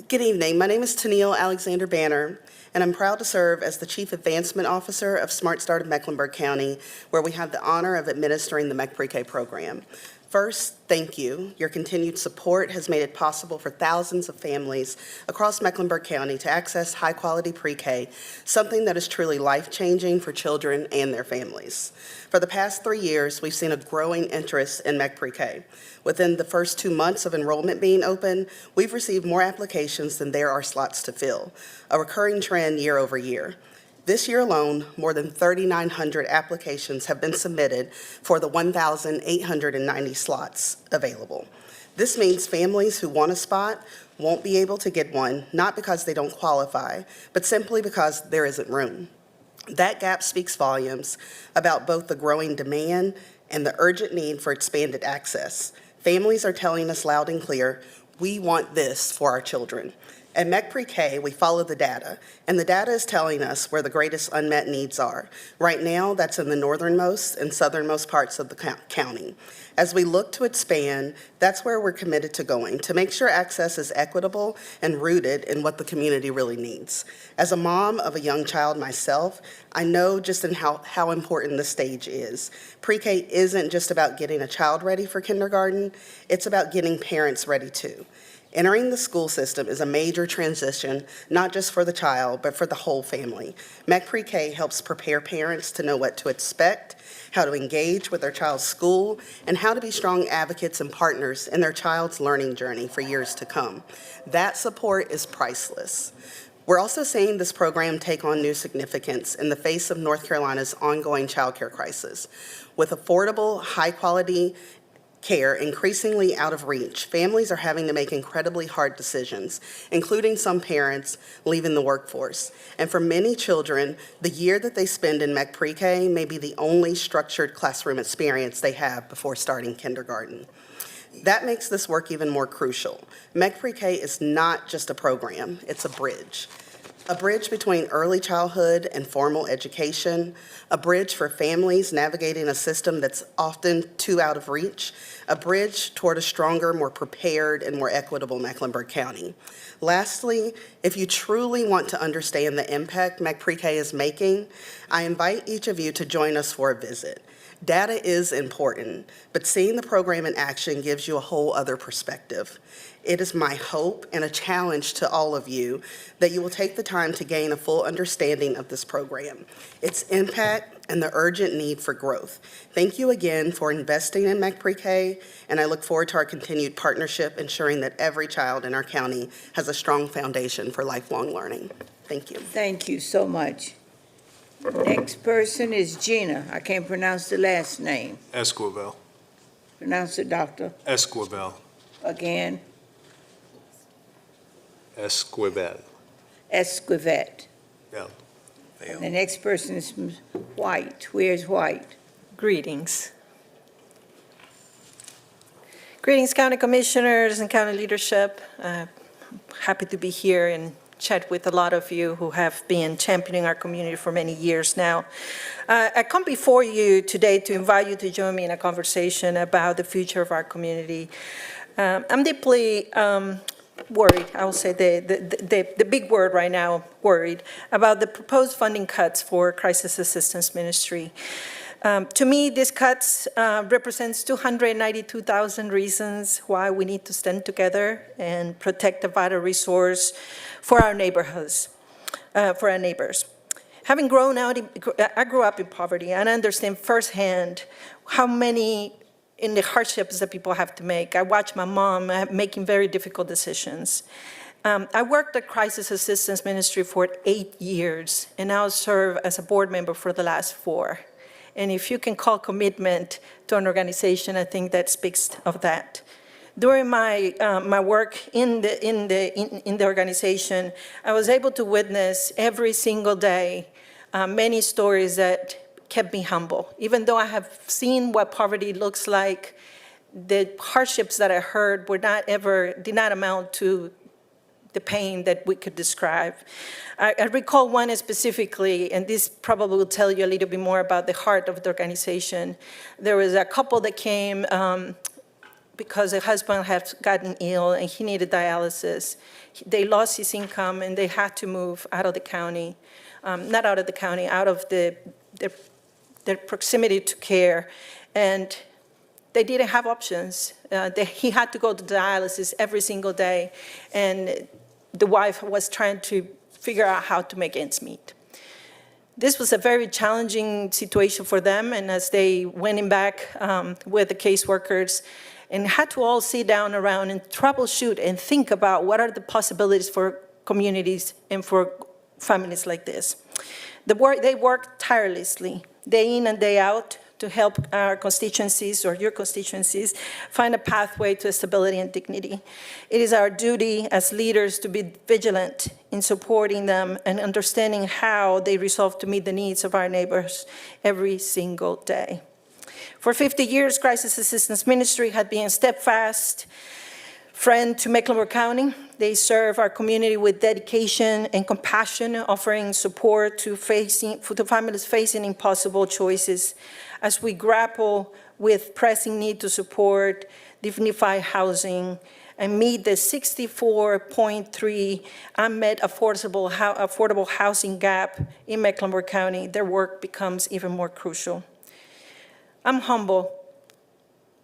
Good evening. My name is Tennille Alexander Banner, and I'm proud to serve as the Chief Advancement Officer of Smart Start of Mecklenburg County, where we have the honor of administering the MEC Pre-K program. First, thank you. Your continued support has made it possible for thousands of families across Mecklenburg County to access high-quality pre-K, something that is truly life-changing for children and their families. For the past 3 years, we've seen a growing interest in MEC Pre-K. Within the first 2 months of enrollment being open, we've received more applications than there are slots to fill, a recurring trend year over year. This year alone, more than 3,900 applications have been submitted for the 1,890 slots available. This means families who want a spot won't be able to get one, not because they don't qualify, but simply because there isn't room. That gap speaks volumes about both the growing demand and the urgent need for expanded access. Families are telling us loud and clear, we want this for our children. At MEC Pre-K, we follow the data, and the data is telling us where the greatest unmet needs are. Right now, that's in the northernmost and southernmost parts of the county. As we look to expand, that's where we're committed to going, to make sure access is equitable and rooted in what the community really needs. As a mom of a young child myself, I know just in how important this stage is. Pre-K isn't just about getting a child ready for kindergarten, it's about getting parents ready too. Entering the school system is a major transition, not just for the child, but for the whole family. MEC Pre-K helps prepare parents to know what to expect, how to engage with their child's school, and how to be strong advocates and partners in their child's learning journey for years to come. That support is priceless. We're also seeing this program take on new significance in the face of North Carolina's ongoing child care crisis. With affordable, high-quality care increasingly out of reach, families are having to make incredibly hard decisions, including some parents leaving the workforce. And for many children, the year that they spend in MEC Pre-K may be the only structured classroom experience they have before starting kindergarten. That makes this work even more crucial. MEC Pre-K is not just a program, it's a bridge. A bridge between early childhood and formal education, a bridge for families navigating a system that's often too out of reach, a bridge toward a stronger, more prepared, and more equitable Mecklenburg County. Lastly, if you truly want to understand the impact MEC Pre-K is making, I invite each of you to join us for a visit. Data is important, but seeing the program in action gives you a whole other perspective. It is my hope and a challenge to all of you that you will take the time to gain a full understanding of this program, its impact, and the urgent need for growth. Thank you again for investing in MEC Pre-K, and I look forward to our continued partnership, ensuring that every child in our county has a strong foundation for lifelong learning. Thank you. Thank you so much. Next person is Gina. I can't pronounce the last name. Esquivel. Pronounce it, doctor. Esquivel. Again, Esquivel. Esquivet. Bell. The next person is White. Where's White? Greetings. Greetings, County Commissioners and County leadership. Happy to be here and chat with a lot of you who have been championing our community for many years now. I come before you today to invite you to join me in a conversation about the future of our community. I'm deeply worried, I will say the big word right now, worried, about the proposed funding cuts for crisis assistance ministry. To me, these cuts represents 292,000 reasons why we need to stand together and protect the vital resource for our neighborhoods, for our neighbors. Having grown out, I grew up in poverty, and I understand firsthand how many in the hardships that people have to make. I watched my mom making very difficult decisions. I worked at Crisis Assistance Ministry for 8 years, and now serve as a board member for the last 4. And if you can call commitment to an organization, I think that speaks of that. During my work in the organization, I was able to witness every single day many stories that kept me humble. Even though I have seen what poverty looks like, the hardships that I heard did not amount to the pain that we could describe. I recall one specifically, and this probably will tell you a little bit more about the heart of the organization. There was a couple that came because the husband had gotten ill and he needed dialysis. They lost his income and they had to move out of the county, not out of the county, out of their proximity to care. And they didn't have options. He had to go to dialysis every single day, and the wife was trying to figure out how to make ends meet. This was a very challenging situation for them, and as they went in back with the caseworkers and had to all sit down around and troubleshoot and think about what are the possibilities for communities and for families like this. They worked tirelessly, day in and day out, to help our constituencies or your constituencies find a pathway to stability and dignity. It is our duty as leaders to be vigilant in supporting them and understanding how they resolve to meet the needs of our neighbors every single day. For 50 years, Crisis Assistance Ministry had been a steadfast friend to Mecklenburg County. They serve our community with dedication and compassion, offering support to families facing impossible choices as we grapple with pressing need to support dignified housing and meet the 64.3 unmet affordable housing gap in Mecklenburg County. Their work becomes even more crucial. I'm humble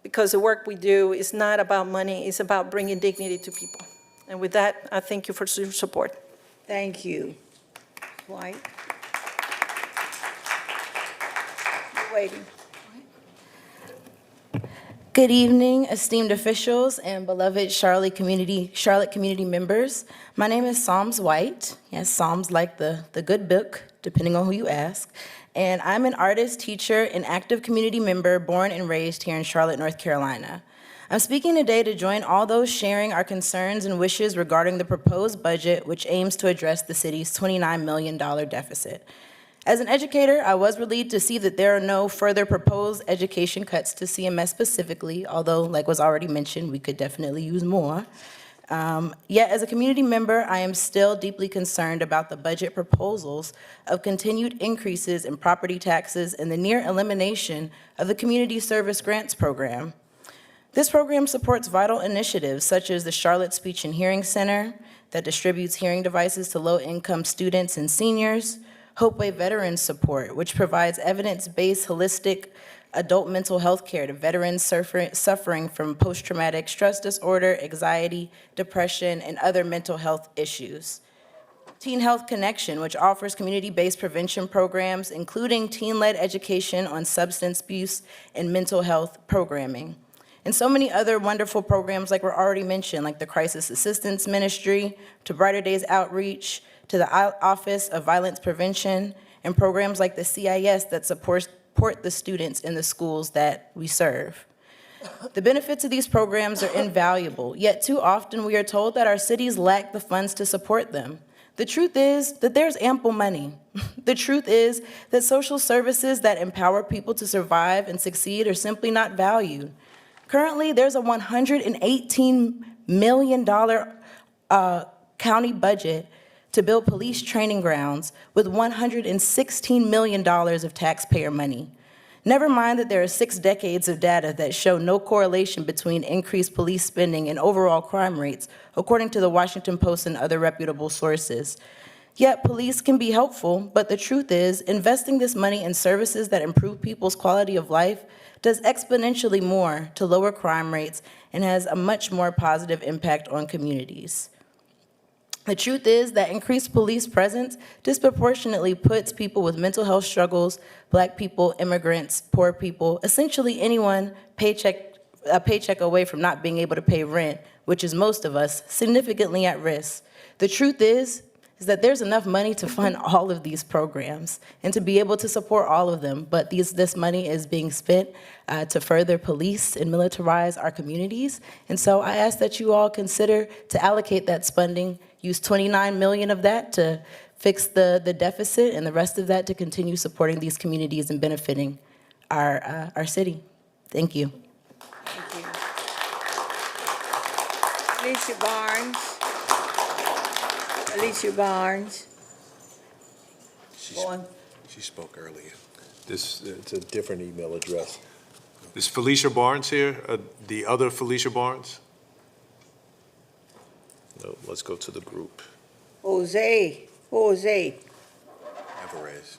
because the work we do is not about money, it's about bringing dignity to people. And with that, I thank you for your support. Thank you. White. You're waiting. Good evening, esteemed officials and beloved Charlotte community members. My name is Psalms White. Yes, Psalms like the good book, depending on who you ask. And I'm an artist, teacher, and active community member born and raised here in Charlotte, North Carolina. I'm speaking today to join all those sharing our concerns and wishes regarding the proposed budget, which aims to address the city's $29 million deficit. As an educator, I was relieved to see that there are no further proposed education cuts to CMS specifically, although, like was already mentioned, we could definitely use more. Yet, as a community member, I am still deeply concerned about the budget proposals of continued increases in property taxes and the near elimination of the Community Service Grants Program. This program supports vital initiatives such as the Charlotte Speech and Hearing Center that distributes hearing devices to low-income students and seniors, Hopeway Veterans Support, which provides evidence-based holistic adult mental health care to veterans suffering from post-traumatic stress disorder, anxiety, depression, and other mental health issues. Teen Health Connection, which offers community-based prevention programs, including teen-led education on substance abuse and mental health programming. And so many other wonderful programs like were already mentioned, like the Crisis Assistance Ministry, to Brighter Days Outreach, to the Office of Violence Prevention, and programs like the CIS that support the students in the schools that we serve. The benefits of these programs are invaluable, yet too often we are told that our cities lack the funds to support them. The truth is that there's ample money. The truth is that social services that empower people to survive and succeed are simply not valued. Currently, there's a $118 million county budget to build police training grounds with $116 million of taxpayer money. Never mind that there are 6 decades of data that show no correlation between increased police spending and overall crime rates, according to the Washington Post and other reputable sources. Yet police can be helpful, but the truth is, investing this money in services that improve people's quality of life does exponentially more to lower crime rates and has a much more positive impact on communities. The truth is that increased police presence disproportionately puts people with mental health struggles, Black people, immigrants, poor people, essentially anyone a paycheck away from not being able to pay rent, which is most of us, significantly at risk. The truth is that there's enough money to fund all of these programs and to be able to support all of them, but this money is being spent to further police and militarize our communities. And so I ask that you all consider to allocate that funding, use $29 million of that to fix the deficit, and the rest of that to continue supporting these communities and benefiting our city. Thank you. Thank you. Felicia Barnes. Felicia Barnes. She spoke earlier. It's a different email address. Is Felicia Barnes here? The other Felicia Barnes? No, let's go to the group. Jose. Alvarez.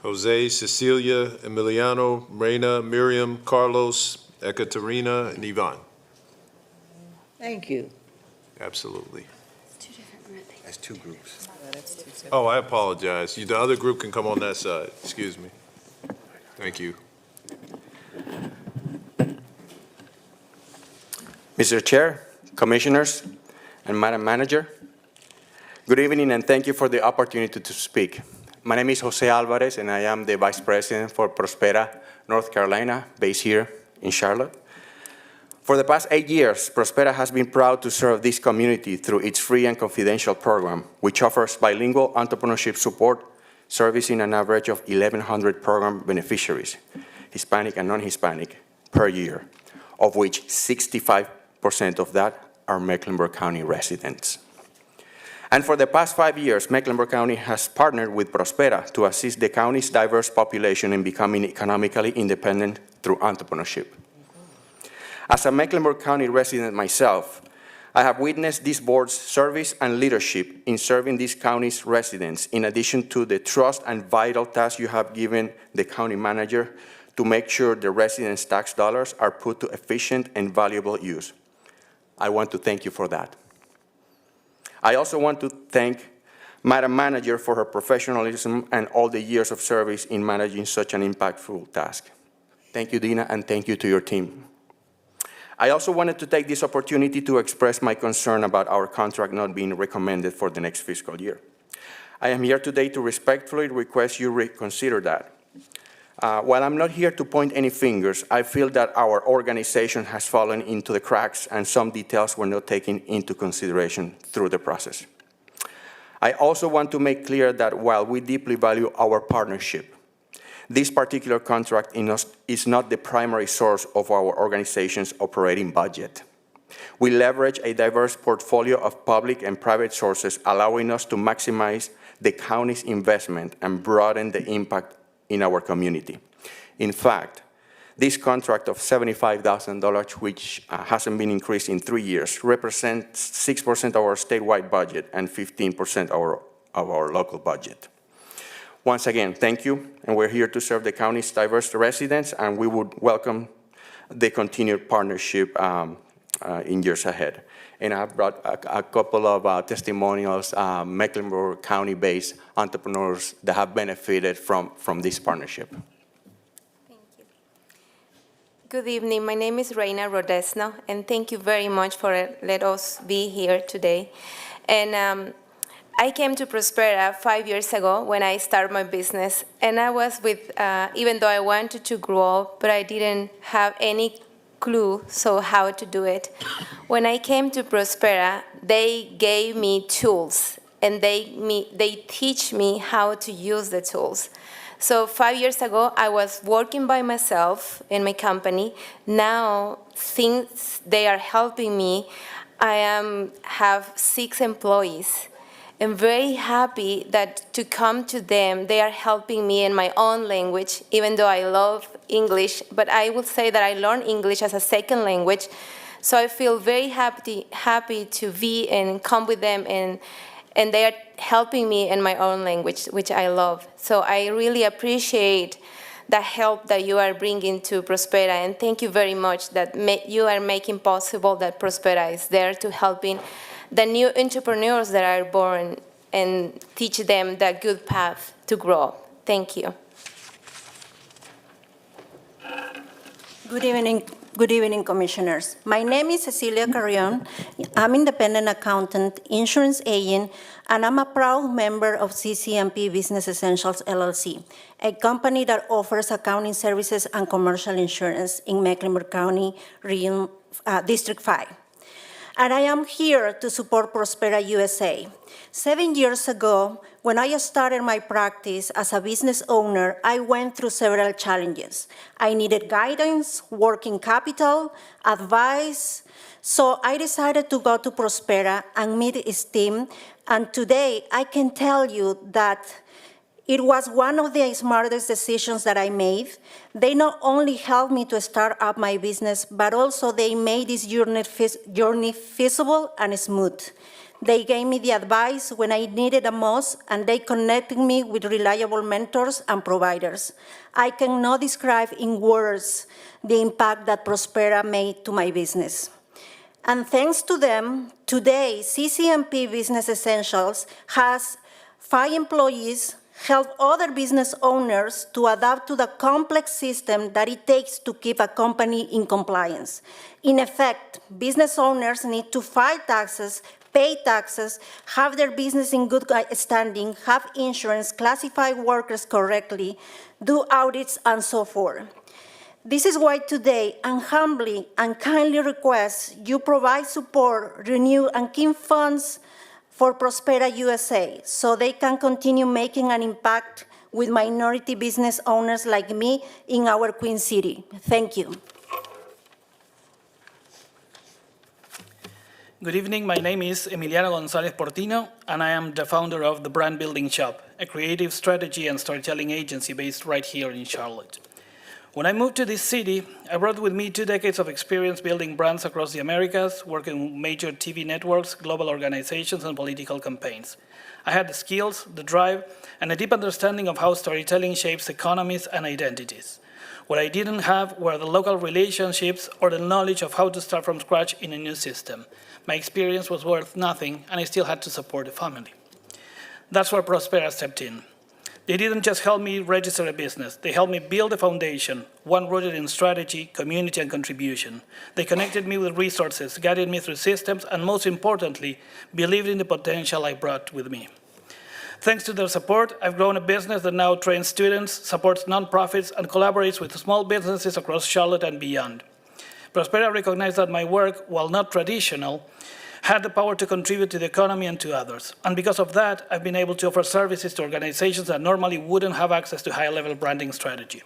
Jose, Cecilia, Emiliano, Reina, Miriam, Carlos, Ekaterina, and Yvonne. Thank you. Absolutely. That's 2 groups. Oh, I apologize. The other group can come on that side. Excuse me. Thank you. Mr. Chair, Commissioners, and Madam Manager, good evening and thank you for the opportunity to speak. My name is Jose Alvarez and I am the Vice President for Prospera, North Carolina, based here in Charlotte. For the past 8 years, Prospera has been proud to serve this community through its free and confidential program, which offers bilingual entrepreneurship support, servicing an average of 1,100 program beneficiaries, Hispanic and non-Hispanic, per year, of which 65% of that are Mecklenburg County residents. And for the past 5 years, Mecklenburg County has partnered with Prospera to assist the county's diverse population in becoming economically independent through entrepreneurship. As a Mecklenburg County resident myself, I have witnessed this board's service and leadership in serving this county's residents, in addition to the trust and vital task you have given the county manager to make sure the residents' tax dollars are put to efficient and valuable use. I want to thank you for that. I also want to thank Madam Manager for her professionalism and all the years of service in managing such an impactful task. Thank you, Dina, and thank you to your team. I also wanted to take this opportunity to express my concern about our contract not being recommended for the next fiscal year. I am here today to respectfully request you reconsider that. While I'm not here to point any fingers, I feel that our organization has fallen into the cracks and some details were not taken into consideration through the process. I also want to make clear that while we deeply value our partnership, this particular contract is not the primary source of our organization's operating budget. We leverage a diverse portfolio of public and private sources, allowing us to maximize the county's investment and broaden the impact in our community. In fact, this contract of $75,000, which hasn't been increased in 3 years, represents 6% of our statewide budget and 15% of our local budget. Once again, thank you, and we're here to serve the county's diverse residents, and we would welcome the continued partnership in years ahead. And I've brought a couple of testimonials, Mecklenburg County-based entrepreneurs that have benefited from this partnership. Thank you. Good evening. My name is Reina Rodesno, and thank you very much for let us be here today. And I came to Prospera 5 years ago when I started my business, and I was with, even though I wanted to grow, but I didn't have any clue so how to do it. When I came to Prospera, they gave me tools, and they teach me how to use the tools. So 5 years ago, I was working by myself in my company. Now, since they are helping me, I have 6 employees. I'm very happy that to come to them, they are helping me in my own language, even though I love English. But I would say that I learned English as a second language. So I feel very happy to be and come with them, and they are helping me in my own language, which I love. So I really appreciate the help that you are bringing to Prospera, and thank you very much that you are making possible that Prospera is there to helping the new entrepreneurs that are born and teach them the good path to grow. Thank you. Good evening, Commissioners. My name is Cecilia Carrion. I'm independent accountant, insurance agent, and I'm a proud member of CCMP Business Essentials, LLC, a company that offers accounting services and commercial insurance in Mecklenburg County, Region, District 5. And I am here to support Prospera USA. 7 years ago, when I started my practice as a business owner, I went through several challenges. I needed guidance, working capital, advice. So I decided to go to Prospera and meet its team. And today, I can tell you that it was one of the smartest decisions that I made. They not only helped me to start up my business, but also they made this journey feasible and smooth. They gave me the advice when I needed the most, and they connected me with reliable mentors and providers. I cannot describe in words the impact that Prospera made to my business. And thanks to them, today, CCMP Business Essentials has 5 employees, help other business owners to adapt to the complex system that it takes to keep a company in compliance. In effect, business owners need to file taxes, pay taxes, have their business in good standing, have insurance, classify workers correctly, do audits, and so forth. This is why today I humbly and kindly request you provide support, renew, and keep funds for Prospera USA so they can continue making an impact with minority business owners like me in our Queen City. Thank you. Good evening, my name is Emiliano Gonzalez Portino, and I am the founder of The Brand Building Shop, a creative strategy and storytelling agency based right here in Charlotte. When I moved to this city, I brought with me 2 decades of experience building brands across the Americas, working with major TV networks, global organizations, and political campaigns. I had the skills, the drive, and a deep understanding of how storytelling shapes economies and identities. What I didn't have were the local relationships or the knowledge of how to start from scratch in a new system. My experience was worth nothing, and I still had to support the family. That's where Prospera stepped in. They didn't just help me register a business. They helped me build a foundation, one rooted in strategy, community, and contribution. They connected me with resources, guided me through systems, and most importantly, believed in the potential I brought with me. Thanks to their support, I've grown a business that now trains students, supports nonprofits, and collaborates with small businesses across Charlotte and beyond. Prospera recognized that my work, while not traditional, had the power to contribute to the economy and to others. And because of that, I've been able to offer services to organizations that normally wouldn't have access to high-level branding strategy.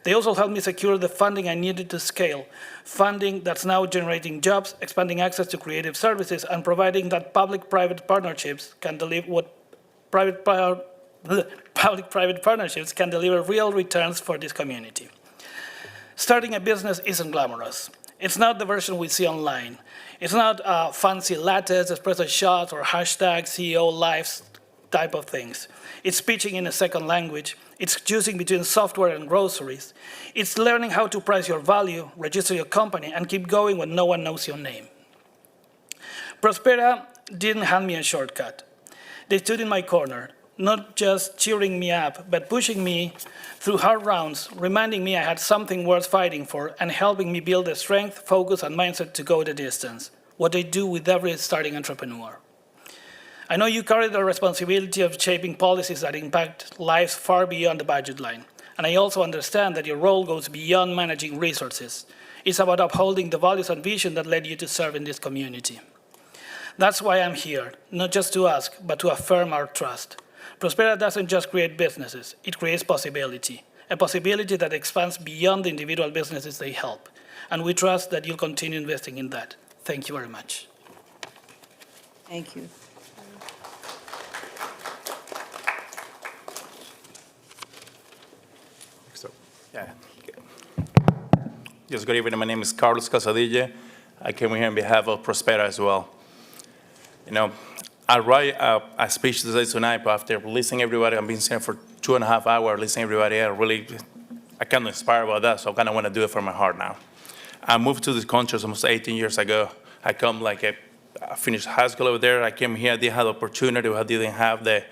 They also helped me secure the funding I needed to scale, funding that's now generating jobs, expanding access to creative services, and providing that public-private partnerships can deliver public-private partnerships can deliver real returns for this community. Starting a business isn't glamorous. It's not the version we see online. It's not fancy lattes, espresso shots, or hashtag CEO lives type of things. It's pitching in a second language. It's choosing between software and groceries. It's learning how to price your value, register your company, and keep going when no one knows your name. Prospera didn't hand me a shortcut. They stood in my corner. not just cheering me up, but pushing me through hard rounds, reminding me I had something worth fighting for, and helping me build the strength, focus, and mindset to go the distance, what I do with every starting entrepreneur. I know you carry the responsibility of shaping policies that impact lives far beyond the budget line, and I also understand that your role goes beyond managing resources. It's about upholding the values and vision that led you to serve in this community. That's why I'm here, not just to ask, but to affirm our trust. Prospera doesn't just create businesses, it creates possibility, a possibility that expands beyond the individual businesses they help. And we trust that you'll continue investing in that. Thank you very much. Thank you. Yeah. Yes, good evening. My name is Carlos Casadilla. I came here on behalf of Prospera as well. You know, I write a speech today tonight, but after listening to everybody, I've been here for 2.5 hours, listening to everybody, I kind of inspired about that, so I kind of want to do it from my heart now. I moved to this country almost 18 years ago. I finished high school over there. I came here, I didn't have the opportunity, I didn't have the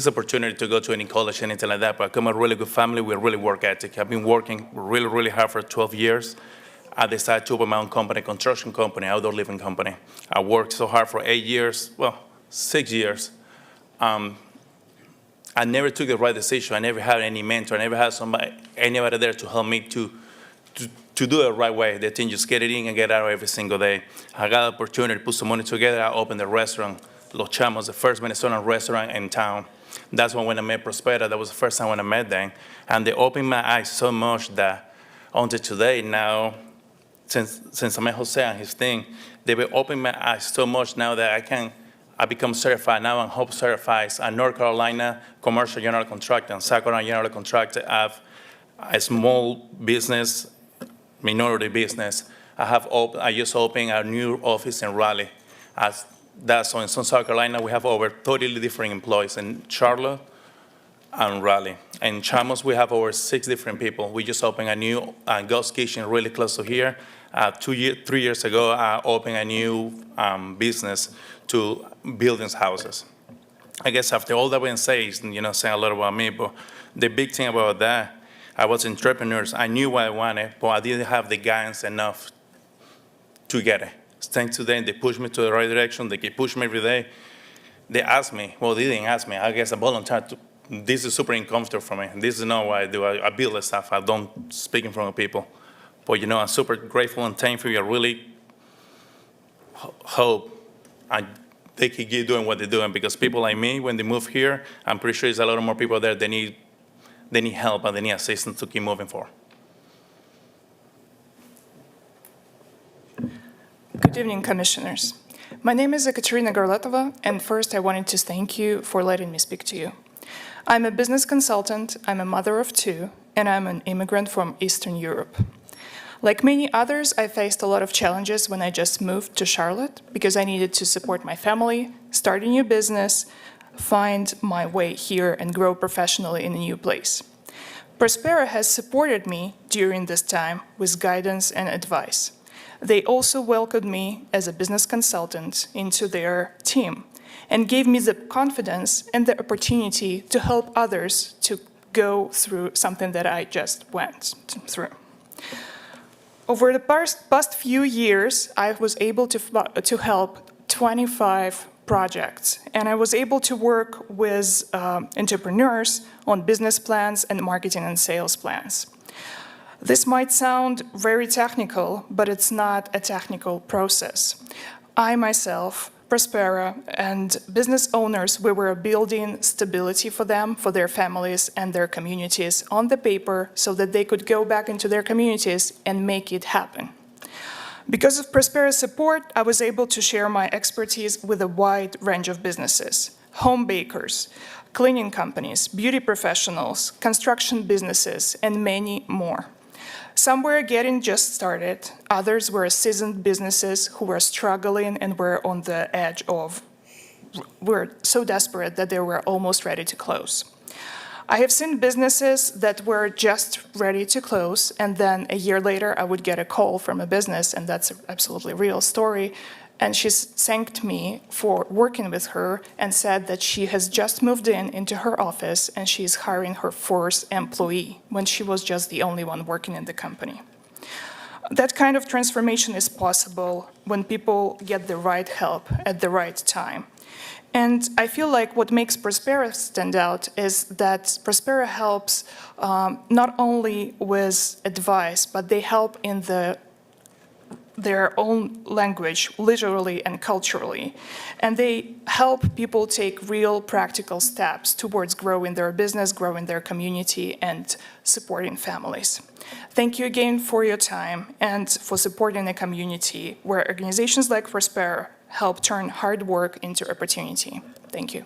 opportunity to go to any college, anything like that, but I come from a really good family with really work ethic. I've been working really, really hard for 12 years. I decided to open my own company, construction company, outdoor living company. I worked so hard for 8 years, well, 6 years. I never took the right decision. I never had any mentor. I never had anybody there to help me to do it the right way. The thing, just get it in and get out every single day. I got the opportunity to put some money together. I opened the restaurant, Los Chamos, the first Venezuelan restaurant in town. That's when I met Prospera. That was the first time when I met them. And they opened my eyes so much that until today now, since I met Jose and his thing, they've opened my eyes so much now that I become certified now. I'm Hope certified. I'm North Carolina commercial general contractor and South Carolina general contractor. I have a small business, minority business. I just opened a new office in Raleigh. So in South Carolina, we have over 30 different employees in Charlotte and Raleigh. In Chamos, we have over 6 different people. We just opened a new ghost kitchen really close to here. 3 years ago, I opened a new business to buildings houses. I guess after all that been said, saying a lot about me, but the big thing about that, I was entrepreneurs. I knew what I wanted, but I didn't have the guidance enough to get it. Thanks to them, they pushed me to the right direction. They keep pushing me every day. They asked me, well, they didn't ask me. I guess I volunteered. This is super uncomfortable for me. This is not what I do. I build the stuff. I don't speak in front of people. But, I'm super grateful and thankful. I really hope they can keep doing what they're doing, because people like me, when they move here, I'm pretty sure there's a lot more people there that need help and they need assistance to keep moving forward. Good evening, Commissioners. My name is Ekaterina Gorletova, and first I wanted to thank you for letting me speak to you. I'm a business consultant, I'm a mother of 2, and I'm an immigrant from Eastern Europe. Like many others, I faced a lot of challenges when I just moved to Charlotte because I needed to support my family, start a new business, find my way here, and grow professionally in a new place. Prospera has supported me during this time with guidance and advice. They also welcomed me as a business consultant into their team and gave me the confidence and the opportunity to help others to go through something that I just went through. Over the past few years, I was able to help 25 projects, and I was able to work with entrepreneurs on business plans and marketing and sales plans. This might sound very technical, but it's not a technical process. I myself, Prospera, and business owners, we were building stability for them, for their families and their communities on the paper so that they could go back into their communities and make it happen. Because of Prospera's support, I was able to share my expertise with a wide range of businesses: home bakers, cleaning companies, beauty professionals, construction businesses, and many more. Some were getting just started, others were seasoned businesses who were struggling and were on the edge of, were so desperate that they were almost ready to close. I have seen businesses that were just ready to close, and then a year later I would get a call from a business, and that's an absolutely real story, And she's thanked me for working with her and said that she has just moved into her office and she's hiring her first employee when she was just the only one working in the company. That kind of transformation is possible when people get the right help at the right time. And I feel like what makes Prospera stand out is that Prospera helps not only with advice, but they help in their own language, literally and culturally. And they help people take real practical steps towards growing their business, growing their community, and supporting families. Thank you again for your time and for supporting a community where organizations like Prospera help turn hard work into opportunity. Thank you.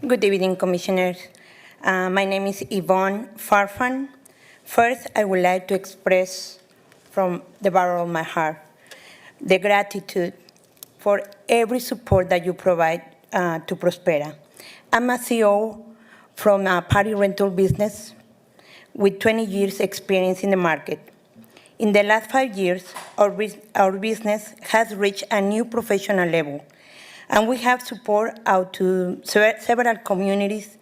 Good evening, Commissioners. My name is Yvonne Farfan. First, I would like to express from the bottom of my heart the gratitude for every support that you provide to Prospera. I'm a CEO from a party rental business with 20 years experience in the market. In the last 5 years, our business has reached a new professional level, and we have support out to several communities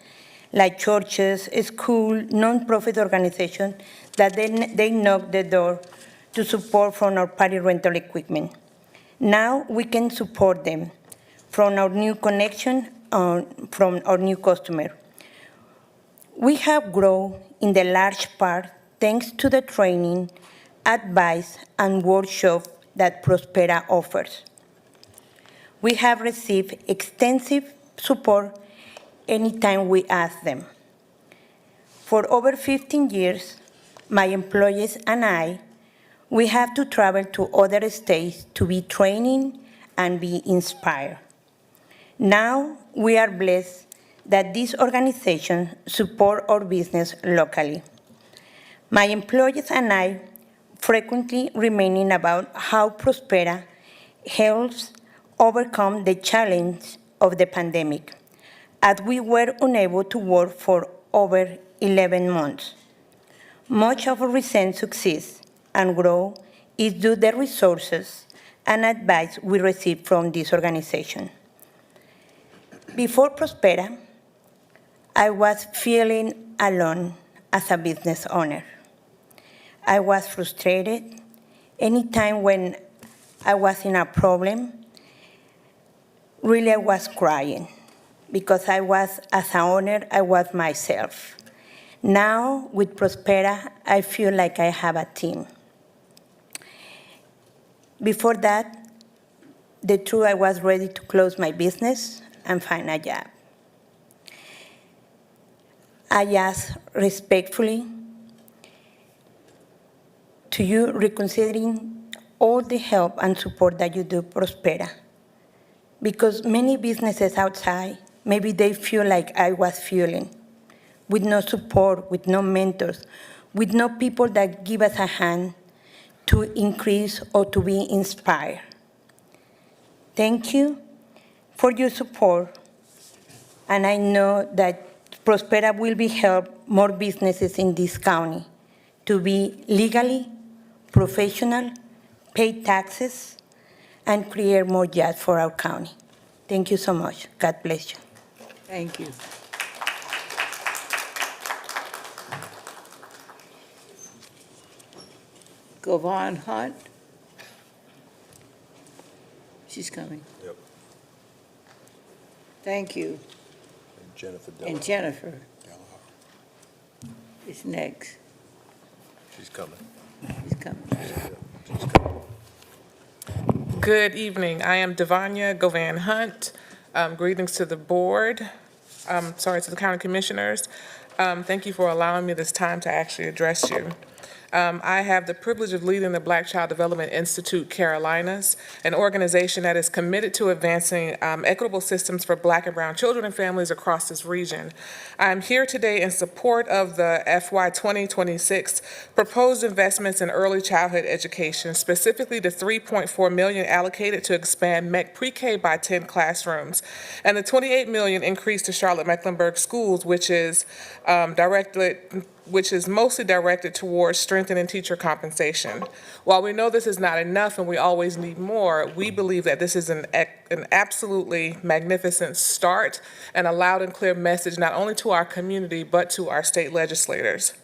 like churches, schools, non-profit organizations that they knock the door to support from our party rental equipment. Now we can support them from our new connection, from our new customer. We have grown in the large part thanks to the training, advice, and workshop that Prospera offers. We have received extensive support anytime we ask them. For over 15 years, my employees and I, we have to travel to other states to be training and be inspired. Now we are blessed that this organization support our business locally. My employees and I frequently remaining about how Prospera helps overcome the challenge of the pandemic, as we were unable to work for over 11 months. Much of our recent success and growth is due to the resources and advice we received from this organization. Before Prospera, I was feeling alone as a business owner. I was frustrated anytime when I was in a problem. Really, I was crying because as an owner, I was myself. Now, with Prospera, I feel like I have a team. Before that, the truth, I was ready to close my business and find a job. I ask respectfully to you reconsidering all the help and support that you do Prospera. Because many businesses outside, maybe they feel like I was feeling, with no support, with no mentors, with no people that give us a hand to increase or to be inspired. Thank you for your support, and I know that Prospera will be help more businesses in this county to be legally, professional, pay taxes, and create more jobs for our county. Thank you so much. God bless you. Thank you. Govon Hunt. She's coming. Yep. Thank you. And Jennifer And Jennifer is next. She's coming. She's coming. She's coming. Good evening. I am Devanya Govan Hunt. Greetings to the board. To the county commissioners. Thank you for allowing me this time to actually address you. I have the privilege of leading the Black Child Development Institute Carolinas, an organization that is committed to advancing equitable systems for Black and brown children and families across this region. I'm here today in support of the FY 2026 proposed investments in early childhood education, specifically the $3.4 million allocated to expand MEC pre-K by 10 classrooms, and the $28 million increase to Charlotte Mecklenburg schools, which is directed which is mostly directed towards strengthening teacher compensation. While we know this is not enough and we always need more, we believe that this is an absolutely magnificent start and a loud and clear message not only to our community but to our state legislators.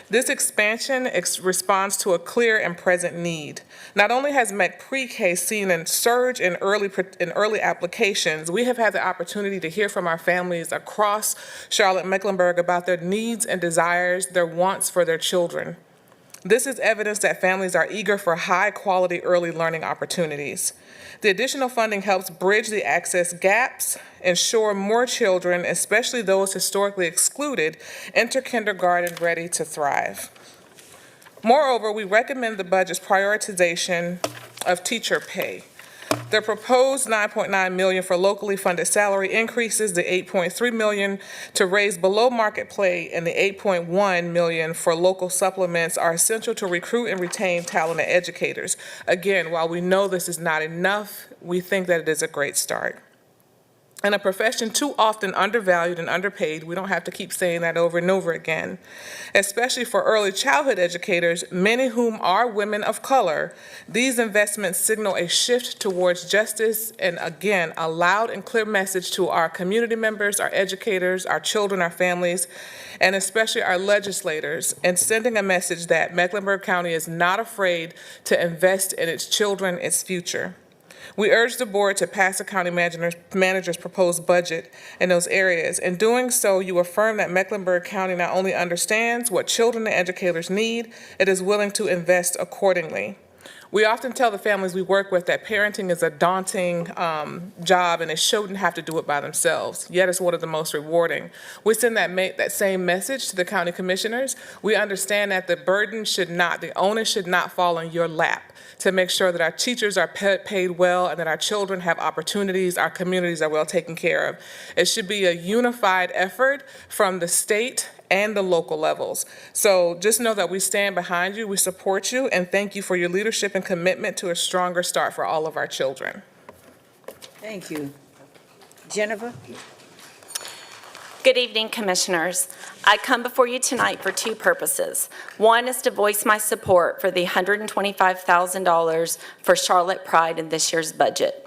This expansion responds to a clear and present need. Not only has MEC Pre-K seen a surge in early applications, we have had the opportunity to hear from our families across Charlotte Mecklenburg about their needs and desires, their wants for their children. This is evidence that families are eager for high-quality early learning opportunities. The additional funding helps bridge the access gaps, ensure more children, especially those historically excluded, enter kindergarten ready to thrive. Moreover, we recommend the budget's prioritization of teacher pay. The proposed $9.9 million for locally funded salary increases the $8.3 million to raise below market pay, and the $8.1 million for local supplements are essential to recruit and retain talented educators. Again, while we know this is not enough, we think that it is a great start. In a profession too often undervalued and underpaid, we don't have to keep saying that over and over again. Especially for early childhood educators, many whom are women of color, these investments signal a shift towards justice and, again, a loud and clear message to our community members, our educators, our children, our families, and especially our legislators, and sending a message that Mecklenburg County is not afraid to invest in its children, its future. We urge the board to pass the county manager's proposed budget in those areas. In doing so, you affirm that Mecklenburg County not only understands what children and educators need, it is willing to invest accordingly. We often tell the families we work with that parenting is a daunting job and they shouldn't have to do it by themselves, yet it's one of the most rewarding. We send that same message to the county commissioners. We understand that the onus should not fall on your lap to make sure that our teachers are paid well and that our children have opportunities, our communities are well taken care of. It should be a unified effort from the state and the local levels. So just know that we stand behind you, we support you, and thank you for your leadership and commitment to a stronger start for all of our children. Thank you. Jennifer? Good evening, Commissioners. I come before you tonight for two purposes. One is to voice my support for the $125,000 for Charlotte Pride in this year's budget.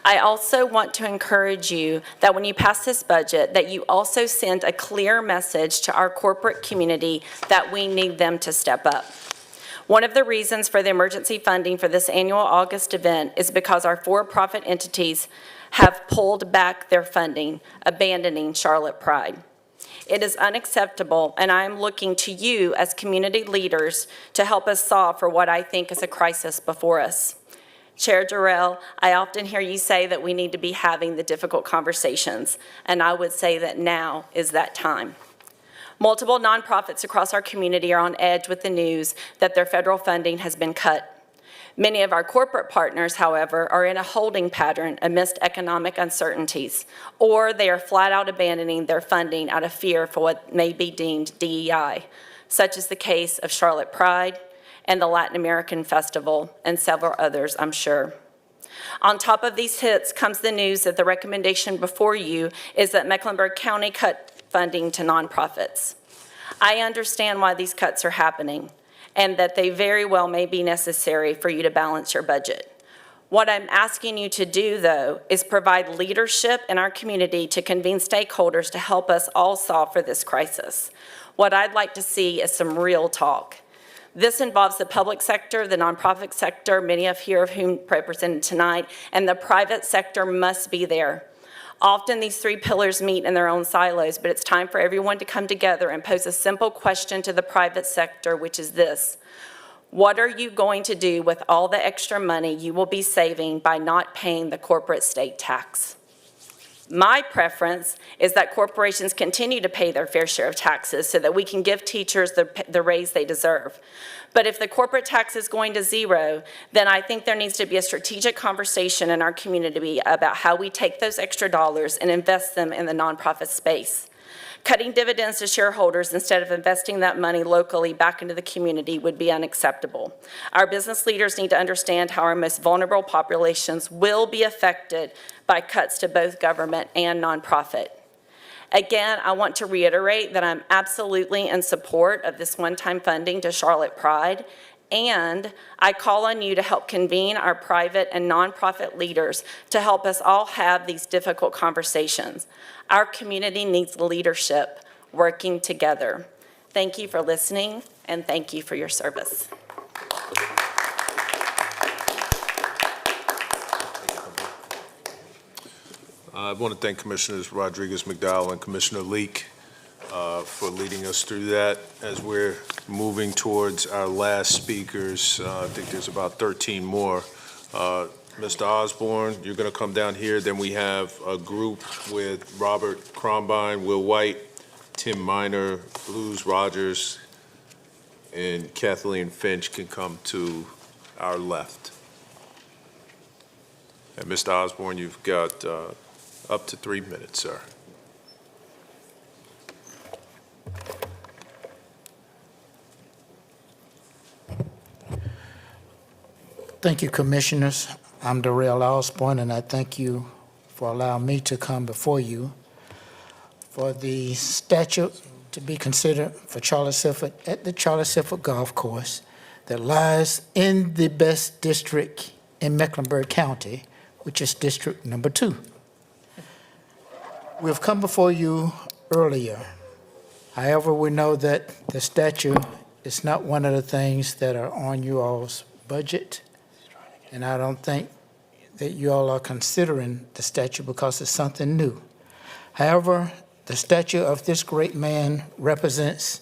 I also want to encourage you that when you pass this budget, that you also send a clear message to our corporate community that we need them to step up. One of the reasons for the emergency funding for this annual August event is because our for-profit entities have pulled back their funding, abandoning Charlotte Pride. It is unacceptable, and I am looking to you as community leaders to help us solve for what I think is a crisis before us. Chair Jarrell, I often hear you say that we need to be having the difficult conversations, and I would say that now is that time. Multiple nonprofits across our community are on edge with the news that their federal funding has been cut. Many of our corporate partners, however, are in a holding pattern amidst economic uncertainties, or they are flat out abandoning their funding out of fear for what may be deemed DEI, such as the case of Charlotte Pride and the Latin American Festival, and several others, I'm sure. On top of these hits comes the news that the recommendation before you is that Mecklenburg County cut funding to nonprofits. I understand why these cuts are happening, and that they very well may be necessary for you to balance your budget. What I'm asking you to do, though, is provide leadership in our community to convene stakeholders to help us all solve for this crisis. What I'd like to see is some real talk. This involves the public sector, the nonprofit sector, many of whom represented tonight, and the private sector must be there. Often these three pillars meet in their own silos, but it's time for everyone to come together and pose a simple question to the private sector, which is this: what are you going to do with all the extra money you will be saving by not paying the corporate state tax? My preference is that corporations continue to pay their fair share of taxes so that we can give teachers the raise they deserve. But if the corporate tax is going to zero, then I think there needs to be a strategic conversation in our community about how we take those extra dollars and invest them in the nonprofit space. Cutting dividends to shareholders instead of investing that money locally back into the community would be unacceptable. Our business leaders need to understand how our most vulnerable populations will be affected by cuts to both government and nonprofit. Again, I want to reiterate that I'm absolutely in support of this one-time funding to Charlotte Pride, and I call on you to help convene our private and nonprofit leaders to help us all have these difficult conversations. Our community needs leadership working together. Thank you for listening, and thank you for your service. I want to thank Commissioners Rodriguez, McDowell, and Commissioner Leak for leading us through that. As we're moving towards our last speakers, I think there's about 13 more. Mr. Osborne, you're going to come down here. Then we have a group with Robert Crombine, Will White, Tim Miner, Blues Rogers, and Kathleen Finch can come to our left. And Mr. Osborne, you've got up to 3 minutes, sir. Thank you, Commissioners. I'm Darrell Osborne, and I thank you for allowing me to come before you for the statute to be considered for Charlotte Silford at the Charlotte Silford Golf Course that lies in the best district in Mecklenburg County, which is District Number 2. We've come before you earlier. However, we know that the statute is not one of the things that are on you all's budget, and I don't think that you all are considering the statute because it's something new. However, the statue of this great man represents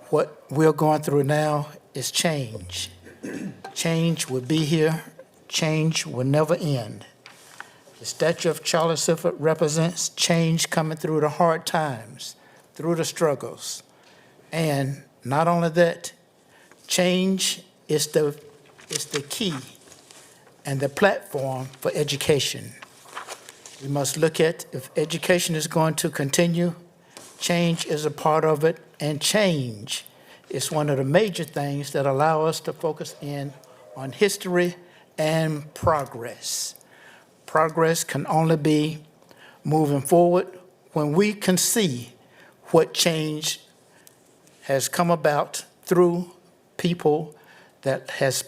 what we're going through now is change. Change will be here. Change will never end. The statue of Charlotte Silford represents change coming through the hard times, through the struggles. And not only that, change is the key and the platform for education. We must look at if education is going to continue, change is a part of it, and change is one of the major things that allow us to focus in on history and progress. Progress can only be moving forward when we can see what change has come about through people that has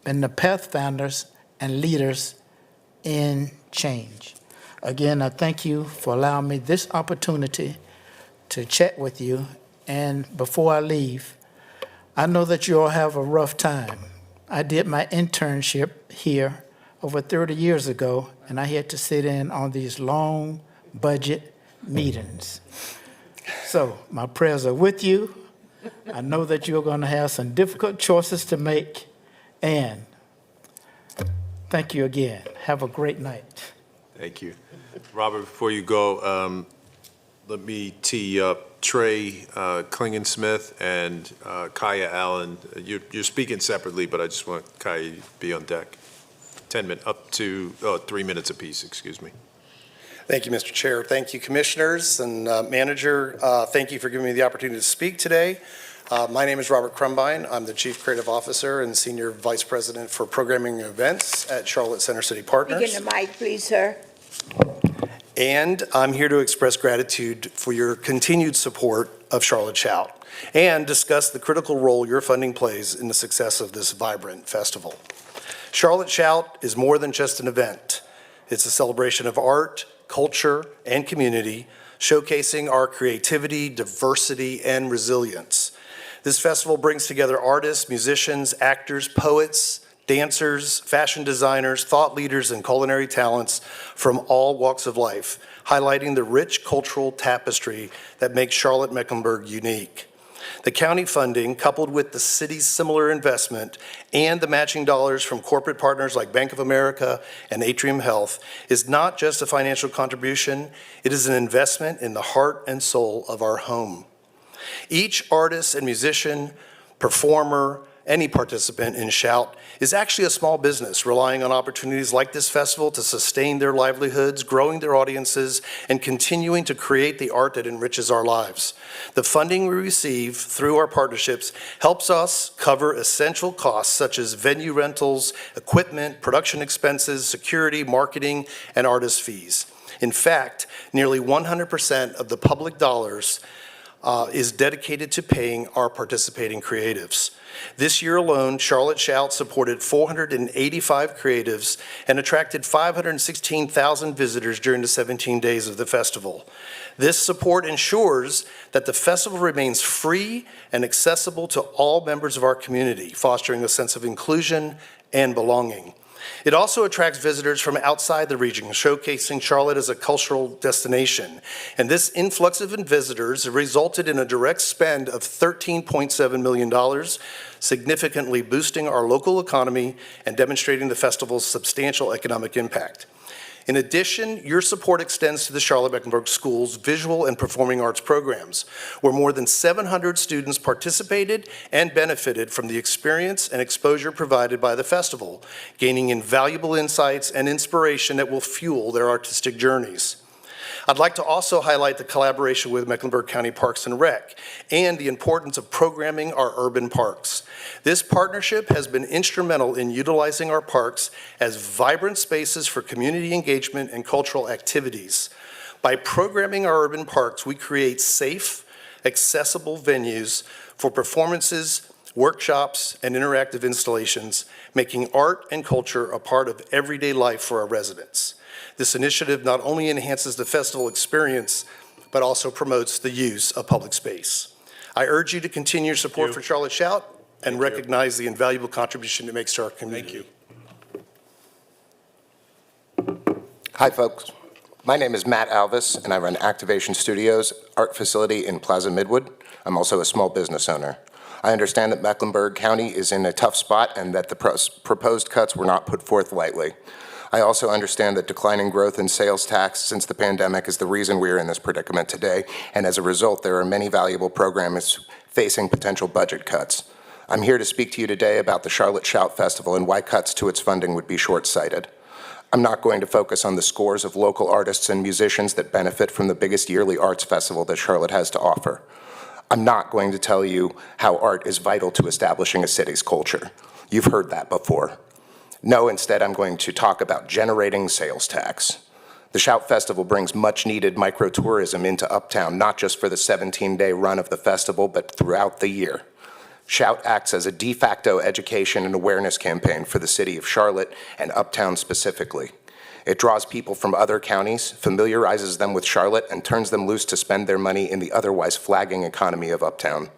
been the pathfinders and leaders in change. Again, I thank you for allowing me this opportunity to chat with you. And before I leave, I know that you all have a rough time. I did my internship here over 30 years ago, and I had to sit in on these long budget meetings. So my prayers are with you. I know that you're going to have some difficult choices to make, and thank you again. Have a great night. Thank you. Robert, before you go, let me tee up Trey Klingensmith and Kaya Allen. You're speaking separately, but I just want Kaya to be on deck. 10 minutes, up to 3 minutes apiece, excuse me. Thank you, Mr. Chair. Thank you, Commissioners and Manager. Thank you for giving me the opportunity to speak today. My name is Robert Crumbine. I'm the Chief Creative Officer and Senior Vice President for Programming and Events at Charlotte Center City Partners. Begin the mic, please, sir. And I'm here to express gratitude for your continued support of Charlotte Shout and discuss the critical role your funding plays in the success of this vibrant festival. Charlotte Shout is more than just an event. It's a celebration of art, culture, and community, showcasing our creativity, diversity, and resilience. This festival brings together artists, musicians, actors, poets, dancers, fashion designers, thought leaders, and culinary talents from all walks of life, highlighting the rich cultural tapestry that makes Charlotte Mecklenburg unique. The county funding, coupled with the city's similar investment and the matching dollars from corporate partners like Bank of America and Atrium Health, is not just a financial contribution, it is an investment in the heart and soul of our home. Each artist and musician, performer, any participant in Shout is actually a small business relying on opportunities like this festival to sustain their livelihoods, growing their audiences, and continuing to create the art that enriches our lives. The funding we receive through our partnerships helps us cover essential costs such as venue rentals, equipment, production expenses, security, marketing, and artist fees. In fact, nearly 100% of the public dollars is dedicated to paying our participating creatives. This year alone, Charlotte Shout supported 485 creatives and attracted 516,000 visitors during the 17 days of the festival. This support ensures that the festival remains free and accessible to all members of our community, fostering a sense of inclusion and belonging. It also attracts visitors from outside the region, showcasing Charlotte as a cultural destination. And this influx of visitors resulted in a direct spend of $13.7 million, significantly boosting our local economy and demonstrating the festival's substantial economic impact. In addition, your support extends to the Charlotte-Mecklenburg Schools visual and performing arts programs, where more than 700 students participated and benefited from the experience and exposure provided by the festival, gaining invaluable insights and inspiration that will fuel their artistic journeys. I'd like to also highlight the collaboration with Mecklenburg County Parks and Rec and the importance of programming our urban parks. This partnership has been instrumental in utilizing our parks as vibrant spaces for community engagement and cultural activities. By programming our urban parks, we create safe, accessible venues for performances, workshops, and interactive installations, making art and culture a part of everyday life for our residents. This initiative not only enhances the festival experience, but also promotes the use of public space. I urge you to continue your support for Charlotte Shout and recognize the invaluable contribution it makes to our community. Thank you. Hi, folks. My name is Matt Alvis, and I run Activation Studios art facility in Plaza Midwood. I'm also a small business owner. I understand that Mecklenburg County is in a tough spot and that the proposed cuts were not put forth lightly. I also understand that declining growth in sales tax since the pandemic is the reason we are in this predicament today, and as a result, there are many valuable programs facing potential budget cuts. I'm here to speak to you today about the Charlotte Shout Festival and why cuts to its funding would be short-sighted. I'm not going to focus on the scores of local artists and musicians that benefit from the biggest yearly arts festival that Charlotte has to offer. I'm not going to tell you how art is vital to establishing a city's culture. You've heard that before. No, instead, I'm going to talk about generating sales tax. The Shout Festival brings much-needed microtourism into Uptown, not just for the 17-day run of the festival, but throughout the year. Shout acts as a de facto education and awareness campaign for the city of Charlotte and Uptown specifically. It draws people from other counties, familiarizes them with Charlotte, and turns them loose to spend their money in the otherwise flagging economy of Uptown.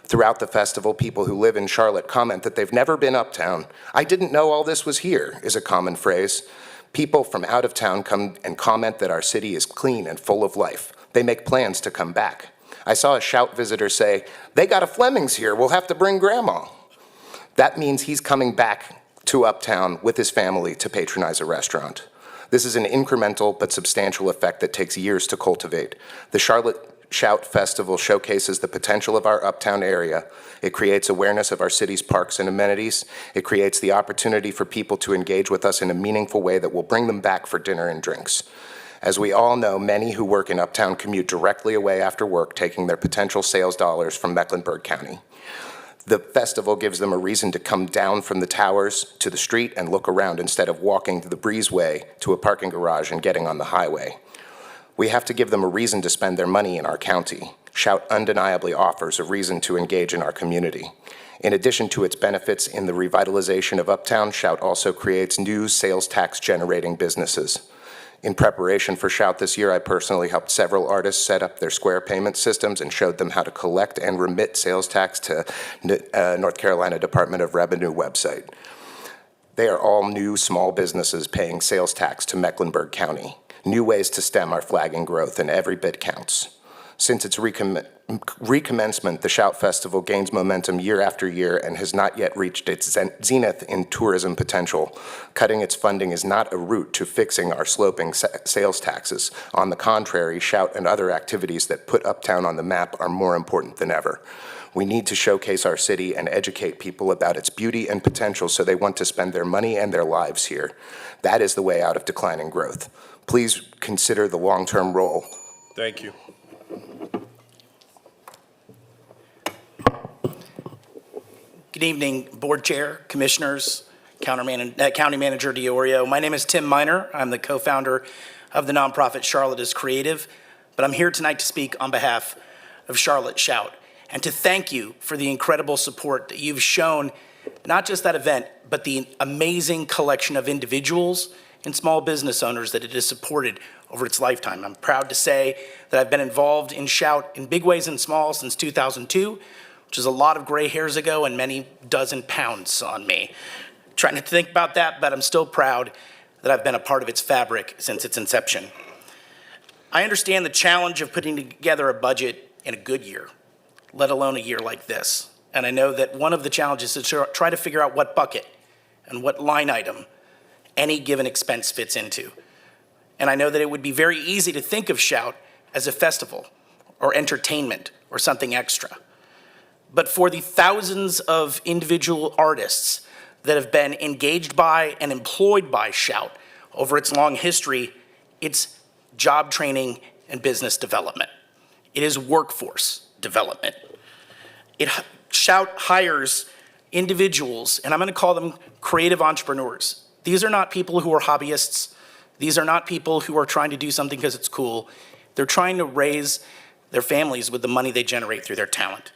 Throughout the festival, people who live in Charlotte comment that they've never been uptown. "I didn't know all this was here," is a common phrase. People from out of town come and comment that our city is clean and full of life. They make plans to come back. I saw a Shout visitor say, "They got a Fleming's here, we'll have to bring Grandma." That means he's coming back to Uptown with his family to patronize a restaurant. This is an incremental but substantial effect that takes years to cultivate. The Charlotte Shout Festival showcases the potential of our Uptown area. It creates awareness of our city's parks and amenities. It creates the opportunity for people to engage with us in a meaningful way that will bring them back for dinner and drinks. As we all know, many who work in Uptown commute directly away after work, taking their potential sales dollars from Mecklenburg County. The festival gives them a reason to come down from the towers to the street and look around instead of walking the breezeway to a parking garage and getting on the highway. We have to give them a reason to spend their money in our county. Shout undeniably offers a reason to engage in our community. In addition to its benefits in the revitalization of Uptown, Shout also creates new sales tax generating businesses. In preparation for Shout this year, I personally helped several artists set up their Square payment systems and showed them how to collect and remit sales tax to North Carolina Department of Revenue website. They are all new small businesses paying sales tax to Mecklenburg County. New ways to stem our flagging growth, and every bit counts. Since its recommencement, the Shout Festival gains momentum year after year and has not yet reached its zenith in tourism potential. Cutting its funding is not a route to fixing our sloping sales taxes. On the contrary, Shout and other activities that put Uptown on the map are more important than ever. We need to showcase our city and educate people about its beauty and potential so they want to spend their money and their lives here. That is the way out of declining growth. Please consider the long-term role. Thank you. Good evening, Board Chair, Commissioners, County Manager Diorio. My name is Tim Miner. I'm the co-founder of the nonprofit Charlotte is Creative, but I'm here tonight to speak on behalf of Charlotte Shout and to thank you for the incredible support that you've shown, not just that event, but the amazing collection of individuals and small business owners that it has supported over its lifetime. I'm proud to say that I've been involved in Shout in big ways and small since 2002, which is a lot of gray hairs ago and many dozen pounds on me. Trying to think about that, but I'm still proud that I've been a part of its fabric since its inception. I understand the challenge of putting together a budget in a good year, let alone a year like this. And I know that one of the challenges is to try to figure out what bucket and what line item any given expense fits into. And I know that it would be very easy to think of Shout as a festival or entertainment or something extra. But for the thousands of individual artists that have been engaged by and employed by Shout over its long history, it's job training and business development. It is workforce development. Shout hires individuals, and I'm going to call them creative entrepreneurs. These are not people who are hobbyists. These are not people who are trying to do something because it's cool. They're trying to raise their families with the money they generate through their talent.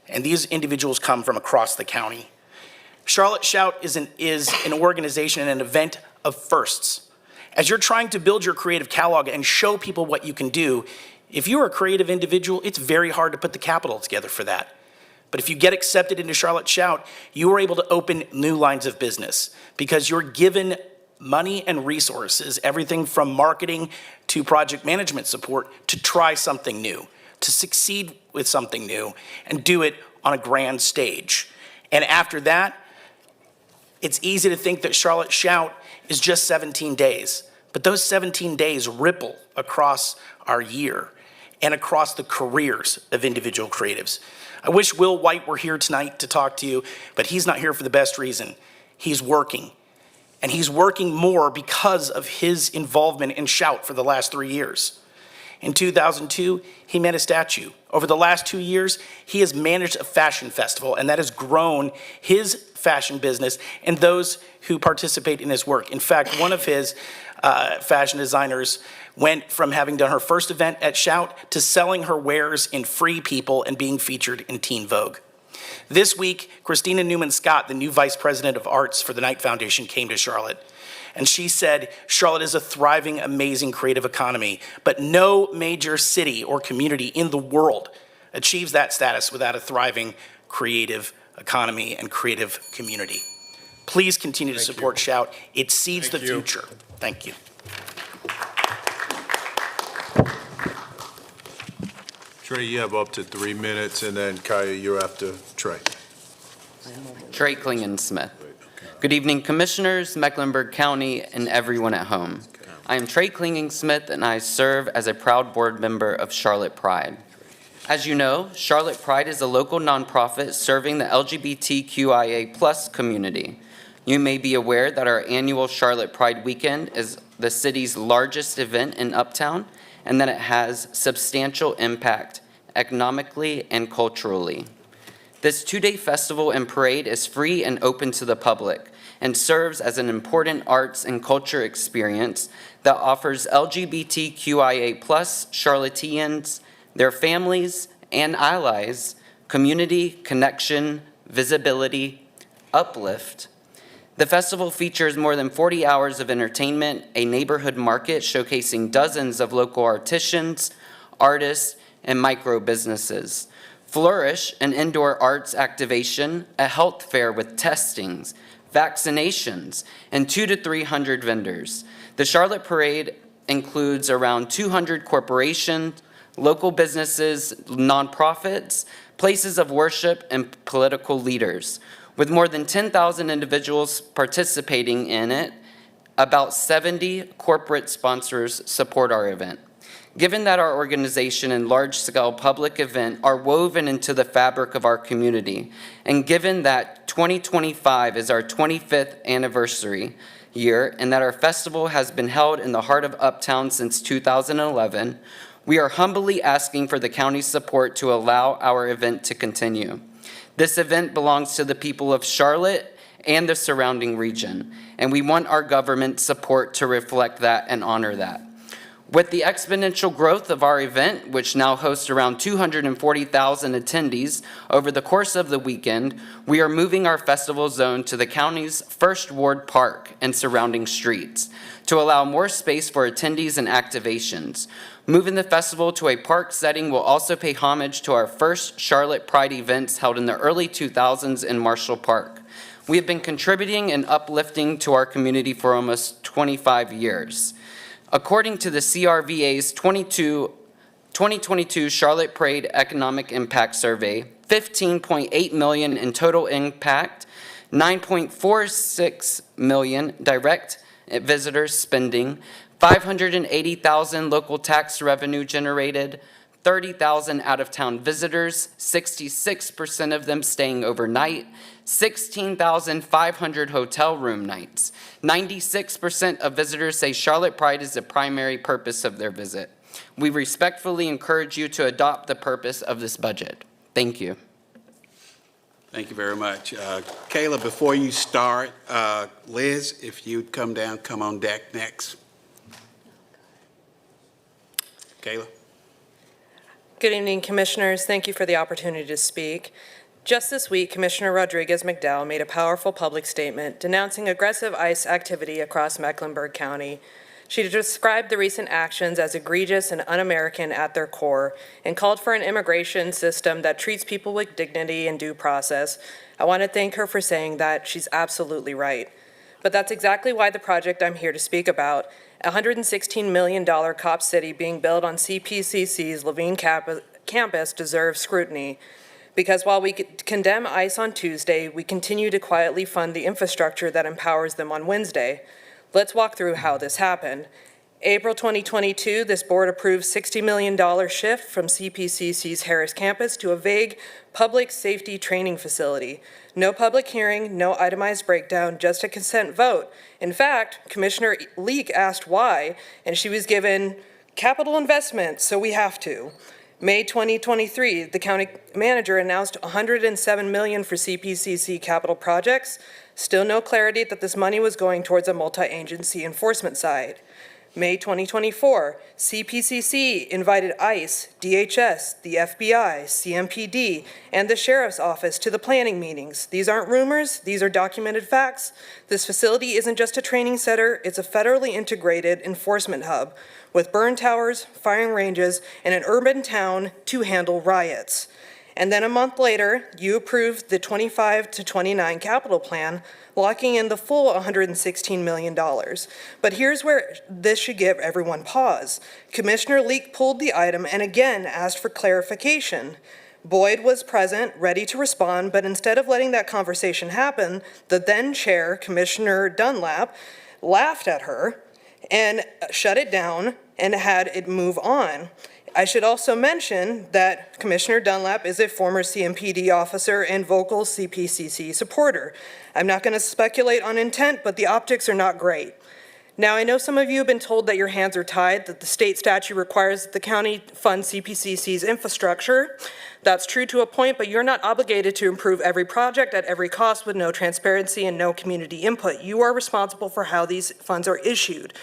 And these individuals come from across the county. Charlotte Shout is an organization and an event of firsts. As you're trying to build your creative catalog and show people what you can do, if you're a creative individual, it's very hard to put the capital together for that. But if you get accepted into Charlotte Shout, you are able to open new lines of business because you're given money and resources, everything from marketing to project management support, to try something new, to succeed with something new, and do it on a grand stage. And after that, it's easy to think that Charlotte Shout is just 17 days, but those 17 days ripple across our year and across the careers of individual creatives. I wish Will White were here tonight to talk to you, but he's not here for the best reason. He's working, and he's working more because of his involvement in Shout for the last 3 years. In 2002, he made a statue. Over the last 2 years, he has managed a fashion festival, and that has grown his fashion business and those who participate in his work. In fact, one of his fashion designers went from having done her first event at Shout to selling her wares in Free People and being featured in Teen Vogue. This week, Christina Newman-Scott, the new Vice President of Arts for the Knight Foundation, came to Charlotte. And she said, Charlotte is a thriving, amazing creative economy, but no major city or community in the world achieves that status without a thriving creative economy and creative community. Please continue to support Shout. It seeds the future. Thank you. Trey, you have up to 3 minutes, and then Kaya, you're after Trey. Trey Klingen-Smith. Good evening, Commissioners, Mecklenburg County, and everyone at home. I am Trey Klingen-Smith, and I serve as a proud board member of Charlotte Pride. As you know, Charlotte Pride is a local nonprofit serving the LGBTQIA+ community. You may be aware that our annual Charlotte Pride Weekend is the city's largest event in Uptown, and that it has substantial impact economically and culturally. This two-day festival and parade is free and open to the public and serves as an important arts and culture experience that offers LGBTQIA+ Charlotteans, their families, and allies community, connection, visibility, uplift. The festival features more than 40 hours of entertainment, a neighborhood market showcasing dozens of local artisans, artists, and micro businesses. Flourish, an indoor arts activation, a health fair with testings, vaccinations, and 200 to 300 vendors. The Charlotte Parade includes around 200 corporations, local businesses, nonprofits, places of worship, and political leaders. With more than 10,000 individuals participating in it, about 70 corporate sponsors support our event. Given that our organization and large-scale public event are woven into the fabric of our community, and given that 2025 is our 25th anniversary year, and that our festival has been held in the heart of Uptown since 2011, we are humbly asking for the county's support to allow our event to continue. This event belongs to the people of Charlotte and the surrounding region, and we want our government support to reflect that and honor that. With the exponential growth of our event, which now hosts around 240,000 attendees over the course of the weekend, we are moving our festival zone to the county's First Ward Park and surrounding streets to allow more space for attendees and activations. Moving the festival to a park setting will also pay homage to our first Charlotte Pride events held in the early 2000s in Marshall Park. We have been contributing and uplifting to our community for almost 25 years. According to the CRVA's 2022 Charlotte Parade Economic Impact Survey, $15.8 million in total impact, $9.46 million direct visitors spending, 580,000 local tax revenue generated, 30,000 out-of-town visitors, 66% of them staying overnight, 16,500 hotel room nights. 96% of visitors say Charlotte Pride is the primary purpose of their visit. We respectfully encourage you to adopt the purpose of this budget. Thank you. Thank you very much. Kayla, before you start, Liz, if you'd come down, come on deck next. Kayla. Good evening, Commissioners. Thank you for the opportunity to speak. Just this week, Commissioner Rodriguez-McDowell made a powerful public statement denouncing aggressive ICE activity across Mecklenburg County. She described the recent actions as egregious and un-American at their core and called for an immigration system that treats people with dignity and due process. I want to thank her for saying that. She's absolutely right. But that's exactly why the project I'm here to speak about, a $116 million Cop City being built on CPCC's Levine campus, deserves scrutiny. Because while we condemn ICE on Tuesday, we continue to quietly fund the infrastructure that empowers them on Wednesday. Let's walk through how this happened. April 2022, this board approved $60 million shift from CPCC's Harris campus to a vague public safety training facility. No public hearing, no itemized breakdown, just a consent vote. In fact, Commissioner Leek asked why, and she was given capital investment, so we have to. May 2023, the county manager announced $107 million for CPCC capital projects. Still no clarity that this money was going towards a multi-agency enforcement side. May 2024, CPCC invited ICE, DHS, the FBI, CMPD, and the Sheriff's Office to the planning meetings. These aren't rumors, these are documented facts. This facility isn't just a training center, it's a federally integrated enforcement hub with burn towers, firing ranges, and an urban town to handle riots. And then a month later, you approved the 25 to 29 capital plan, locking in the full $116 million. But here's where this should give everyone pause. Commissioner Leek pulled the item and again asked for clarification. Boyd was present, ready to respond, but instead of letting that conversation happen, the then chair, Commissioner Dunlap, laughed at her and shut it down and had it move on. I should also mention that Commissioner Dunlap is a former CMPD officer and vocal CPCC supporter. I'm not going to speculate on intent, but the optics are not great. Now, I know some of you have been told that your hands are tied, that the state statute requires that the county fund CPCC's infrastructure. That's true to a point, but you're not obligated to improve every project at every cost with no transparency and no community input. You are responsible for how these funds are issued.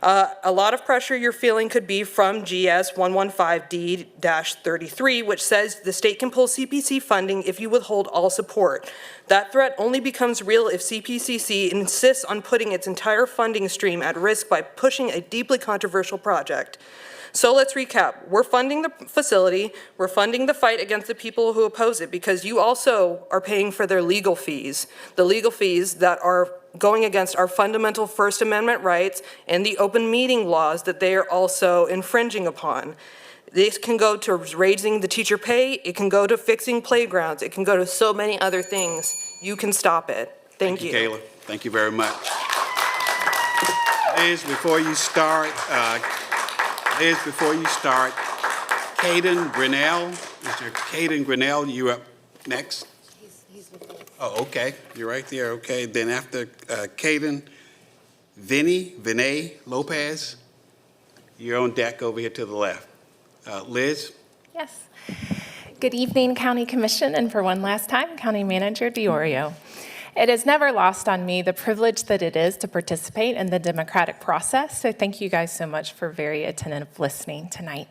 A lot of pressure you're feeling could be from GS 115D-33, which says the state can pull CPC funding if you withhold all support. That threat only becomes real if CPCC insists on putting its entire funding stream at risk by pushing a deeply controversial project. So let's recap. We're funding the facility, we're funding the fight against the people who oppose it, because you also are paying for their legal fees, the legal fees that are going against our fundamental First Amendment rights and the open meeting laws that they are also infringing upon. This can go to raising the teacher pay, it can go to fixing playgrounds, it can go to so many other things. You can stop it. Thank you. Kayla. Thank you very much. Liz, before you start, Caden Grinnell, Mr. Caden Grinnell, you up next. Oh, okay, you're right there, okay. Then after Caden, Vinay Lopez, you're on deck over here to the left. Liz? Yes. Good evening, County Commission, and for one last time, County Manager Diorio. It is never lost on me the privilege that it is to participate in the democratic process, so thank you guys so much for very attentive listening tonight.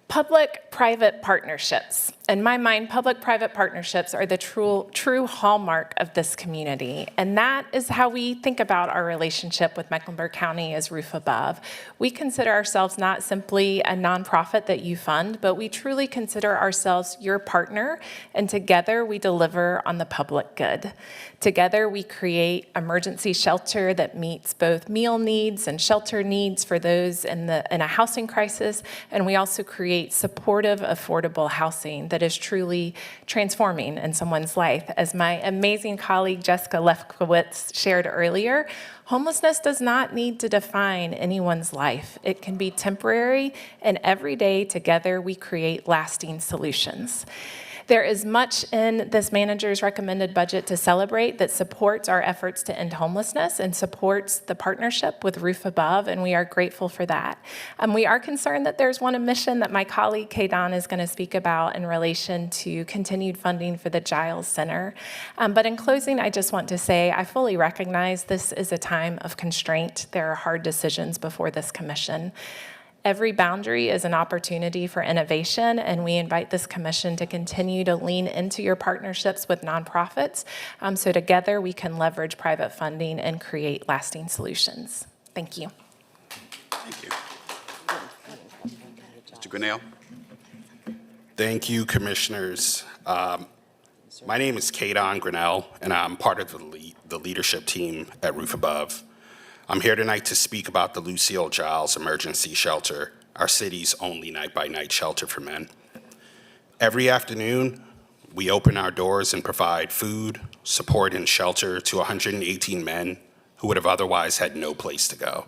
Public-private partnerships. In my mind, public-private partnerships are the true hallmark of this community, and that is how we think about our relationship with Mecklenburg County as Roof Above. We consider ourselves not simply a nonprofit that you fund, but we truly consider ourselves your partner, and together we deliver on the public good. Together we create emergency shelter that meets both meal needs and shelter needs for those in a housing crisis, and we also create supportive, affordable housing that is truly transforming in someone's life. As my amazing colleague Jessica Lefkowitz shared earlier, homelessness does not need to define anyone's life. It can be temporary, and every day together we create lasting solutions. There is much in this manager's recommended budget to celebrate that supports our efforts to end homelessness and supports the partnership with Roof Above, and we are grateful for that. We are concerned that there's one omission that my colleague Kay Don is going to speak about in relation to continued funding for the Giles Center. But in closing, I just want to say I fully recognize this is a time of constraint. There are hard decisions before this commission. Every boundary is an opportunity for innovation, and we invite this commission to continue to lean into your partnerships with nonprofits so together we can leverage private funding and create lasting solutions. Thank you. Thank you. Mr. Grinnell. Thank you, commissioners. My name is Kadon Grinnell, and I'm part of the leadership team at Roof Above. I'm here tonight to speak about the Lucille Giles Emergency Shelter, our city's only night-by-night shelter for men. Every afternoon, we open our doors and provide food, support, and shelter to 118 men who would have otherwise had no place to go.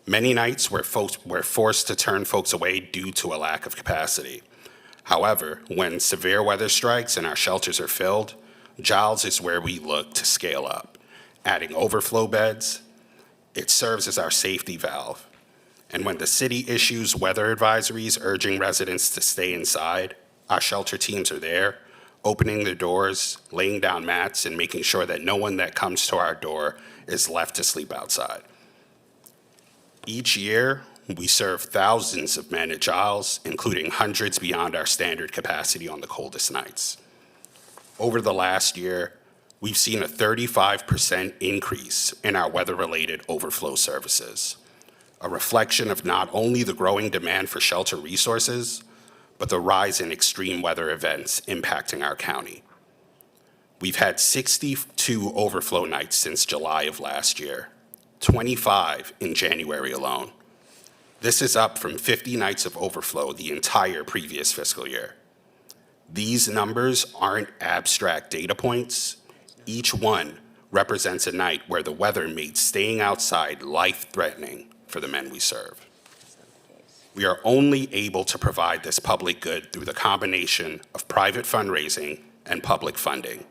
Many nights we're forced to turn folks away due to a lack of capacity. However, when severe weather strikes and our shelters are filled, Giles is where we look to scale up, adding overflow beds. It serves as our safety valve. And when the city issues weather advisories urging residents to stay inside, our shelter teams are there, opening their doors, laying down mats, and making sure that no one that comes to our door is left to sleep outside. Each year, we serve thousands of men at Giles, including hundreds beyond our standard capacity on the coldest nights. Over the last year, we've seen a 35% increase in our weather-related overflow services, a reflection of not only the growing demand for shelter resources, but the rise in extreme weather events impacting our county. We've had 62 overflow nights since July of last year, 25 in January alone. This is up from 50 nights of overflow the entire previous fiscal year. These numbers aren't abstract data points. Each one represents a night where the weather made staying outside life-threatening for the men we serve. We are only able to provide this public good through the combination of private fundraising and public funding.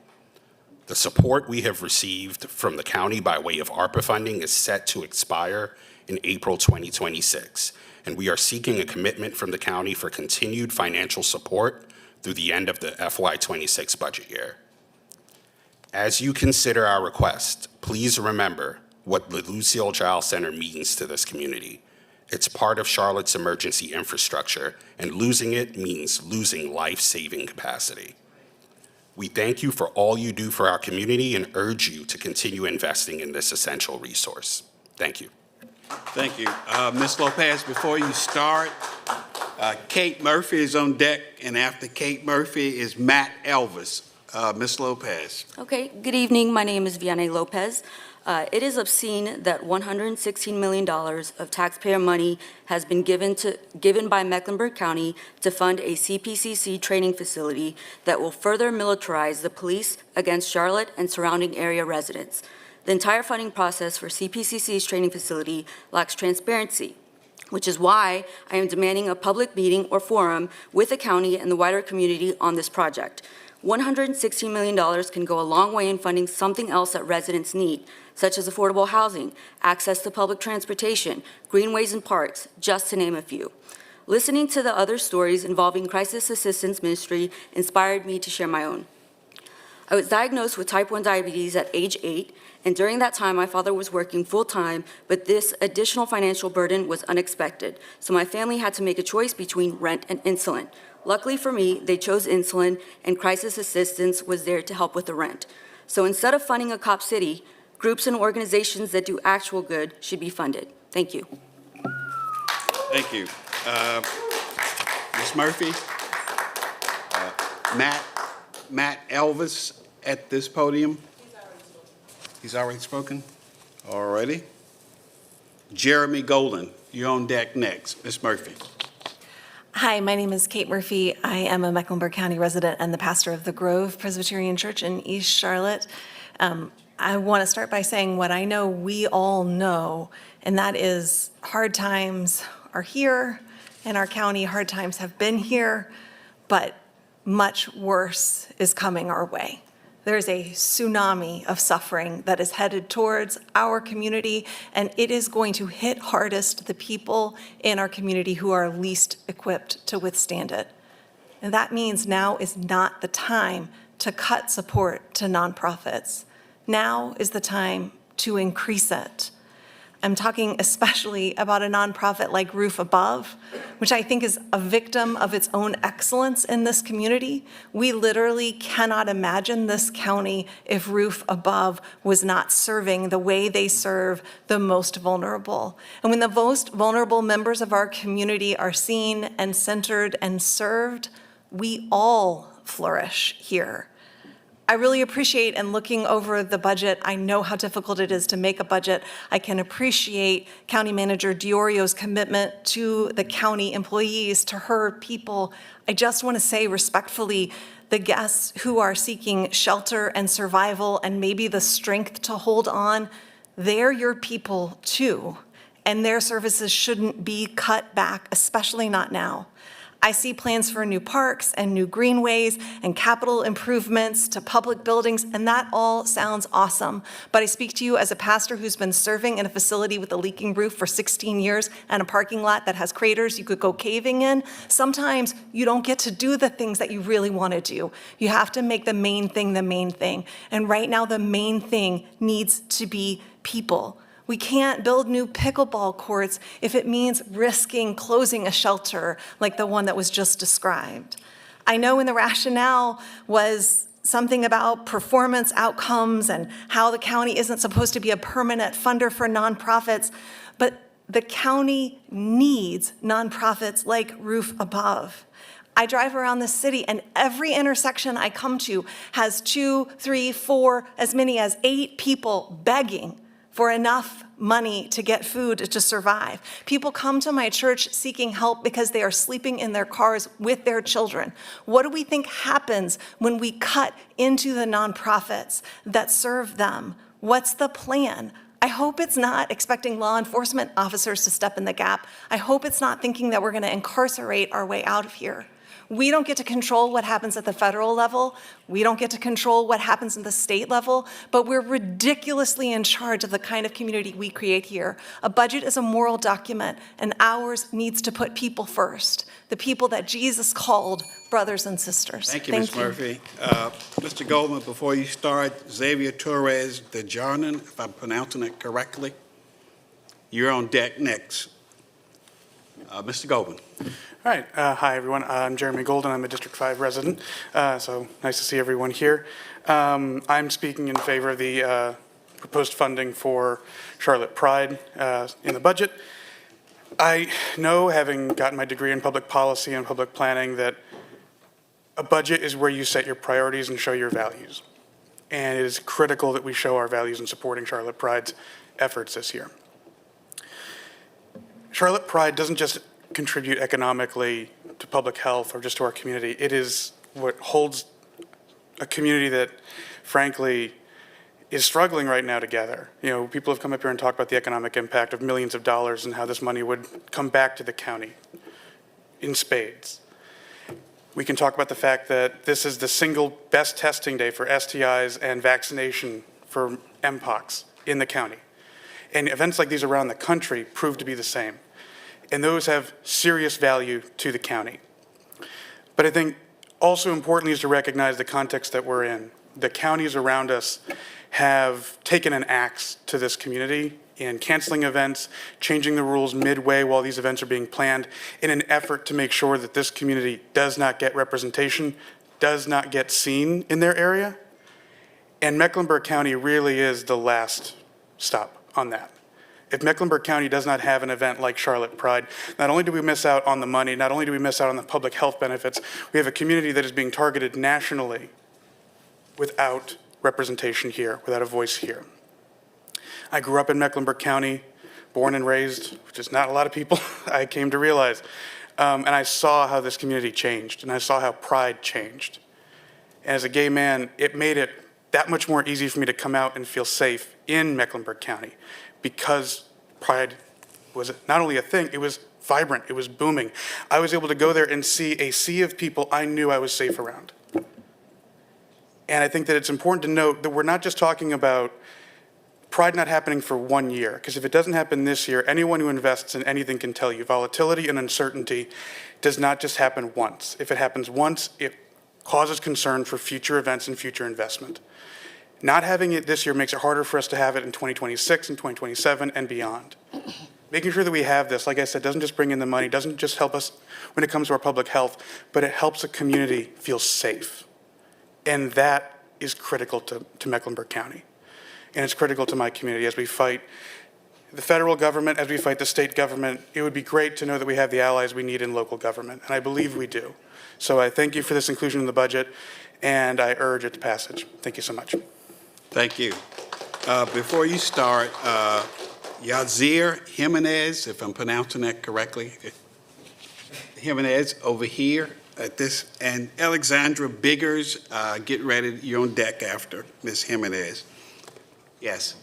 The support we have received from the county by way of ARPA funding is set to expire in April 2026, and we are seeking a commitment from the county for continued financial support through the end of the FY26 budget year. As you consider our request, please remember what the Lucille Giles Center means to this community. It's part of Charlotte's emergency infrastructure, and losing it means losing life-saving capacity. We thank you for all you do for our community and urge you to continue investing in this essential resource. Thank you. Thank you. Ms. Lopez, before you start, Kate Murphy is on deck, and after Kate Murphy is Matt Elvis. Ms. Lopez. Okay, good evening. My name is Vianney Lopez. It is obscene that $116 million of taxpayer money has been given by Mecklenburg County to fund a CPCC training facility that will further militarize the police against Charlotte and surrounding area residents. The entire funding process for CPCC's training facility lacks transparency, which is why I am demanding a public meeting or forum with the county and the wider community on this project. $116 million can go a long way in funding something else that residents need, such as affordable housing, access to public transportation, greenways and parks, just to name a few. Listening to the other stories involving crisis assistance ministry inspired me to share my own. I was diagnosed with type 1 diabetes at age 8, and during that time, my father was working full-time, but this additional financial burden was unexpected, so my family had to make a choice between rent and insulin. Luckily for me, they chose insulin, and crisis assistance was there to help with the rent. So instead of funding a cop city, groups and organizations that do actual good should be funded. Thank you. Thank you. Ms. Murphy? Matt Elvis at this podium? He's already spoken? All righty. Jeremy Golden, you're on deck next. Ms. Murphy. Hi, my name is Kate Murphy. I am a Mecklenburg County resident and the pastor of the Grove Presbyterian Church in East Charlotte. I want to start by saying what I know we all know, and that is hard times are here in our county. Hard times have been here, but much worse is coming our way. There's a tsunami of suffering that is headed towards our community, and it is going to hit hardest the people in our community who are least equipped to withstand it. And that means now is not the time to cut support to nonprofits. Now is the time to increase it. I'm talking especially about a nonprofit like Roof Above, which I think is a victim of its own excellence in this community. We literally cannot imagine this county if Roof Above was not serving the way they serve the most vulnerable. And when the most vulnerable members of our community are seen and centered and served, we all flourish here. I really appreciate, and looking over the budget, I know how difficult it is to make a budget. I can appreciate County Manager Diorio's commitment to the county employees, to her people. I just want to say respectfully, the guests who are seeking shelter and survival and maybe the strength to hold on, they're your people too. And their services shouldn't be cut back, especially not now. I see plans for new parks and new greenways and capital improvements to public buildings, and that all sounds awesome. But I speak to you as a pastor who's been serving in a facility with a leaking roof for 16 years and a parking lot that has craters you could go caving in. Sometimes you don't get to do the things that you really want to do. You have to make the main thing the main thing. And right now, the main thing needs to be people. We can't build new pickleball courts if it means risking closing a shelter like the one that was just described. I know in the rationale was something about performance outcomes and how the county isn't supposed to be a permanent funder for nonprofits, but the county needs nonprofits like Roof Above. I drive around the city and every intersection I come to has 2, 3, 4, as many as 8 people begging for enough money to get food to survive. People come to my church seeking help because they are sleeping in their cars with their children. What do we think happens when we cut into the nonprofits that serve them? What's the plan? I hope it's not expecting law enforcement officers to step in the gap. I hope it's not thinking that we're going to incarcerate our way out of here. We don't get to control what happens at the federal level. We don't get to control what happens at the state level, but we're ridiculously in charge of the kind of community we create here. A budget is a moral document, and ours needs to put people first, the people that Jesus called brothers and sisters. Thank you, Ms. Murphy. Mr. Goldman, before you start, Xavier Torres de Jarnan, if I'm pronouncing it correctly, you're on deck next. Mr. Goldman. All right. Hi, everyone. I'm Jeremy Golden. I'm a District 5 resident, so nice to see everyone here. I'm speaking in favor of the proposed funding for Charlotte Pride in the budget. I know, having gotten my degree in public policy and public planning, that a budget is where you set your priorities and show your values. And it is critical that we show our values in supporting Charlotte Pride's efforts this year. Charlotte Pride doesn't just contribute economically to public health or just to our community. It is what holds a community that, frankly, is struggling right now together. You know, people have come up here and talked about the economic impact of millions of dollars and how this money would come back to the county in spades. We can talk about the fact that this is the single best testing day for STIs and vaccination for Mpox in the county. And events like these around the country prove to be the same. And those have serious value to the county. But I think also importantly is to recognize the context that we're in. the counties around us have taken an axe to this community in canceling events, changing the rules midway while these events are being planned in an effort to make sure that this community does not get representation, does not get seen in their area. And Mecklenburg County really is the last stop on that. If Mecklenburg County does not have an event like Charlotte Pride, not only do we miss out on the money, not only do we miss out on the public health benefits, we have a community that is being targeted nationally without representation here, without a voice here. I grew up in Mecklenburg County, born and raised, which is not a lot of people, I came to realize. And I saw how this community changed, and I saw how Pride changed. And as a gay man, it made it that much more easy for me to come out and feel safe in Mecklenburg County, because Pride was not only a thing, it was vibrant, it was booming. I was able to go there and see a sea of people I knew I was safe around. And I think that it's important to note that we're not just talking about Pride not happening for 1 year, because if it doesn't happen this year, anyone who invests in anything can tell you volatility and uncertainty does not just happen once. If it happens once, it causes concern for future events and future investment. Not having it this year makes it harder for us to have it in 2026 and 2027 and beyond. Making sure that we have this, like I said, doesn't just bring in the money, doesn't just help us when it comes to our public health, but it helps a community feel safe. And that is critical to Mecklenburg County. And it's critical to my community as we fight the federal government, as we fight the state government. It would be great to know that we have the allies we need in local government, and I believe we do. So I thank you for this inclusion in the budget, and I urge its passage. Thank you so much. Thank you. Before you start, Yazir Jimenez, if I'm pronouncing that correctly, Jimenez over here at this, and Alexandra Biggers, get ready, you're on deck after Ms. Jimenez. Yes.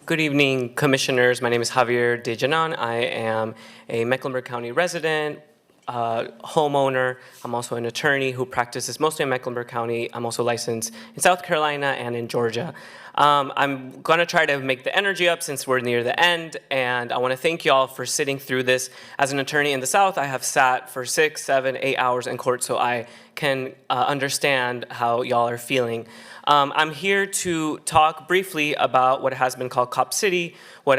Good evening, commissioners. My name is Javier De Janan. I am a Mecklenburg County resident, homeowner. I'm also an attorney who practices mostly in Mecklenburg County. I'm also licensed in South Carolina and in Georgia. I'm going to try to make the energy up since we're near the end, and I want to thank you all for sitting through this. As an attorney in the South, I have sat for 6, 7, 8 hours in court, so I can understand how y'all are feeling. I'm here to talk briefly about what has been called COP City, what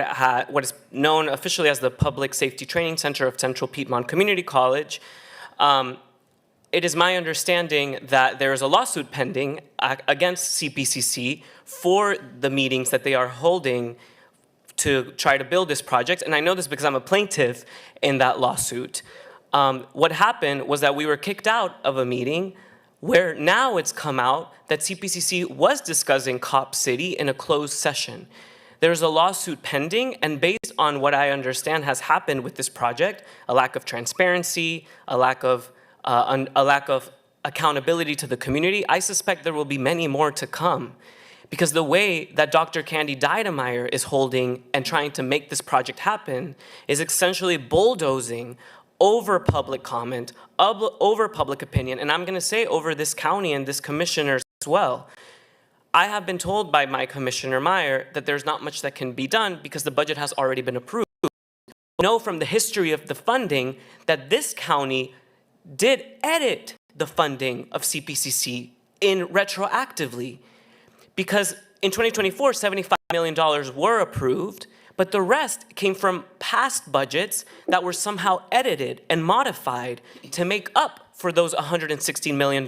is known officially as the Public Safety Training Center of Central Piedmont Community College. It is my understanding that there is a lawsuit pending against CPCC for the meetings that they are holding to try to build this project. And I know this because I'm a plaintiff in that lawsuit. What happened was that we were kicked out of a meeting where now it's come out that CPCC was discussing COP City in a closed session. There's a lawsuit pending, and based on what I understand has happened with this project, a lack of transparency, a lack of accountability to the community, I suspect there will be many more to come. Because the way that Dr. Candy Deidemeyer is holding and trying to make this project happen is essentially bulldozing over public comment, over public opinion, and I'm going to say over this county and this commissioner as well. I have been told by my Commissioner Meyer that there's not much that can be done because the budget has already been approved. We know from the history of the funding that this county did edit the funding of CPCC in retroactively, because in 2024, $75 million were approved, but the rest came from past budgets that were somehow edited and modified to make up for those $116 million.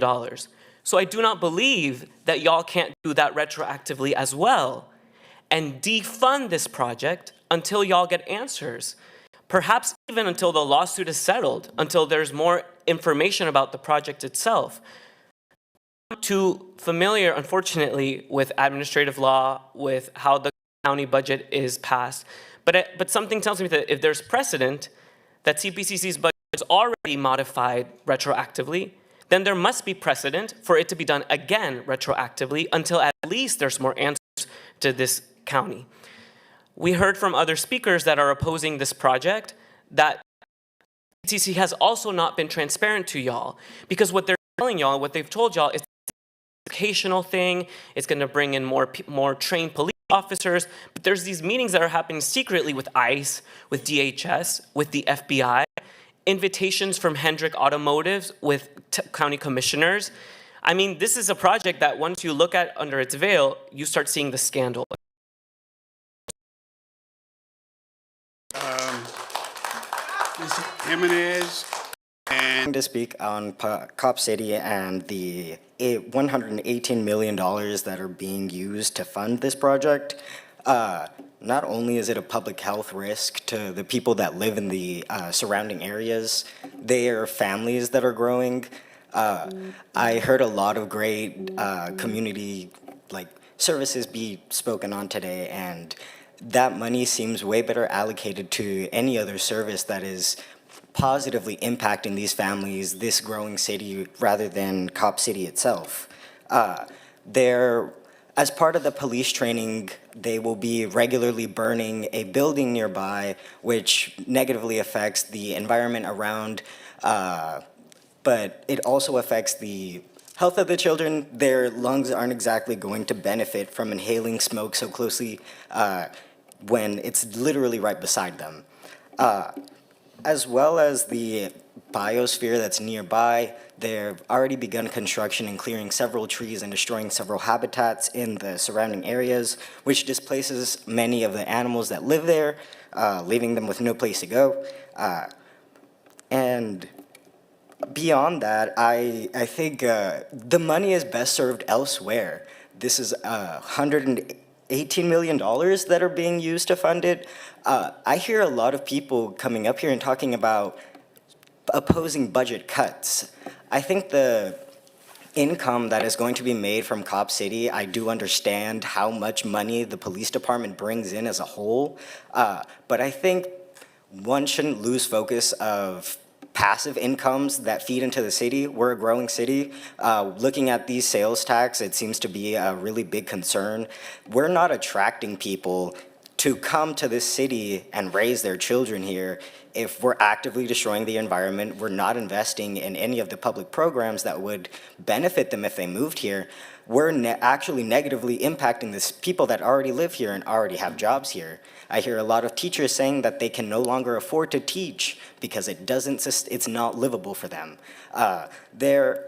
So I do not believe that y'all can't do that retroactively as well and defund this project until y'all get answers. Perhaps even until the lawsuit is settled, until there's more information about the project itself. I'm too familiar, unfortunately, with administrative law, with how the county budget is passed, but something tells me that if there's precedent that CPCC's budget is already modified retroactively, then there must be precedent for it to be done again retroactively until at least there's more answers to this county. We heard from other speakers that are opposing this project that CPCC has also not been transparent to y'all, because what they're telling y'all, what they've told y'all is an educational thing, it's going to bring in more trained police officers, but there's these meetings that are happening secretly with ICE, with DHS, with the FBI, invitations from Hendrick Automotives with county commissioners. I mean, this is a project that once you look at under its veil, you start seeing the scandal. Ms. Jimenez. To speak on Cop City and the $118 million that are being used to fund this project. Not only is it a public health risk to the people that live in the surrounding areas, they are families that are growing. I heard a lot of great community services be spoken on today, and that money seems way better allocated to any other service that is positively impacting these families, this growing city, rather than Cop City itself. As part of the police training, they will be regularly burning a building nearby, which negatively affects the environment around, but it also affects the health of the children. Their lungs aren't exactly going to benefit from inhaling smoke so closely when it's literally right beside them. As well as the biosphere that's nearby, they've already begun construction and clearing several trees and destroying several habitats in the surrounding areas, which displaces many of the animals that live there, leaving them with no place to go. And beyond that, I think the money is best served elsewhere. This is $118 million that are being used to fund it. I hear a lot of people coming up here and talking about opposing budget cuts. I think the income that is going to be made from Cop City, I do understand how much money the police department brings in as a whole, but I think one shouldn't lose focus of passive incomes that feed into the city. We're a growing city. Looking at these sales tax, it seems to be a really big concern. We're not attracting people to come to this city and raise their children here if we're actively destroying the environment. We're not investing in any of the public programs that would benefit them if they moved here. We're actually negatively impacting the people that already live here and already have jobs here. I hear a lot of teachers saying that they can no longer afford to teach because it's not livable for them. There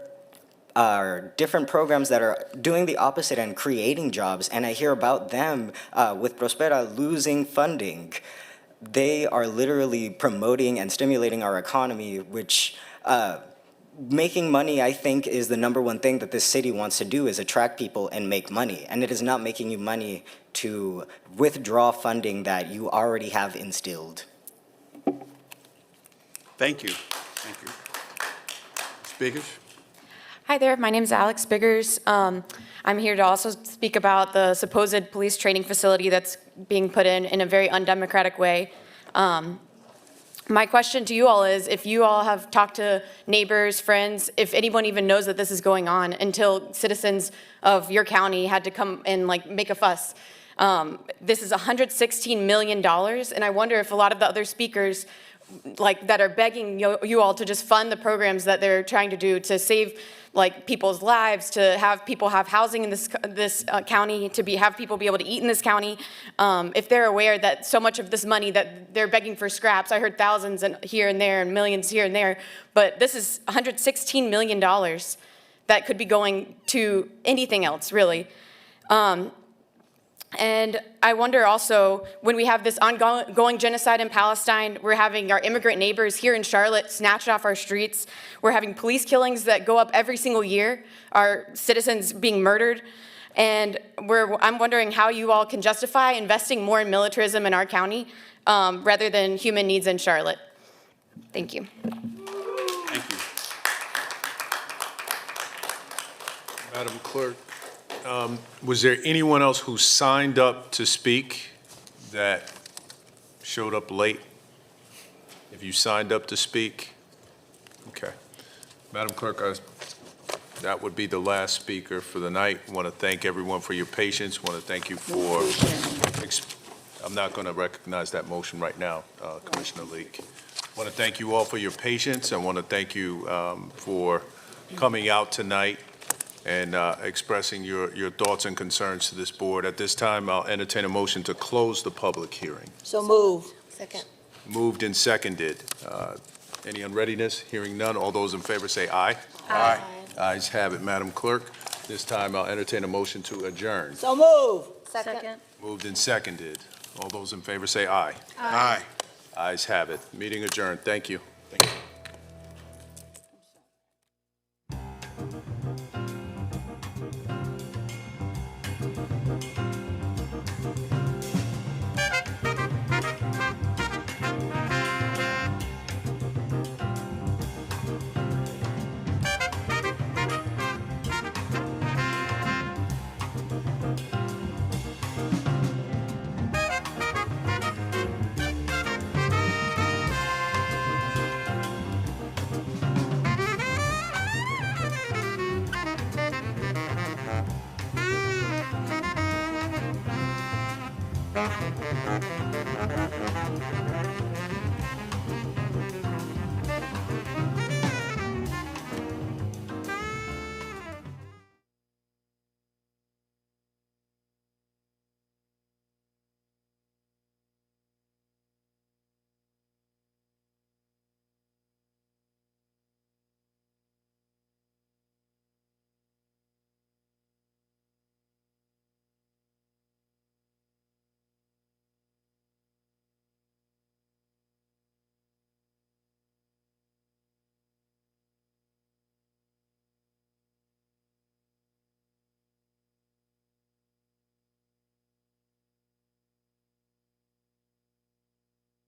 are different programs that are doing the opposite and creating jobs, and I hear about them with Prospera losing funding. They are literally promoting and stimulating our economy, which making money, I think, is the number one thing that this city wants to do, is attract people and make money. And it is not making you money to withdraw funding that you already have instilled. Thank you. Thank you. Speakers? Hi there, my name is Alex Biggers. I'm here to also speak about the supposed police training facility that's being put in a very undemocratic way. My question to you all is, if you all have talked to neighbors, friends, if anyone even knows that this is going on until citizens of your county had to come and make a fuss. This is $116 million, and I wonder if a lot of the other speakers that are begging you all to just fund the programs that they're trying to do to save people's lives, to have people have housing in this county, to have people be able to eat in this county. If they're aware that so much of this money that they're begging for scraps, I heard thousands here and there and millions here and there, but this is $116 million that could be going to anything else, really. And I wonder also, when we have this ongoing genocide in Palestine, we're having our immigrant neighbors here in Charlotte snatched off our streets. We're having police killings that go up every single year, our citizens being murdered. And I'm wondering how you all can justify investing more in militarism in our county rather than human needs in Charlotte. Thank you. Thank you. Madam Clerk, was there anyone else who signed up to speak that showed up late? If you signed up to speak? Okay. Madam Clerk, that would be the last speaker for the night. I want to thank everyone for your patience. I want to thank you for, I'm not going to recognize that motion right now, Commissioner Leek. I want to thank you all for your patience. I want to thank you for coming out tonight and expressing your thoughts and concerns to this board. At this time, I'll entertain a motion to close the public hearing. So move. Second. Moved and seconded. Any unreadiness? Hearing none. All those in favor say aye. Aye. Ayes have it, Madam Clerk. This time I'll entertain a motion to adjourn. So move. Second. Moved and seconded. All those in favor say aye. Aye. Ayes have it. Meeting adjourned. Thank you. Thank you.